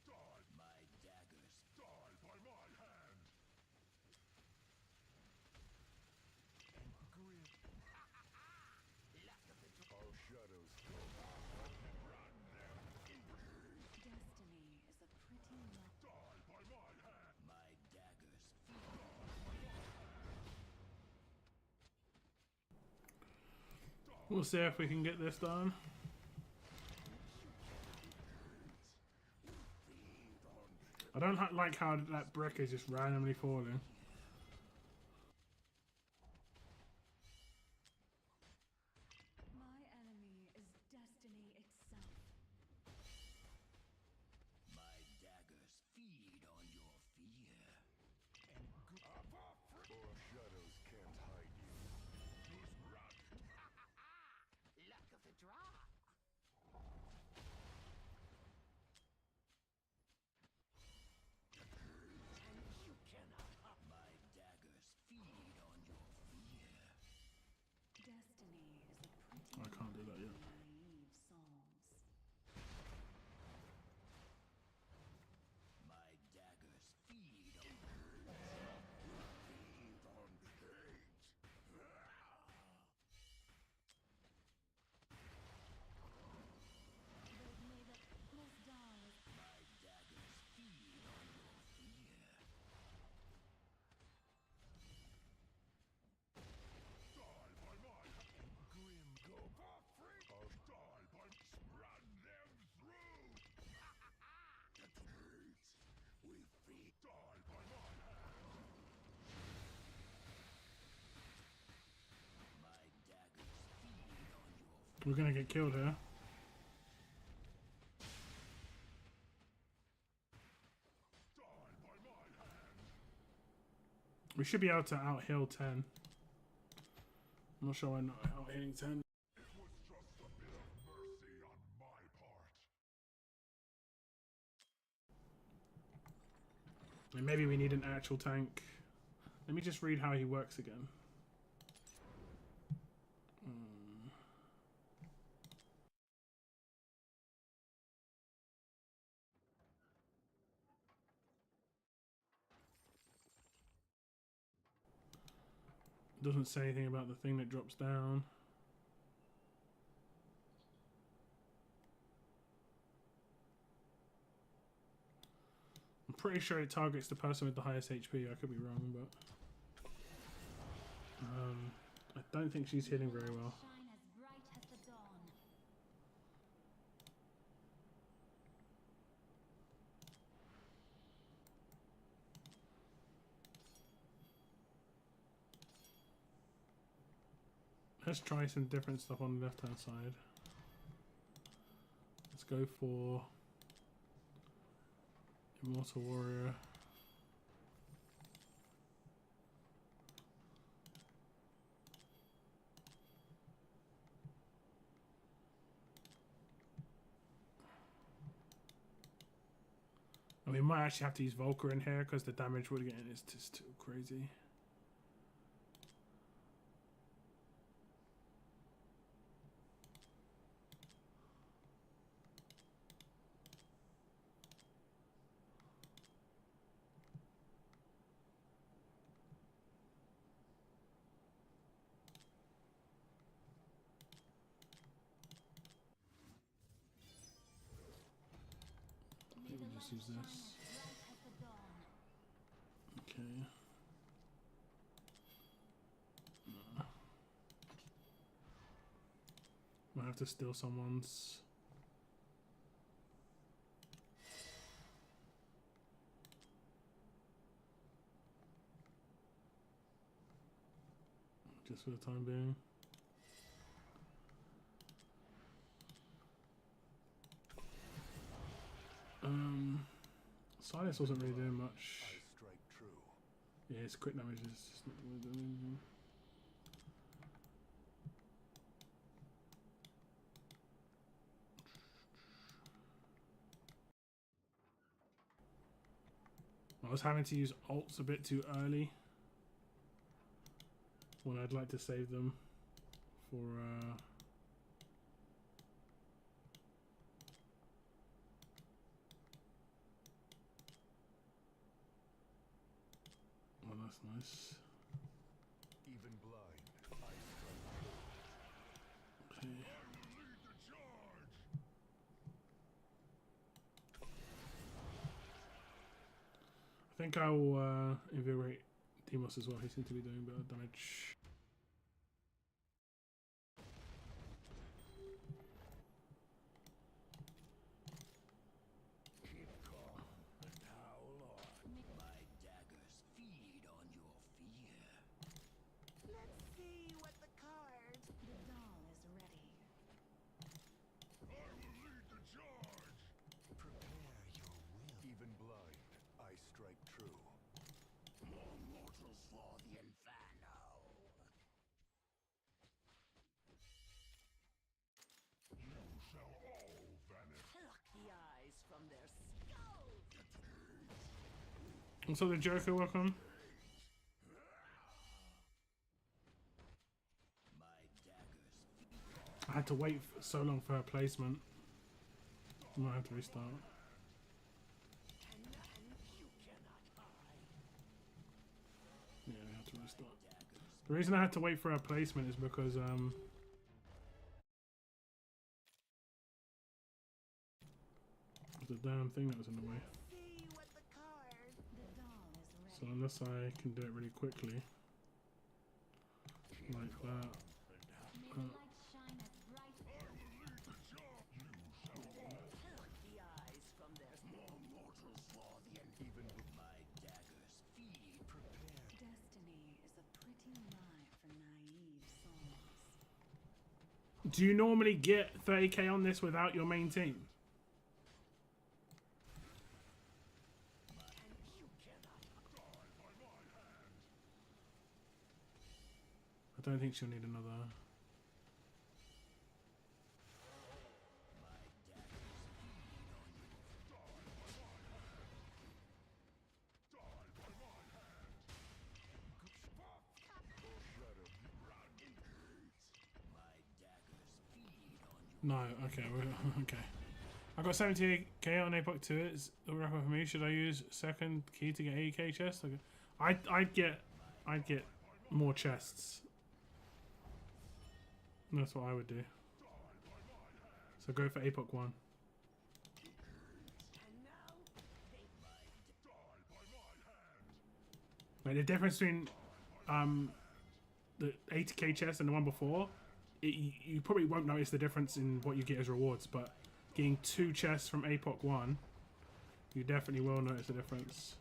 Die! My daggers die by my hand! And grim. Lack of it. all shadows go. Run them! Destiny is a pretty long. Die by my hand! My daggers We'll see if we can get this done. I don't like how that brick is just randomly falling. My enemy is destiny itself. My daggers feed on your fear. And Or shadows can't hide you. just run. Luck of the draw. And you cannot hide. My daggers feed on your fear. Destiny is a pretty I can't do that yet. naive psalms. My daggers feed on feed on hate. But may the this doll is My daggers feed on your fear. Die by my and grim go for free. Die by run them through. The hate we feed. Die by my hand. My daggers feed on your We're gonna get killed here. die by my hand. We should be able to out-heal 10. I'm not sure why not out-healing 10. It was just a bit of mercy on my part. And maybe we need an actual tank. Let me just read how he works again. Doesn't say anything about the thing that drops down. I'm pretty sure it targets the person with the highest HP. I could be wrong, but I don't think she's hitting very well. shine as bright as the dawn. Let's try some different stuff on the left hand side. Let's go for Immortal Warrior. And we might actually have to use Volker in here because the damage we're getting is just too crazy. May the just light use shine this. as bright as the dawn. Okay. I have to steal someone's. Just for the time being. Silas wasn't really doing much. I strike true. Yeah, his quick damage is just not really doing anything. I was having to use ults a bit too early when I'd like to save them for oh, that's nice. Even blind, I strike true. Okay. I think I will invigorate Demos as well. He seems to be doing a bit of damage. Keep calm and howl on. My daggers feed on your fear. Let's see what the cards. The doll is ready. I will lead the charge. Prepare your will. Even blind, I strike true. More mortals for the inferno. You shall all vanish. Pluck the eyes from their skulls. What's up, the Joker? Welcome. My daggers. I had to wait so long for her placement. I might have to restart. Yeah, I have to restart. The reason I had to wait for her placement is because the damn thing that was in the way. See what the cards. The doll is ready. So unless I can do it really quickly, like that. May the light shine as bright. Pluck the eyes from their More mortals for the inferno. Even My daggers feed. prepare. Destiny is a pretty lie for naive souls. Do you normally get 30k on this without your main team? I don't think she'll need another. No, okay, okay. I got 78k on APOC 2. It's the wrap up for me. Should I use second key to get 80k chest? Okay. I'd get more chests. That's what I would do. So go for APOC 1. Like the difference between the 80k chest and the one before, you probably won't notice the difference in what you get as rewards, but getting 2 chests from APOC 1, you definitely will notice the difference.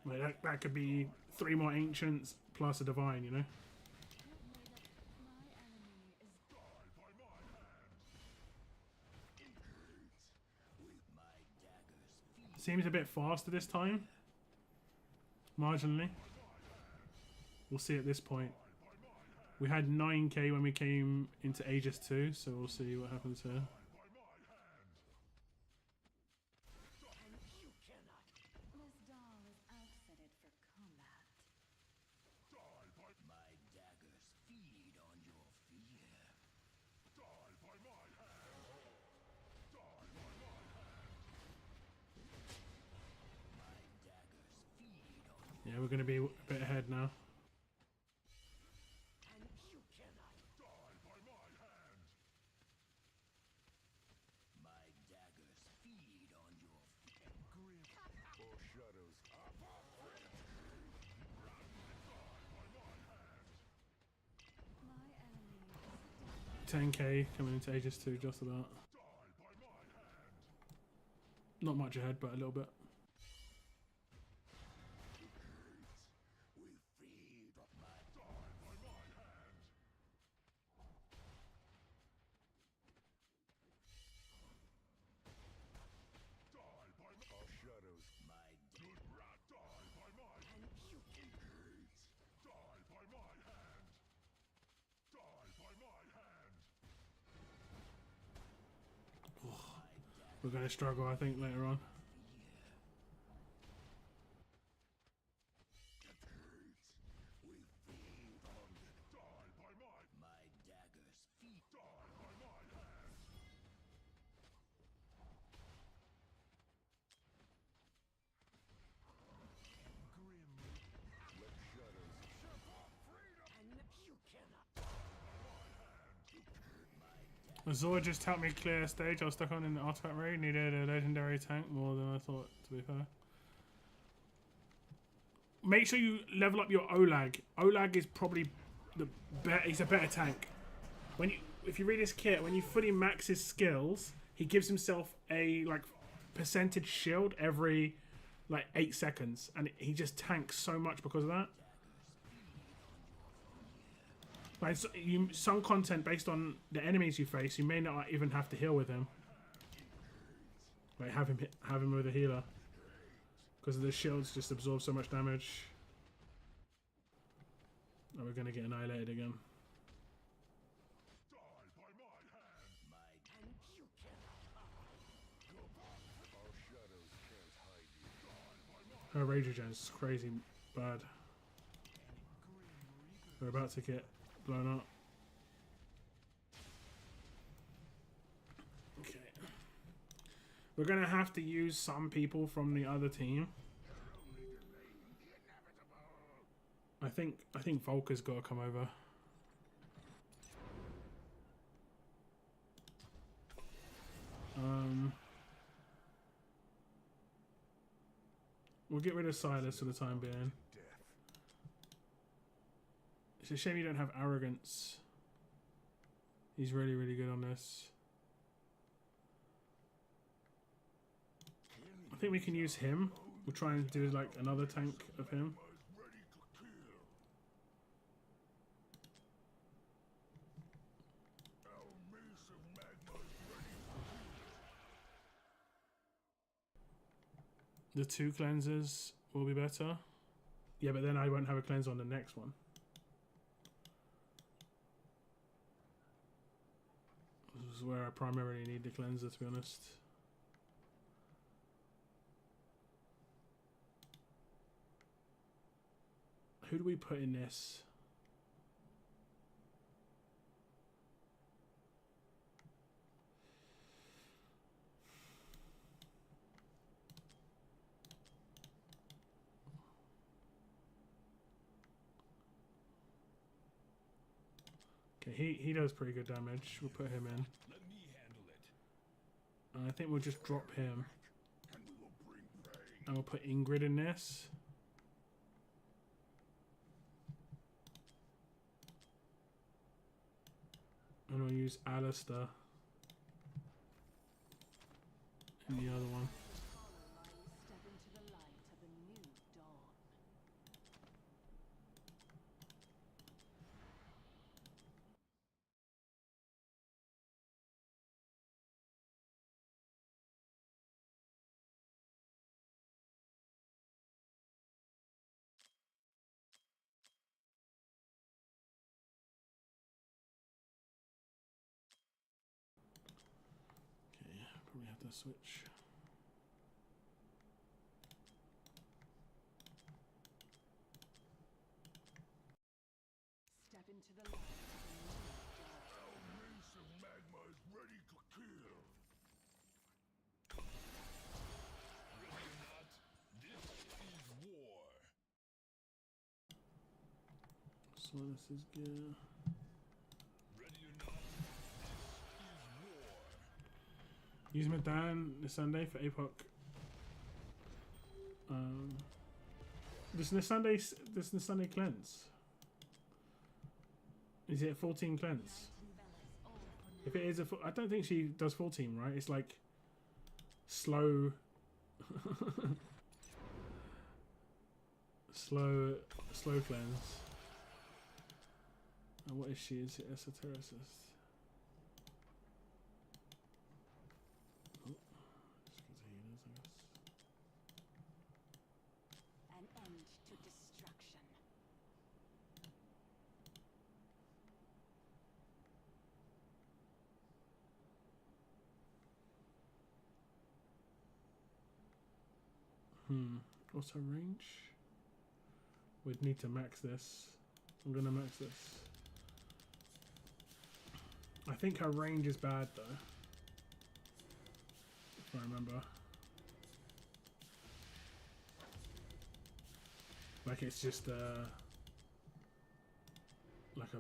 Like that could be 3 more ancients plus a divine, you know? Seems a bit faster this time. Marginally. We'll see at this point. We had 9k when we came into Aegis 2, so we'll see what happens here. This doll is outfitted for combat. My daggers feed on your fear. Yeah, we're going to be a bit ahead now. My daggers feed on your fear. Grip or shadows. 10k coming into Aegis 2, just about. Not much ahead, but a little bit. We feed on my die by my hand. Die by Our shadows. my good rat. Die by my hand. You can eat. Die by my hand. Die by my hand. We're going to struggle, I think, later on. We feed on die by my daggers. Feed die by my hand. Let shadows. And you cannot. Azor just helped me clear a stage I was stuck on in the artifact raid. Needed a legendary tank more than I thought, to be fair. Make sure you level up your Olag. Olag is probably the better. He's a better tank. If you read his kit, when you fully max his skills, he gives himself a like percentage shield every like 8 seconds, and he just tanks so much because of that. Like some content based on the enemies you face, you may not even have to heal with him. Like have him with a healer, because the shields just absorb so much damage. And we're gonna get annihilated again. Die by my hand. And you cannot. Our shadows can't hide you. Her rage regen is crazy bad. We're about to get blown up. Okay. We're gonna have to use some people from the other team. I think Volker's got to come over. We'll get rid of Silas for the time being. It's a shame you don't have arrogance. He's really, really good on this. I think we can use him. We'll try and do like another tank of him. Ready to kill. Our mace of magma is ready to The 2 cleansers will be better. Yeah, but then I won't have a cleanser on the next one. This is where I primarily need the cleanser, to be honest. Who do we put in this? Okay, he does pretty good damage. We'll put him in. let me handle it. And I think we'll just drop him. And we will bring pain. And we'll put Ingrid in this. And we'll use Alistair in the other one. Step into the light of a new dawn. Okay, probably have to switch. Step into the light of a new dawn. Our mace of magma is ready to kill. Ready or not, this is war. So this is gear. Ready or not, this is war. Use Medan this Sunday for APOC. Does the Sunday cleanse? Is it 14 cleanse? Mountain Bellas, all If it is a full, I don't think she does full team, right? It's like slow, slow cleanse. And what is she? Is it esotericist? Oh, just 'cause he is, I guess. An end to destruction. What's her range? We'd need to max this. I'm gonna max this. I think her range is bad though. If I remember. Like it's just like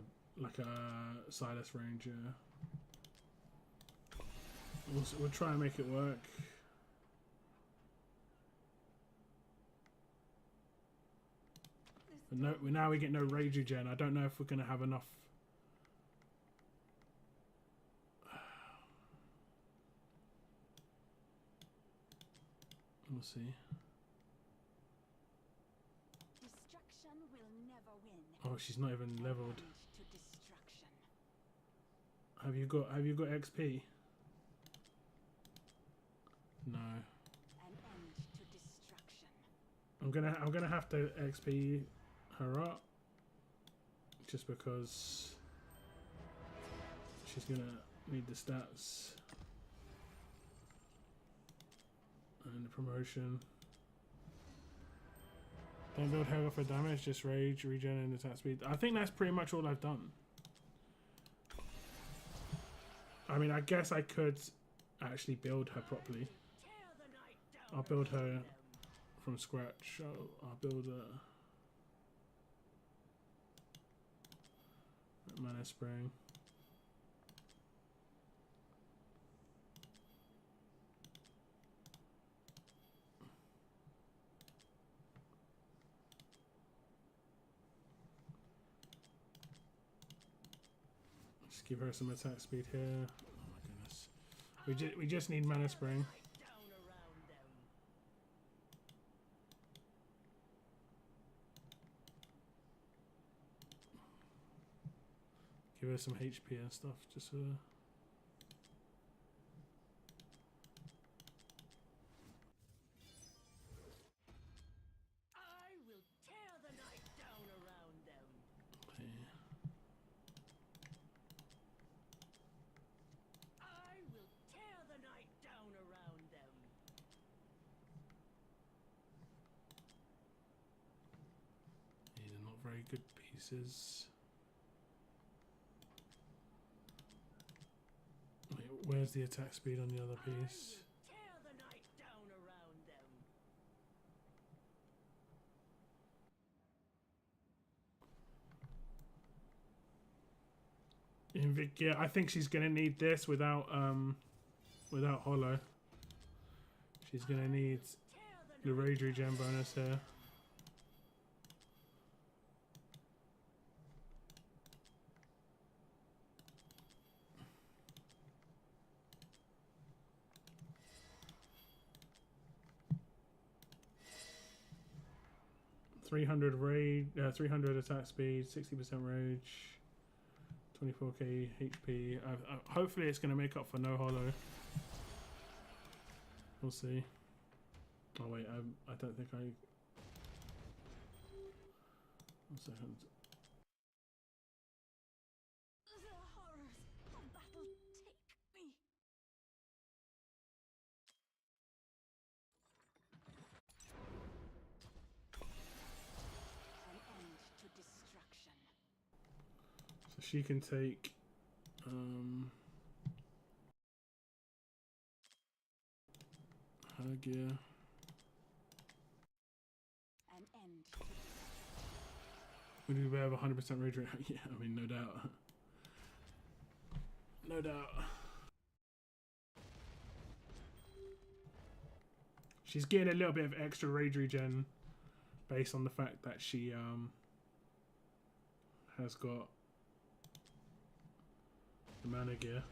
a Silas range, yeah. We'll try and make it work. But no, now we get no rage regen. I don't know if we're gonna have enough. We'll see. Destruction will never win. Oh, she's not even leveled. End to destruction. Have you got XP? No. An end to destruction. I'm gonna have to XP her up just because she's gonna need the stats and the promotion. Don't build her for damage, just rage, regen, and attack speed. I think that's pretty much all I've done. I mean, I guess I could actually build her properly. I'll build her from scratch. I'll build a mana spring. Just give her some attack speed here. Oh my goodness. We just need mana spring. Give her some HP and stuff, just I will tear the night down around them. okay. I will tear the night down around them. These are not very good pieces. Wait, where's the attack speed on the other piece? Tear the night down around them. Yeah, I think she's gonna need this without Hollow. She's gonna need the rage regen bonus here. .300 300 attack speed, 60% rage, 24k HP. Hopefully it's going to make up for no Hollow. We'll see. Oh wait, I don't think I... 1 second. The horrors of battle take me. An end to destruction. So she can take... her gear. An end to destruction. We do have 100% rage rate. Yeah, I mean, no doubt. No doubt. She's getting a little bit of extra rage regen based on the fact that she has got the mana gear.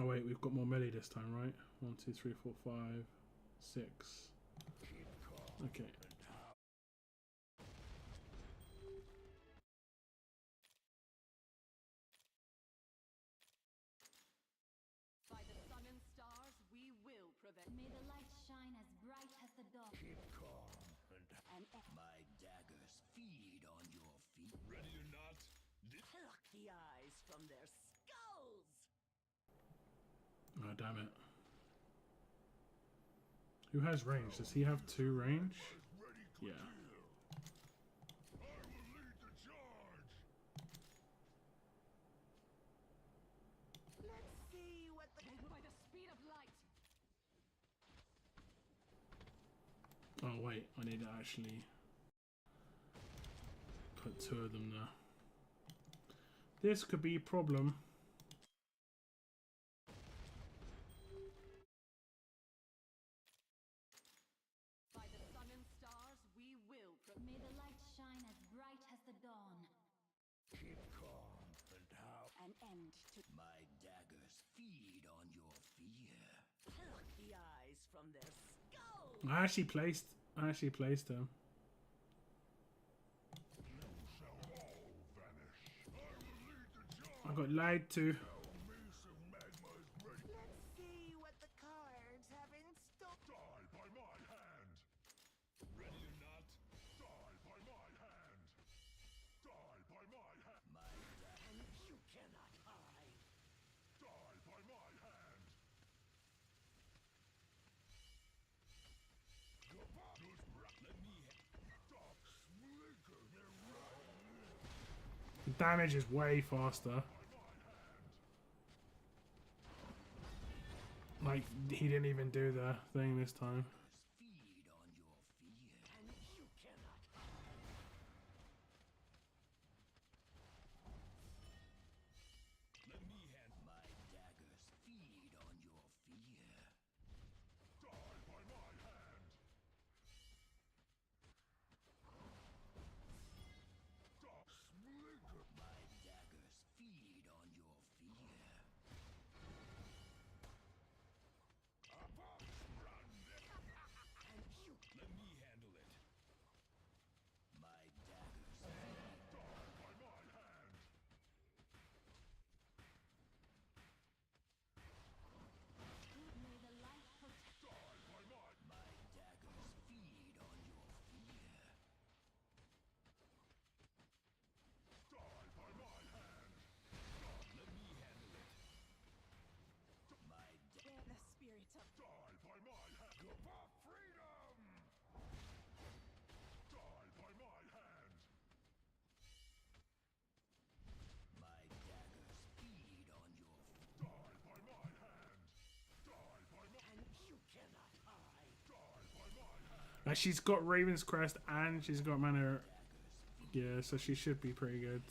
Oh wait, we've got more melee this time, right? 1, 2, 3, 4, 5, 6. Okay. By the sun and stars, we will prevent. May the light shine as bright as the dawn. Keep calm and And my daggers feed on your feet. Ready or not, pluck the eyes from their skulls. Oh damn it. Who has range? Does he have 2 range? Yeah. I will lead the charge. Let's see what the by the speed of light. Oh wait, I need to actually put 2 of them there. This could be a problem. By the sun and stars, we will May the light shine as bright as the dawn. Keep calm and how an end to my daggers feed on your fear. pluck the eyes from their skulls. I actually placed him. You shall all vanish. I will lead the charge. I got lied to. Mace of magma is ready. Let's see what the cards have in store. Die by my hand. ready or not, Die by my hand. Die by my hand. And you cannot hide. Die by my hand. let me Stop slinking around. The damage is way faster. Like, he didn't even do the thing this time. Feed on your fear. And you cannot hide. let me handle. My daggers feed on your fear. Die by my hand. Stop slinking. My daggers feed on your fear. And you Let me handle it. My daggers feed. Die by my hand. May the light protect. Die by my daggers feed on your fear. Die by my hand. Let me handle it. My bear the spirit of die by my hand. For freedom. Die by my hand. My daggers feed on your die by my hand. Die by my and you cannot hide. die by my hand. Like, she's got Raven's Crest and she's got mana. Yeah, so she should be pretty good.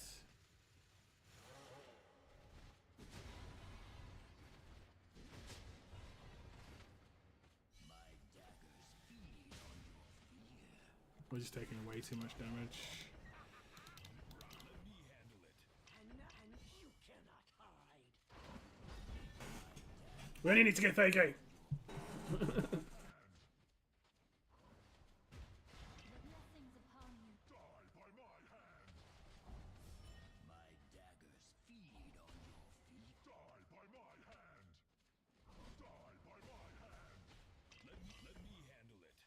My daggers feed on your fear. We're just taking way too much damage. Let me handle it. And you cannot hide. We only need to get 30k. Blessings upon you. Die by my hand. My daggers feed on your feet. Die by my hand. Die by my hand. Let me handle it.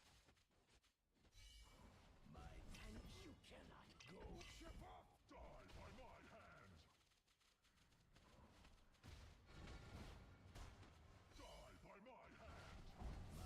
My And you cannot go ship up. Die by my hand. Die by my hand. My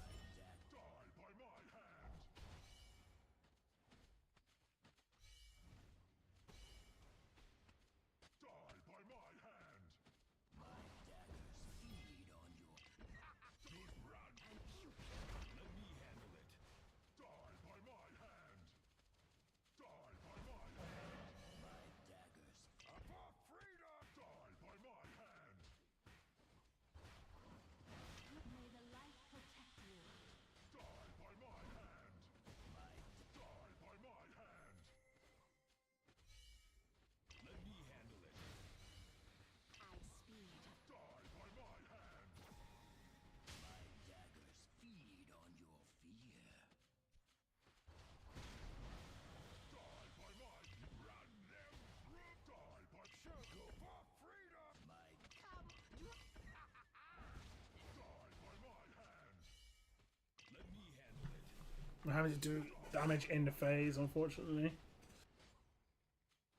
We're having to do damage in the phase, unfortunately.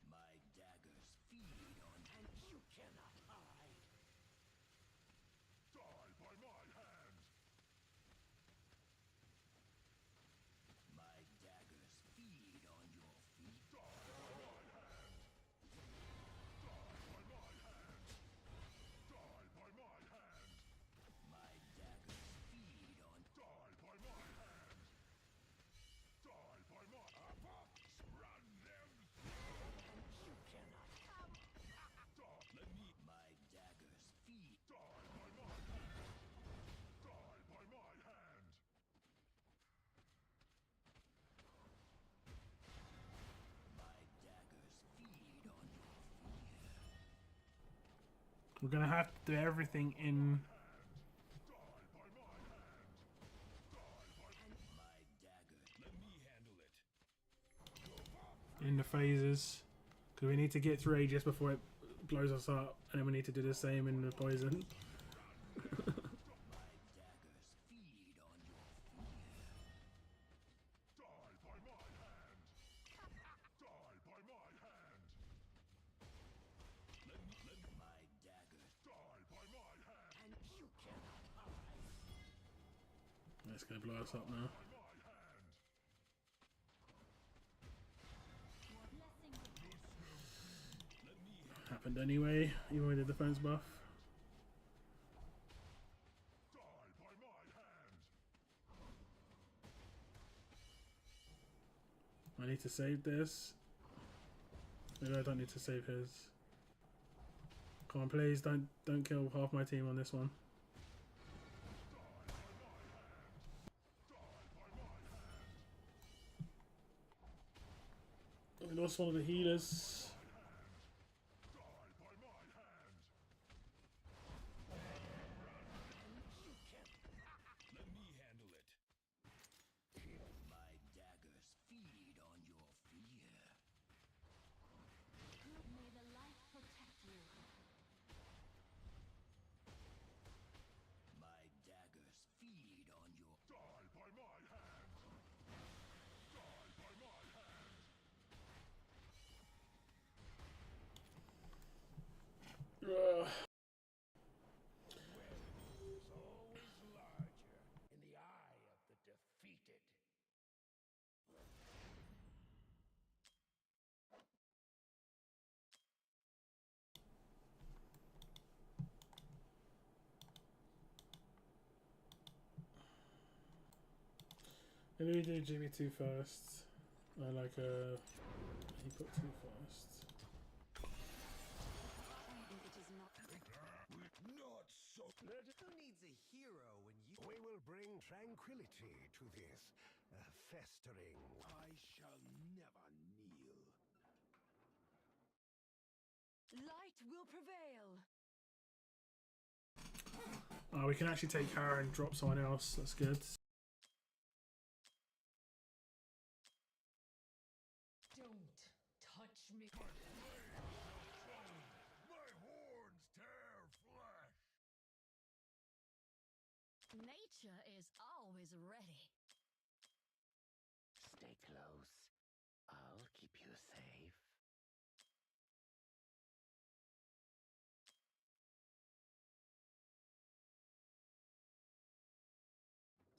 My daggers feed on, and you cannot hide. Die by my hand. My daggers feed on your feet. Die by my hand. Die by my hand. Die by my hand. My daggers feed on. Die by my hand. Die by my run them through, and you cannot come. Die. Let me. My daggers feed. Die by my hand. Die by my hand. My daggers feed on your fear. We're gonna have to do everything in Die by my hand. Die by my daggers. Let me handle it. the phases because we need to get through Aegis before it blows us up, and then we need to do the same in the poison. My daggers feed on your fear. Die by my hand. Die by my hand. Let my daggers die by my hand, and you cannot hide. It's gonna blow us up now. By my hand. Let me Happened anyway, even with the defense buff. die by my hand. I need to save this. Maybe I don't need to save his. Come on, please don't kill half my team on this one. We lost one of the healers. Die by my hand. Let me handle it. My daggers feed on your fear. May the light protect you. My daggers feed on your. Die by my hand. Die by my hand. Is always larger in the eye of the defeated. Maybe we do GB2 first. I like he put 2 first. It is not. Not so. Who needs a hero when you... We will bring tranquility to this festering... I shall never kneel. Light will prevail. Oh, we can actually take Kara and drop someone else. That's good. Don't touch me. My horns tear flesh. Nature is always ready. Stay close. I'll keep you safe.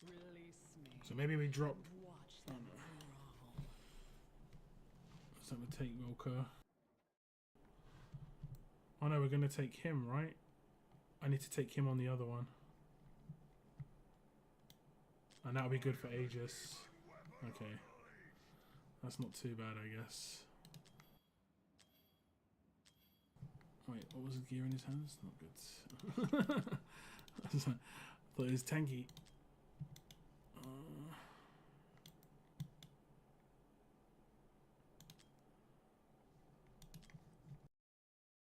Release me. So maybe we drop. Watch them grovel. So we take Wilco. Oh no, we're gonna take him, right? I need to take him on the other one. And that'll be good for Aegis. Okay. That's not too bad, I guess. Wait, what was his gear in his hands? Not good. I thought it was tanky.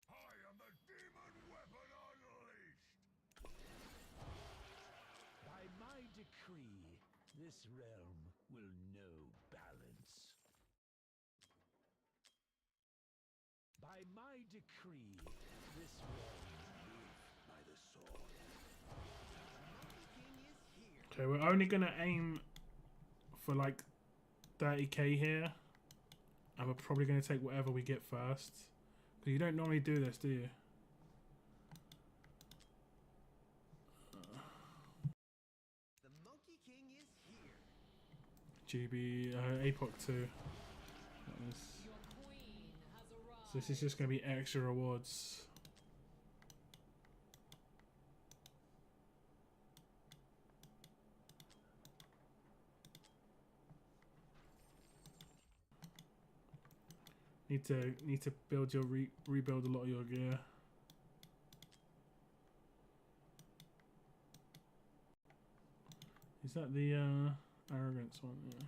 I am the demon weapon unleashed. By my decree, this realm will know balance. By my decree, this realm live by the sword. King is here. Okay, we're only gonna aim for like 30k here, and we're probably going to take whatever we get first. Because you don't normally do this, do you? The Monkey King is here. GB APOC 2. That was... So this is just going to be extra rewards. Need to build your rebuild a lot of your gear. Is that the arrogance one? Yeah.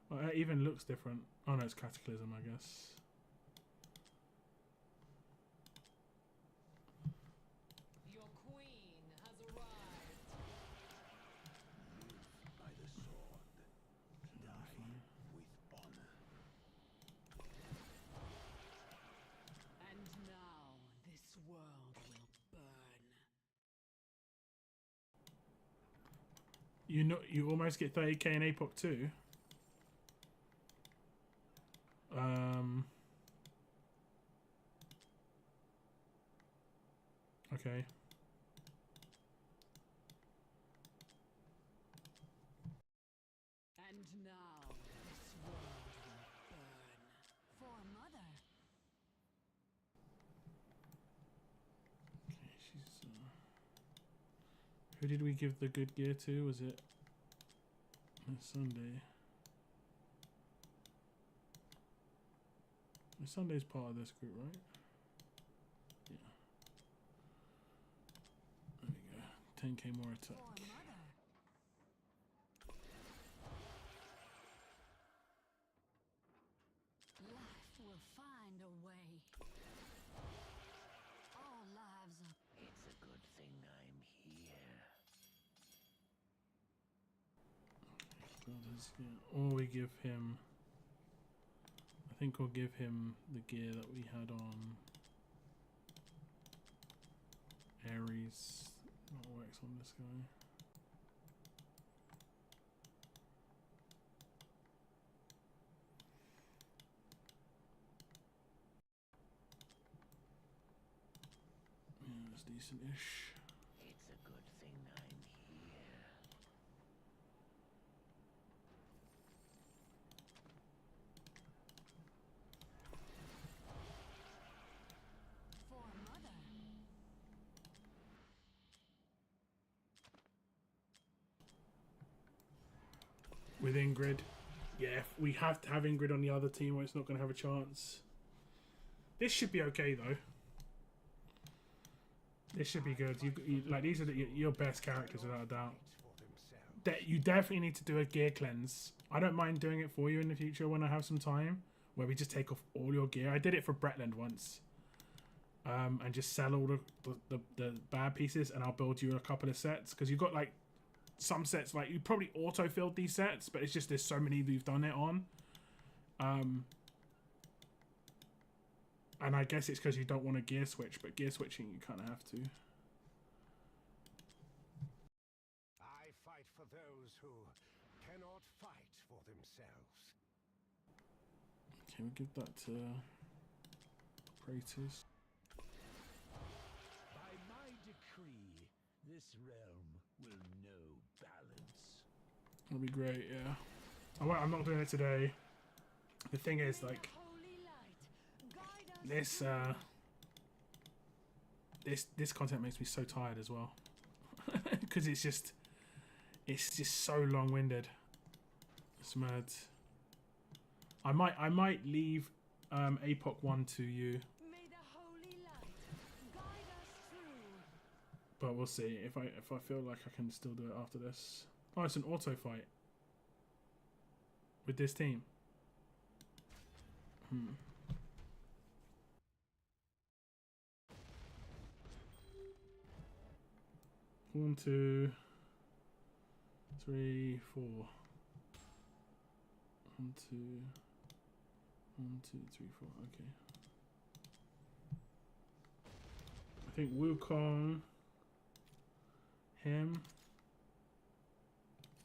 Well, it even looks different. Oh no, it's Cataclysm, I guess. Your queen has arrived. Live by the sword. Die with honor. And now this world will burn. You almost get 30k in APOC 2. Okay. And now this world will burn. For mother. Okay, she's. Who did we give the good gear to? Was it Sunday? Sunday's part of this group, right? Yeah. There we go. 10k more attack. For mother. Life will find a way. All lives are. It's a good thing I'm here. Build his gear. Or we give him. I think we'll give him the gear that we had on Ares. That works on this guy. Yeah, that's decent-ish. It's a good thing I'm here. For mother. With Ingrid. Yeah, we have to have Ingrid on the other team or it's not going to have a chance. This should be okay though. This should be good. Like these are your best characters without a doubt. That you definitely need to do a gear cleanse. I don't mind doing it for you in the future when I have some time, where we just take off all your gear. I did it for Bretland once, and just sell all the bad pieces, and I'll build you a couple of sets because you've got like some sets like you probably auto filled these sets, but it's just there's so many we've done it on. And I guess it's because you don't want to gear switch, but gear switching you kind of have to. I fight for those who cannot fight for themselves. Okay, we'll give that to Kratos. By my decree, this realm will know balance. That'll be great, yeah. I'm not doing it today. The thing is, like, Holy light, guide us. this content makes me so tired as well, because it's just so long-winded. It's mad. I might leave APOC 1 to you, May the holy light guide us through. but we'll see if I feel like I can still do it after this. Oh, it's an auto fight with this team. 1, 2, 3, 4. 1, 2, 1, 2, 3, 4. Okay. I think Wukong, him.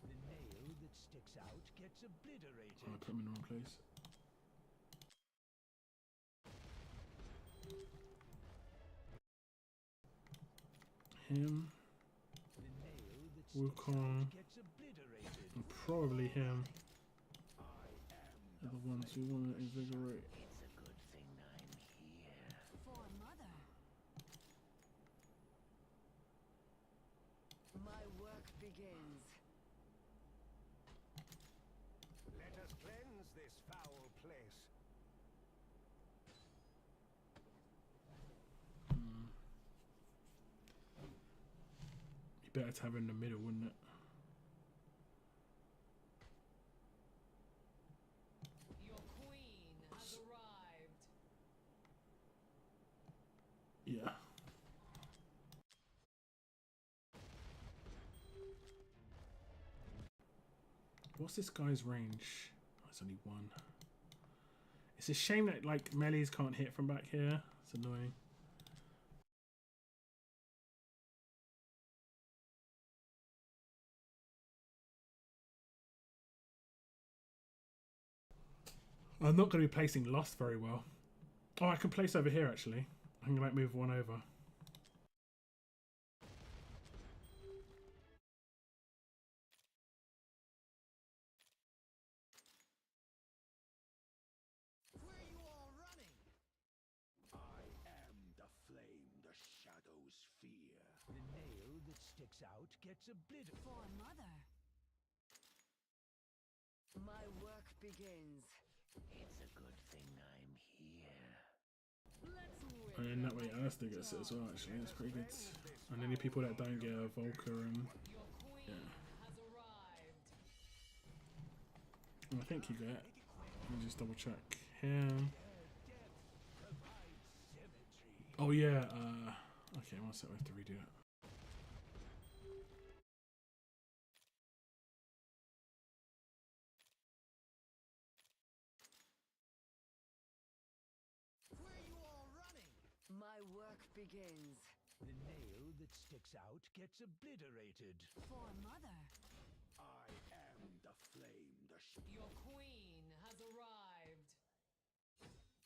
The nail gets obliterated. Oh, I put him in the wrong place. Him. The nail that Wukong. gets obliterated. And probably him. I am Are the ones who want to invigorate. It's a good thing I'm here. For mother. My work begins. Let us cleanse this foul place. You better to have it in the middle, wouldn't it? Your queen has arrived. Yeah. What's this guy's range? Oh, it's only one. It's a shame that like melees can't hit from back here. It's annoying. I'm not going to be placing Lost very well. Oh, I can place over here actually. I can like move one over. Where are you all running? I am the flame the shadows fear. The nail that sticks out gets obliterated. For mother. My work begins. It's a good thing I'm here. Let's whip And then that them way like Alistair the gets it as well dogs. actually. It's pretty good. And any people that don't get a Volker and Your queen yeah. has arrived. I think you get it. Let me just double check. Him. Oh yeah, okay, one sec, we have to redo it. Where are you all running? My work begins. The nail that sticks out gets obliterated. For mother. I am the flame the Your queen has arrived.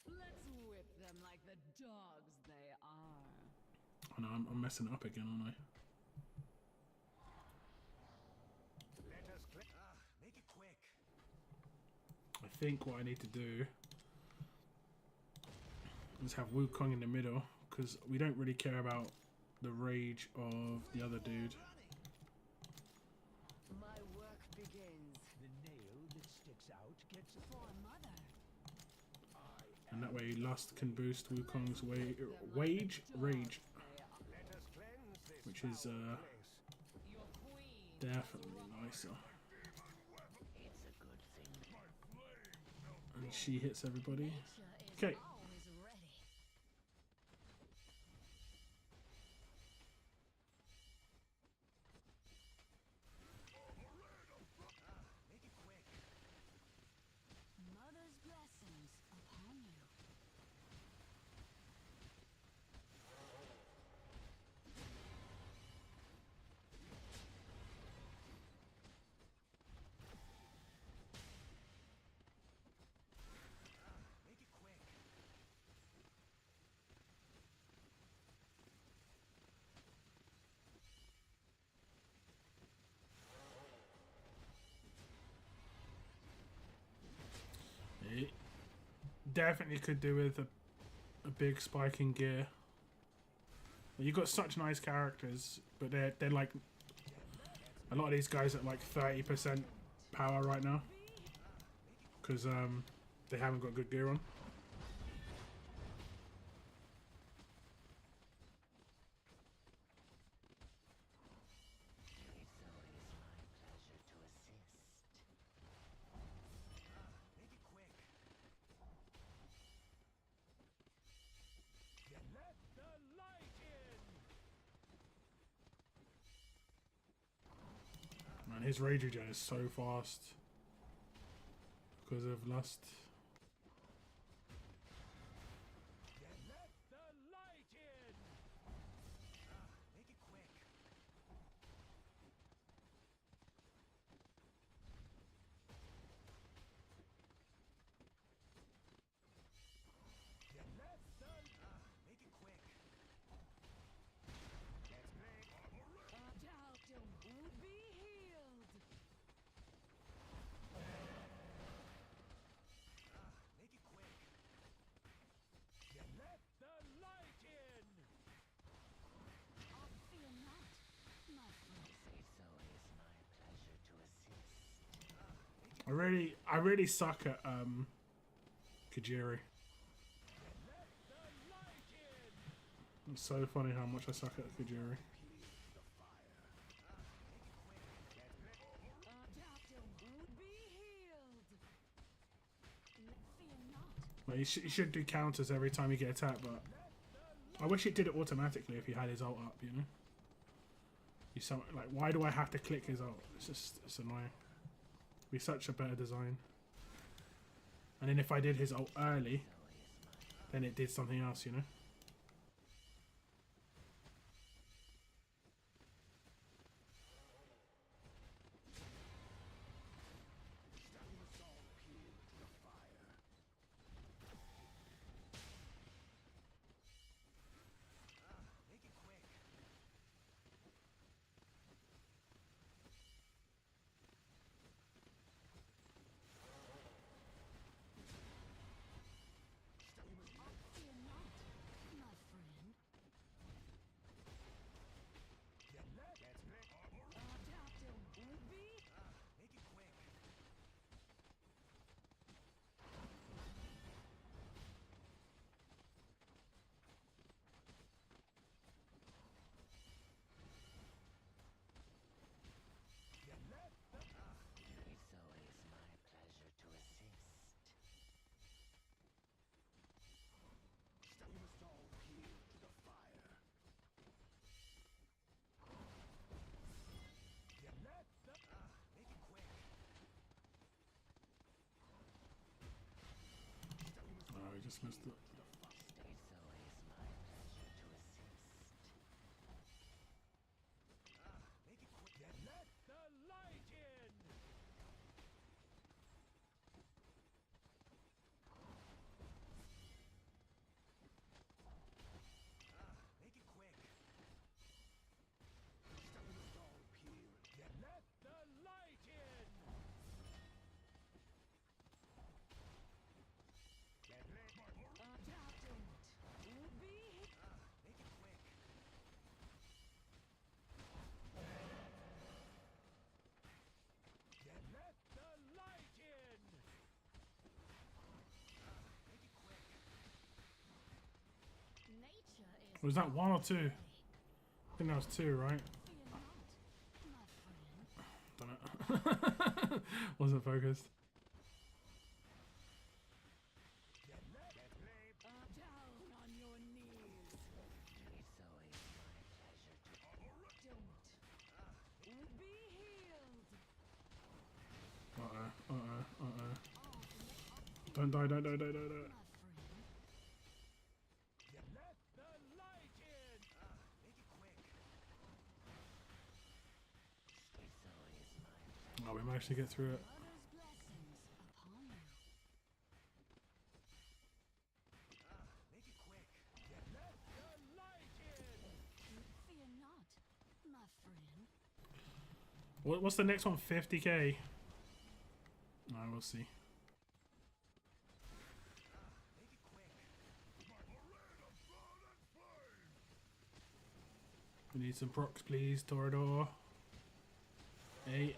Let's whip them like the dogs they are. Oh no, I'm messing it up again, aren't I? Let us make it quick. I think what I need to do is have Wukong in the middle, because we don't really care about the rage of the other dude. My work begins. The nail that sticks out gets For mother. And that way Lust can boost Wukong's rage, Let us cleanse this which is foul place. Your queen definitely nicer. It's a good thing. And she hits everybody. Nature is Okay. always ready. Make it quick. Mother's blessings upon you. Make it quick. It definitely could do with a big spike in gear. You've got such nice characters, but they're like a lot of these guys at like 30% power right now because they haven't got good gear on. It's always my pleasure to assist. Make it quick. Let the light in. Man, his rage regen is so fast because of Lust. Let the light in. Make it quick. I really suck at Kajiri. It's so funny how much I suck at Kajiri. Like, you should do counters every time you get attacked, but I wish it did it automatically if he had his ult up, you know? Like, why do I have to click his ult? It's annoying. It'd be such a better design. And then if I did his ult early, then it did something else, you know? Oh, he just missed it. Was that one or two? I think that was two, right? Don't know. Wasn't focused. Don't die, don't die, don't die, don't die. Oh, we managed to get through it. What's the next one? 50k? No, we'll see. We need some procs, please, Torador. 8.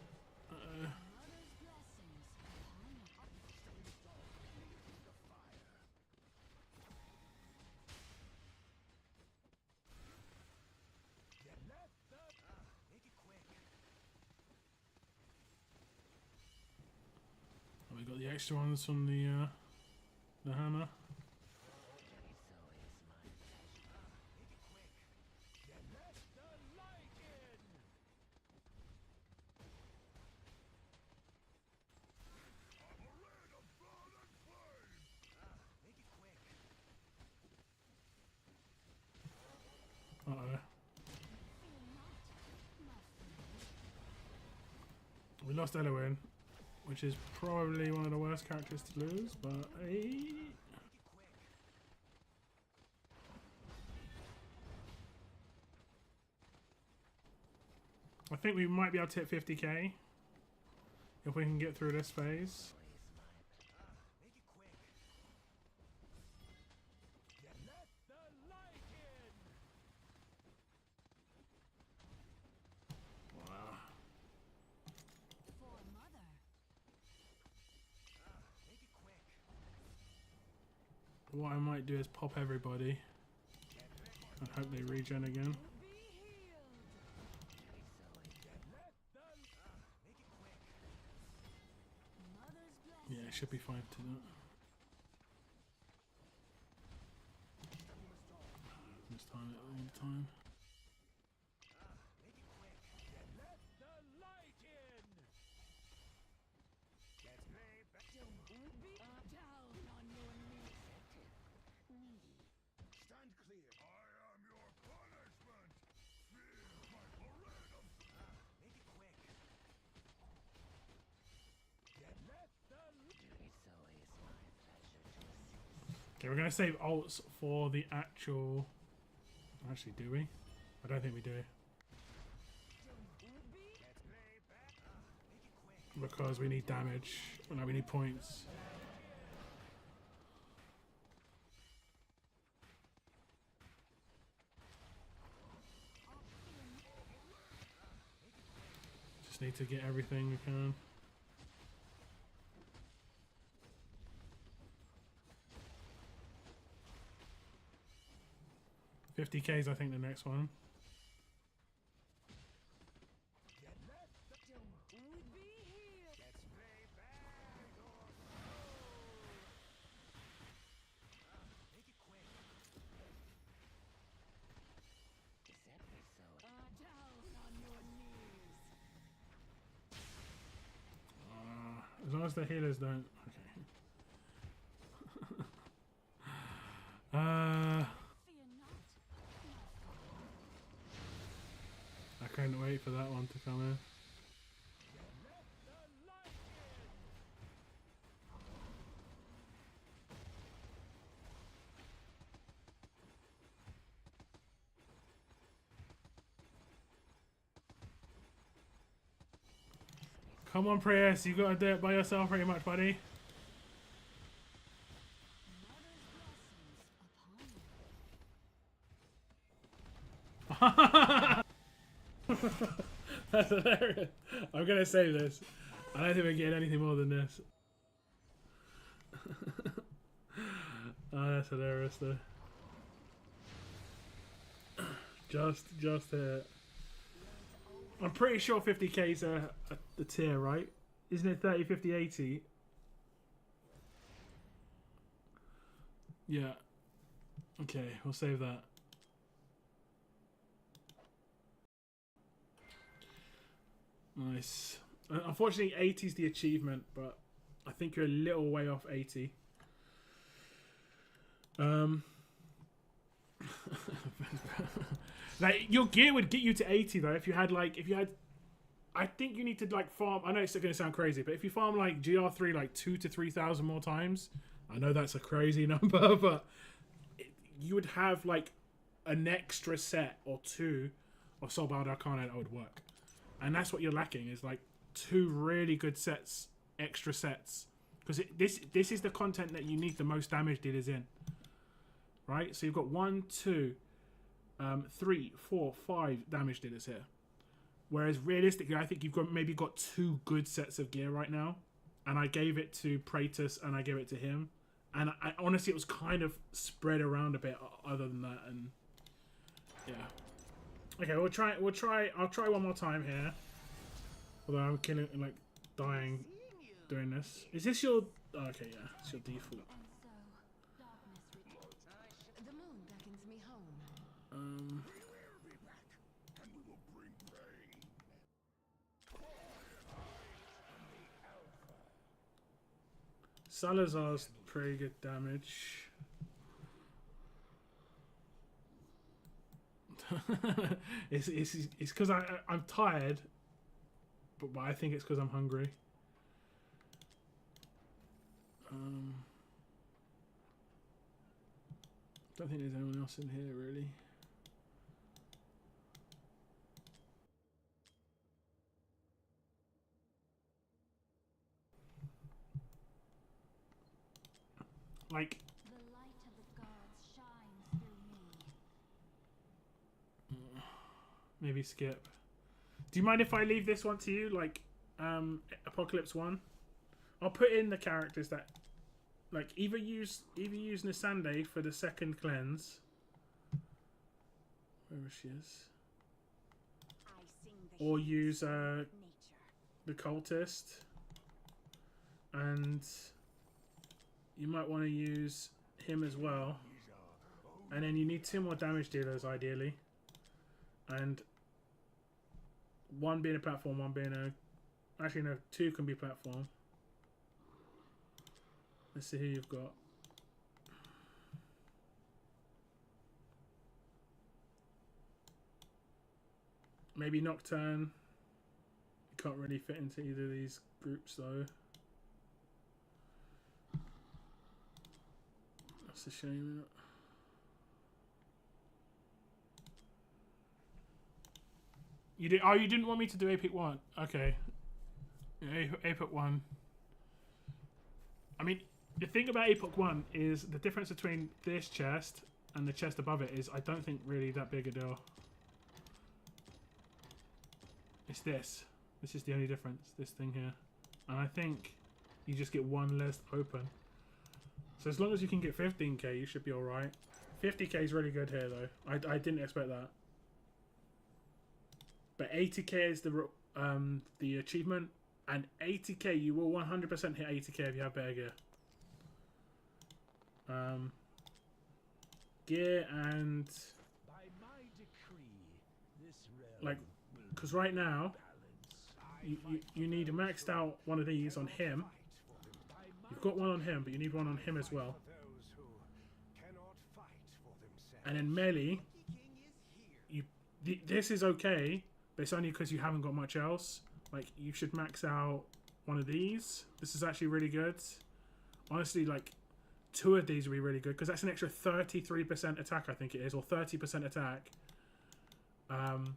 We got the extra ones from the hammer. Uh-oh. We lost Elowen, which is probably one of the worst characters to lose, but hey. I think we might be able to hit 50k if we can get through this phase. what I might do is pop everybody and hope they regen again. Yeah, it should be fine to do. This time it all the time. Stand clear. I am your punishment. Feel my parade of... make it quick. Okay, we're gonna save ults for the actual. Actually, do we? I don't think we do. Because we need damage. No, we need points. Just need to get everything we can. 50k is, I think, the next one. As long as the healers don't. Okay. I couldn't wait for that one to come in. Come on, Prius, you gotta do it by yourself pretty much, buddy. That's hilarious. I'm gonna save this. I don't think we're getting anything more than this. Oh, that's hilarious though. Just hit. I'm pretty sure 50k is the tier, right? Isn't it 30, 50, 80? Yeah. Okay, we'll save that. Nice. Unfortunately, 80 is the achievement, but I think you're a little way off 80. Like, your gear would get you to 80 though if you had I think you need to like farm. I know it's going to sound crazy, but if you farm like GR3 like 2,000 to 3,000 more times, I know that's a crazy number, but you would have like an extra set or two of Soulbound Arcana that would work. And that's what you're lacking, is like 2 really good sets, extra sets. Because this is the content that you need the most damage dealers in. Right? So you've got 1, 2, 3, 4, 5 damage dealers here. Whereas realistically, I think you've maybe got 2 good sets of gear right now. And I gave it to Praetus and I gave it to him. And honestly, it was kind of spread around a bit other than that. And yeah. Okay, I'll try one more time here. Although I'm killing, like, dying doing this. Is this your... Oh, okay, yeah. It's your default. The moon beckons me home. Salazar's pretty good damage. It's because I'm tired, but I think it's because I'm hungry. Don't think there's anyone else in here really. Like, The light of the gods shines through me. maybe skip. Do you mind if I leave this one to you, like Apocalypse 1? I'll put in the characters that like either use Nisande for the second cleanse. Wherever she is. I sing the Or hymns use of nature. the cultist. And you might want to use him as well. And then you need 2 more damage dealers ideally. And 1 being a platform, 1 being a... Actually no, 2 can be platform. Let's see who you've got. Maybe Nocturne. You can't really fit into either of these groups though. That's a shame, isn't it? You did. Oh, you didn't want me to do APIC 1. Okay. Yeah, APIC 1. I mean, the thing about APIC 1 is the difference between this chest and the chest above it is I don't think really that big a deal. It's this. This is the only difference. This thing here. And I think you just get 1 less open. So as long as you can get 15k, you should be alright. 50k is really good here though. I didn't expect that. But 80k is the achievement, and 80k you will 100% hit 80k if you have better gear. Gear and By my decree, this realm like, will because right now balance. you need a maxed out one of these on him. You've got one on him, but you need one on him as well. Those who cannot fight for themselves. And then melee, this is okay, but it's only because you haven't got much else. Like, you should max out one of these. This is actually really good. Honestly, like, 2 of these would be really good, because that's an extra 33% attack, I think it is, or 30% attack. And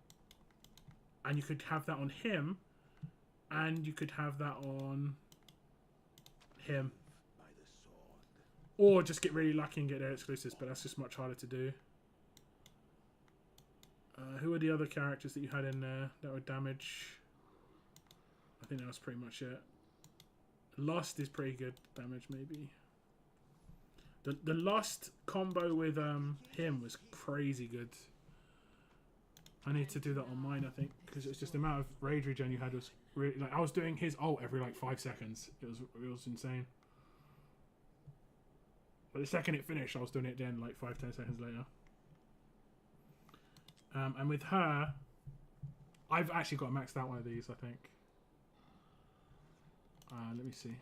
you could have that on him, and you could have that on him. By the sword. Or just get really lucky and get their exclusives, but that's just much harder to do. Who are the other characters that you had in there that would damage? I think that was pretty much it. Lost is pretty good damage, maybe. The Lost combo with him was crazy good. I need to do that on mine, I think, because it's just the amount of rage regen you had was really, like, I was doing his ult every like 5 seconds. It was insane. But the second it finished, I was doing it then like 5-10 seconds later. And with her, I've actually got maxed out one of these, I think. Let me see.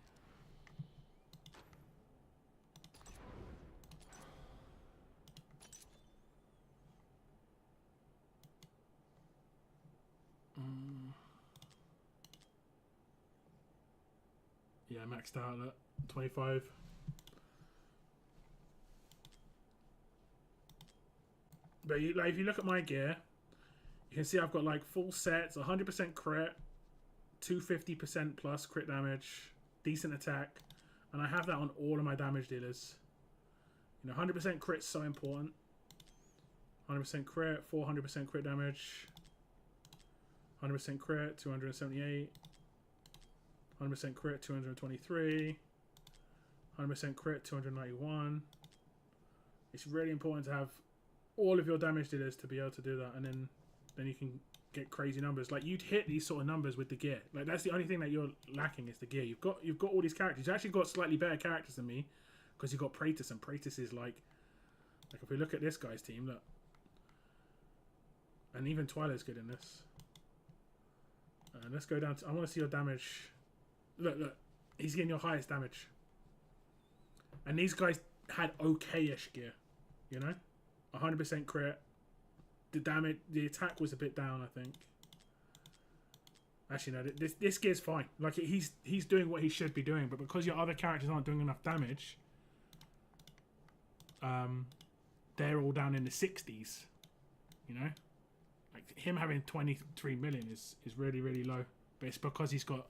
Yeah, maxed out at 25. But you, like, if you look at my gear, you can see I've got like full sets, 100% crit, 250% plus crit damage, decent attack, and I have that on all of my damage dealers. You know, 100% crit's so important. 100% crit, 400% crit damage, 100% crit, 278, 100% crit, 223, 100% crit, 291. It's really important to have all of your damage dealers to be able to do that, and then you can get crazy numbers. Like, you'd hit these sort of numbers with the gear. Like, that's the only thing that you're lacking is the gear. You've got all these characters. You've actually got slightly better characters than me, because you've got Praetus, and Praetus is like if we look at this guy's team, look, and even Twyla's good in this. Let's go down to, I want to see your damage. Look, he's getting your highest damage, and these guys had okay-ish gear, you know. 100% crit. The damage, the attack was a bit down, I think. Actually, no, this gear's fine. Like, he's doing what he should be doing, but because your other characters aren't doing enough damage, they're all down in the 60s. You know, like him having 23 million is really, really low, but it's because he's got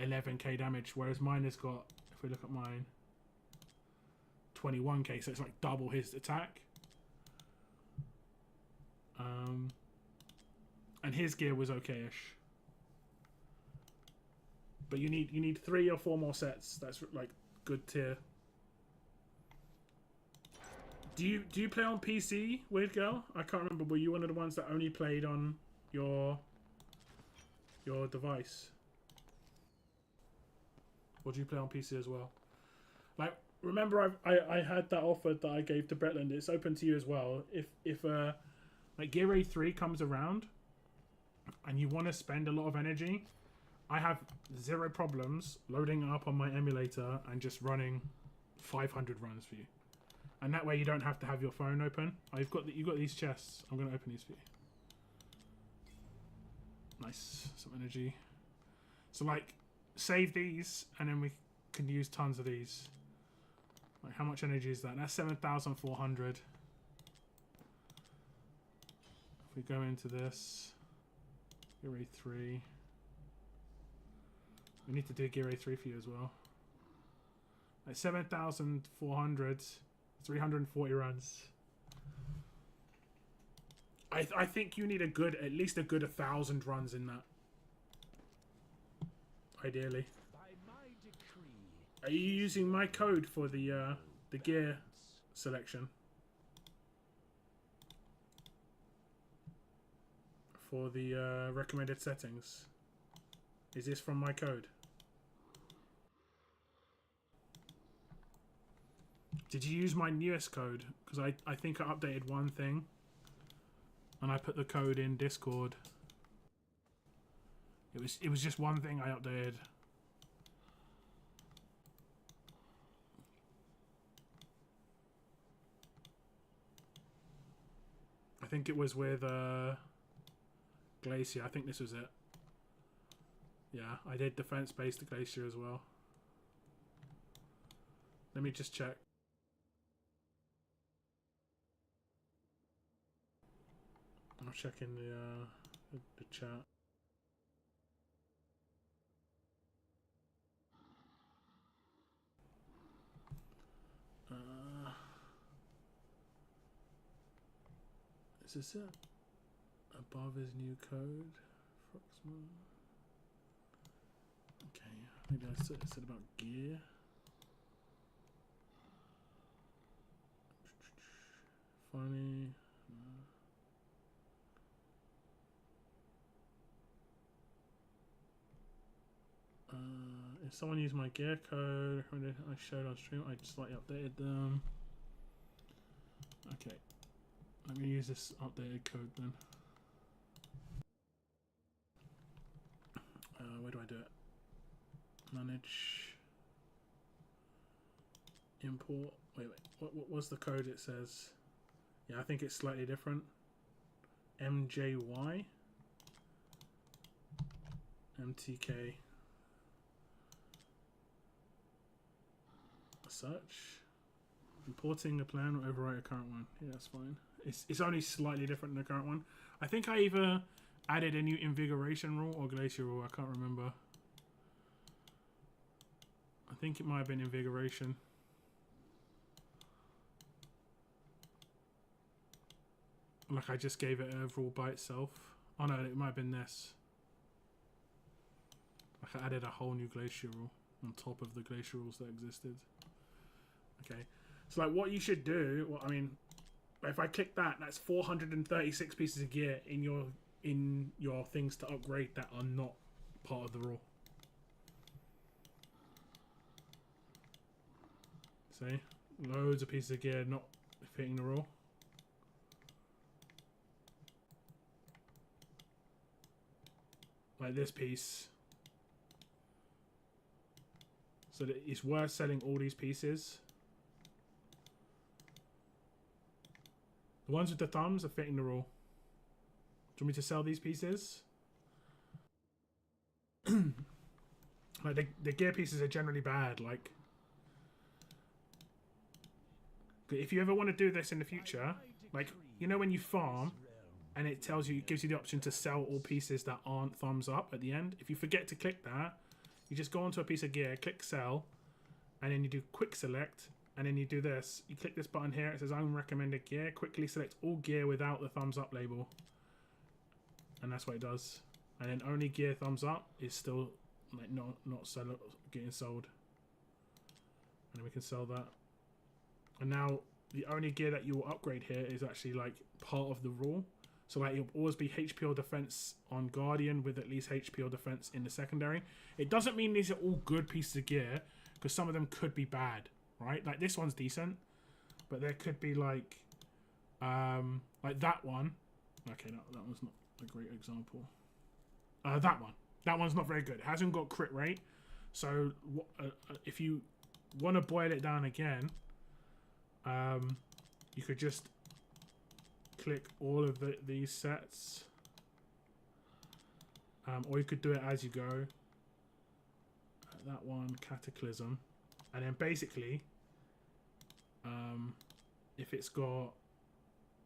11k damage, whereas mine has got, if we look at mine, 21k, so it's like double his attack. And his gear was okay-ish, but you need 3 or 4 more sets. That's like good tier. Do you play on PC, Weird Girl? I can't remember. Were you one of the ones that only played on your device? Or do you play on PC as well? Like, remember I had that offer that I gave to Bretland. It's open to you as well. If like Gear A 3 comes around and you want to spend a lot of energy, I have zero problems loading it up on my emulator and just running 500 runs for you. And that way you don't have to have your phone open. You've got these chests. I'm going to open these for you. Nice. Some energy. So, like, save these, and then we can use tons of these. Like, how much energy is that? That's 7,400. If we go into this, Gear A3. We need to do Gear A3 for you as well. Like 7,400, 340 runs. I think you need at least a good 1,000 runs in that. Ideally. By my decree, Are you using my code for the gear selection? For the recommended settings? Is this from my code? Did you use my newest code? Because I think I updated one thing. And I put the code in Discord. It was just one thing I updated. I think it was with Glacier. I think this was it. Yeah, I did defense-based Glacier as well. Let me just check. I'm checking the chat. Is this it? Above his new code. Proxima. Okay, maybe I said about gear. Funny. If someone used my gear code I showed on stream, I just slightly updated them. Okay, let me use this updated code then. Where do I do it? Manage. Import. Wait. What was the code it says? Yeah, I think it's slightly different. MJY. MTK. Search. Importing a plan or overwrite a current one. Yeah, that's fine. It's only slightly different than the current one. I think I either added a new invigoration rule or glacier rule. I can't remember. I think it might have been invigoration. Like I just gave it a rule by itself. Oh no, it might have been this. Like I added a whole new glacier rule on top of the glacier rules that existed. Okay, so like what you should do, well, I mean, if I click that, that's 436 pieces of gear in your things to upgrade that are not part of the rule. See, loads of pieces of gear not fitting the rule. Like this piece. So that it's worth selling all these pieces. The ones with the thumbs are fitting the rule. Do you want me to sell these pieces? Like the gear pieces are generally bad. Like, if you ever want to do this in the future, like, you know when you farm and it tells you, it gives you the option to sell all pieces that aren't thumbs up at the end. If you forget to click that, you just go onto a piece of gear, click sell, and then you do quick select. And then you do this. You click this button here. It says unrecommended gear. Quickly select all gear without the thumbs up label. And that's what it does. And then only gear thumbs up is still like not getting sold. And then we can sell that. And now the only gear that you will upgrade here is actually like part of the rule. So like it'll always be HP or defense on Guardian with at least HP or defense in the secondary. It doesn't mean these are all good pieces of gear, because some of them could be bad, right? Like this one's decent, but there could be like that one. Okay, that one's not a great example. That one's not very good. It hasn't got crit rate. So if you want to boil it down again, you could just click all of these sets, or you could do it as you go. That one, Cataclysm, and then basically, if it's got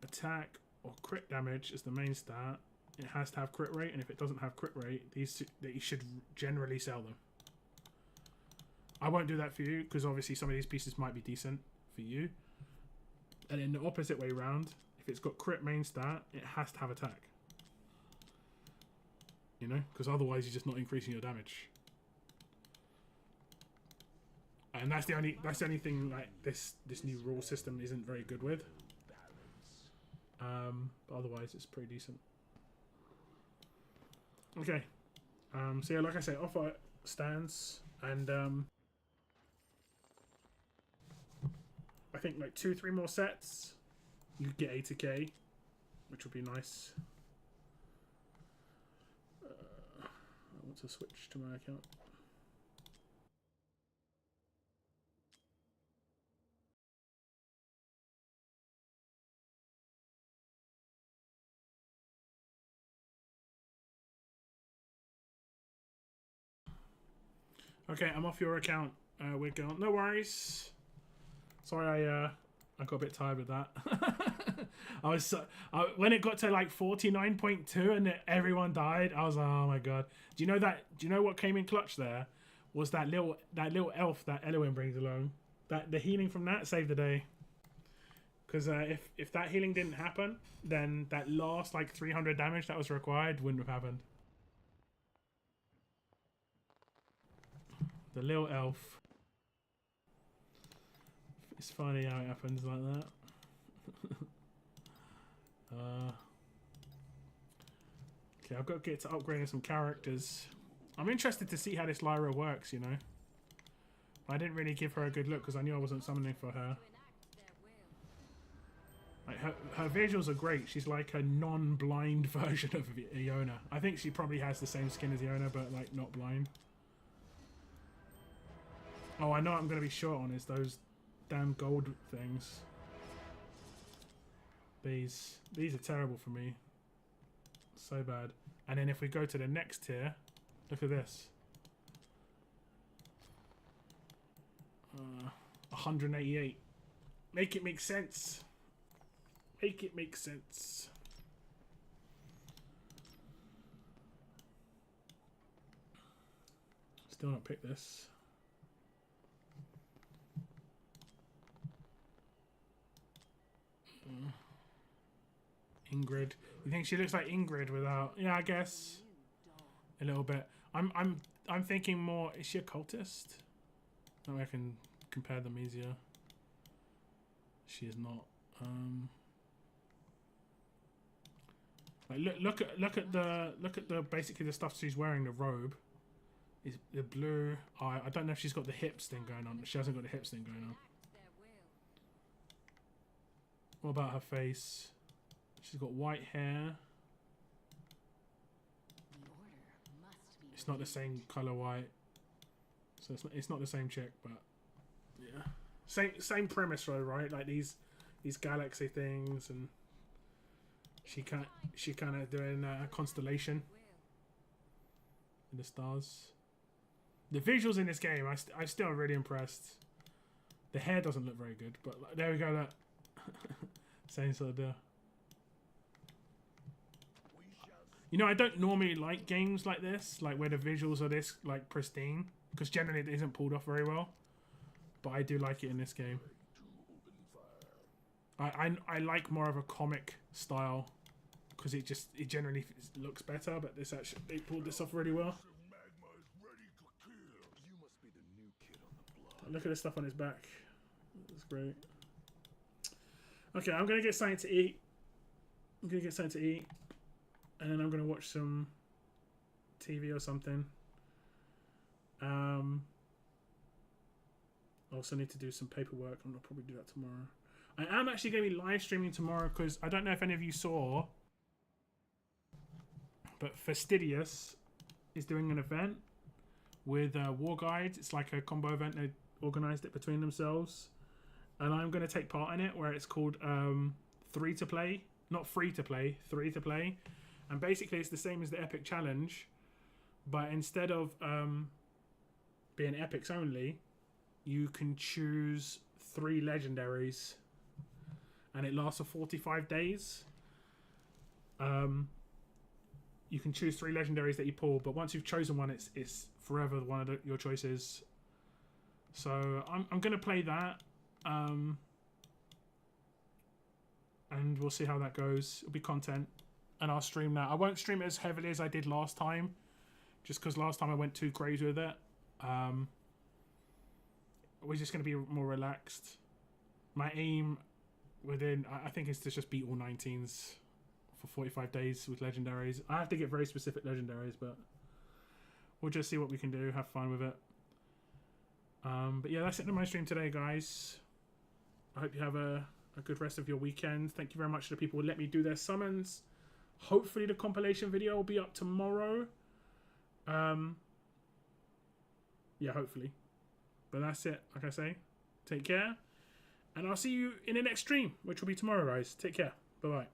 attack or crit damage as the main stat, it has to have crit rate, and if it doesn't have crit rate, you should generally sell them. I won't do that for you because obviously some of these pieces might be decent for you. And in the opposite way round, if it's got crit main stat, it has to have attack. You know, because otherwise you're just not increasing your damage. And that's the only thing like this new rule system isn't very good with. But otherwise it's pretty decent. Okay. So yeah, like I say, offer stands, and I think like 2-3 more sets, you get 80k, which would be nice. I want to switch to my account. Okay, I'm off your account. We're going. No worries. Sorry, I got a bit tired with that. When it got to like 49.2 and everyone died, I was like, oh my god. Do you know what came in clutch there? Was that little elf that Eloin brings along. The healing from that saved the day. Because if that healing didn't happen, then that last like 300 damage that was required wouldn't have happened. The little elf. It's funny how it happens like that. Okay, I've got to get to upgrading some characters. I'm interested to see how this Lyra works, you know. I didn't really give her a good look because I knew I wasn't summoning for her. Like her visuals are great. She's like a non-blind version of Iona. I think she probably has the same skin as Iona, but like not blind. Oh, I know what I'm going to be short on is those damn gold things. These are terrible for me. So bad. And then if we go to the next tier, look at this. 188. Make it make sense. Make it make sense. Still not pick this. Ingrid. You think she looks like Ingrid without? Yeah, I guess a little bit. I'm thinking more. Is she a cultist? That way I can compare them easier. She is not. Like look at the basically the stuff she's wearing. The robe is the blue. I don't know if she's got the hips thing going on. She hasn't got the hips thing going on. What about her face? She's got white hair. It's not the same color white, so it's not the same chick, but yeah, same premise though, right? Like these galaxy things, and she kind of doing a constellation in the stars. The visuals in this game, I'm still really impressed. The hair doesn't look very good, but like, there we go. That same sort of deal. You know, I don't normally like games like this, like where the visuals are this like pristine, because generally it isn't pulled off very well. But I do like it in this game. I like more of a comic style, because it generally looks better. But this actually, they pulled this off really well. You must be the new kid on the block. Look at the stuff on his back. That's great. Okay, I'm gonna get something to eat. And then I'm gonna watch some TV or something. Also need to do some paperwork. I'm gonna probably do that tomorrow. I am actually gonna be live streaming tomorrow because I don't know if any of you saw, but Fastidious is doing an event with War Guides. It's like a combo event. They organised it between themselves, and I'm going to take part in it, where it's called 3 to play, not free to play, 3 to play. And basically it's the same as the Epic Challenge, but instead of being epics only, you can choose 3 legendaries, and it lasts for 45 days. You can choose 3 legendaries that you pull, but once you've chosen one, it's forever one of your choices. So I'm gonna play that, and we'll see how that goes. It'll be content, and I'll stream that. I won't stream it as heavily as I did last time, just because last time I went too crazy with it. We're just gonna be more relaxed. My aim I think is to just beat all 19s for 45 days with legendaries. I have to get very specific legendaries, but we'll just see what we can do. Have fun with it. But yeah, that's it on my stream today, guys. I hope you have a good rest of your weekend. Thank you very much to the people who let me do their summons. Hopefully the compilation video will be up tomorrow. Yeah, hopefully. But that's it. Like I say, take care. And I'll see you in the next stream, which will be tomorrow, guys. Take care. Bye-bye.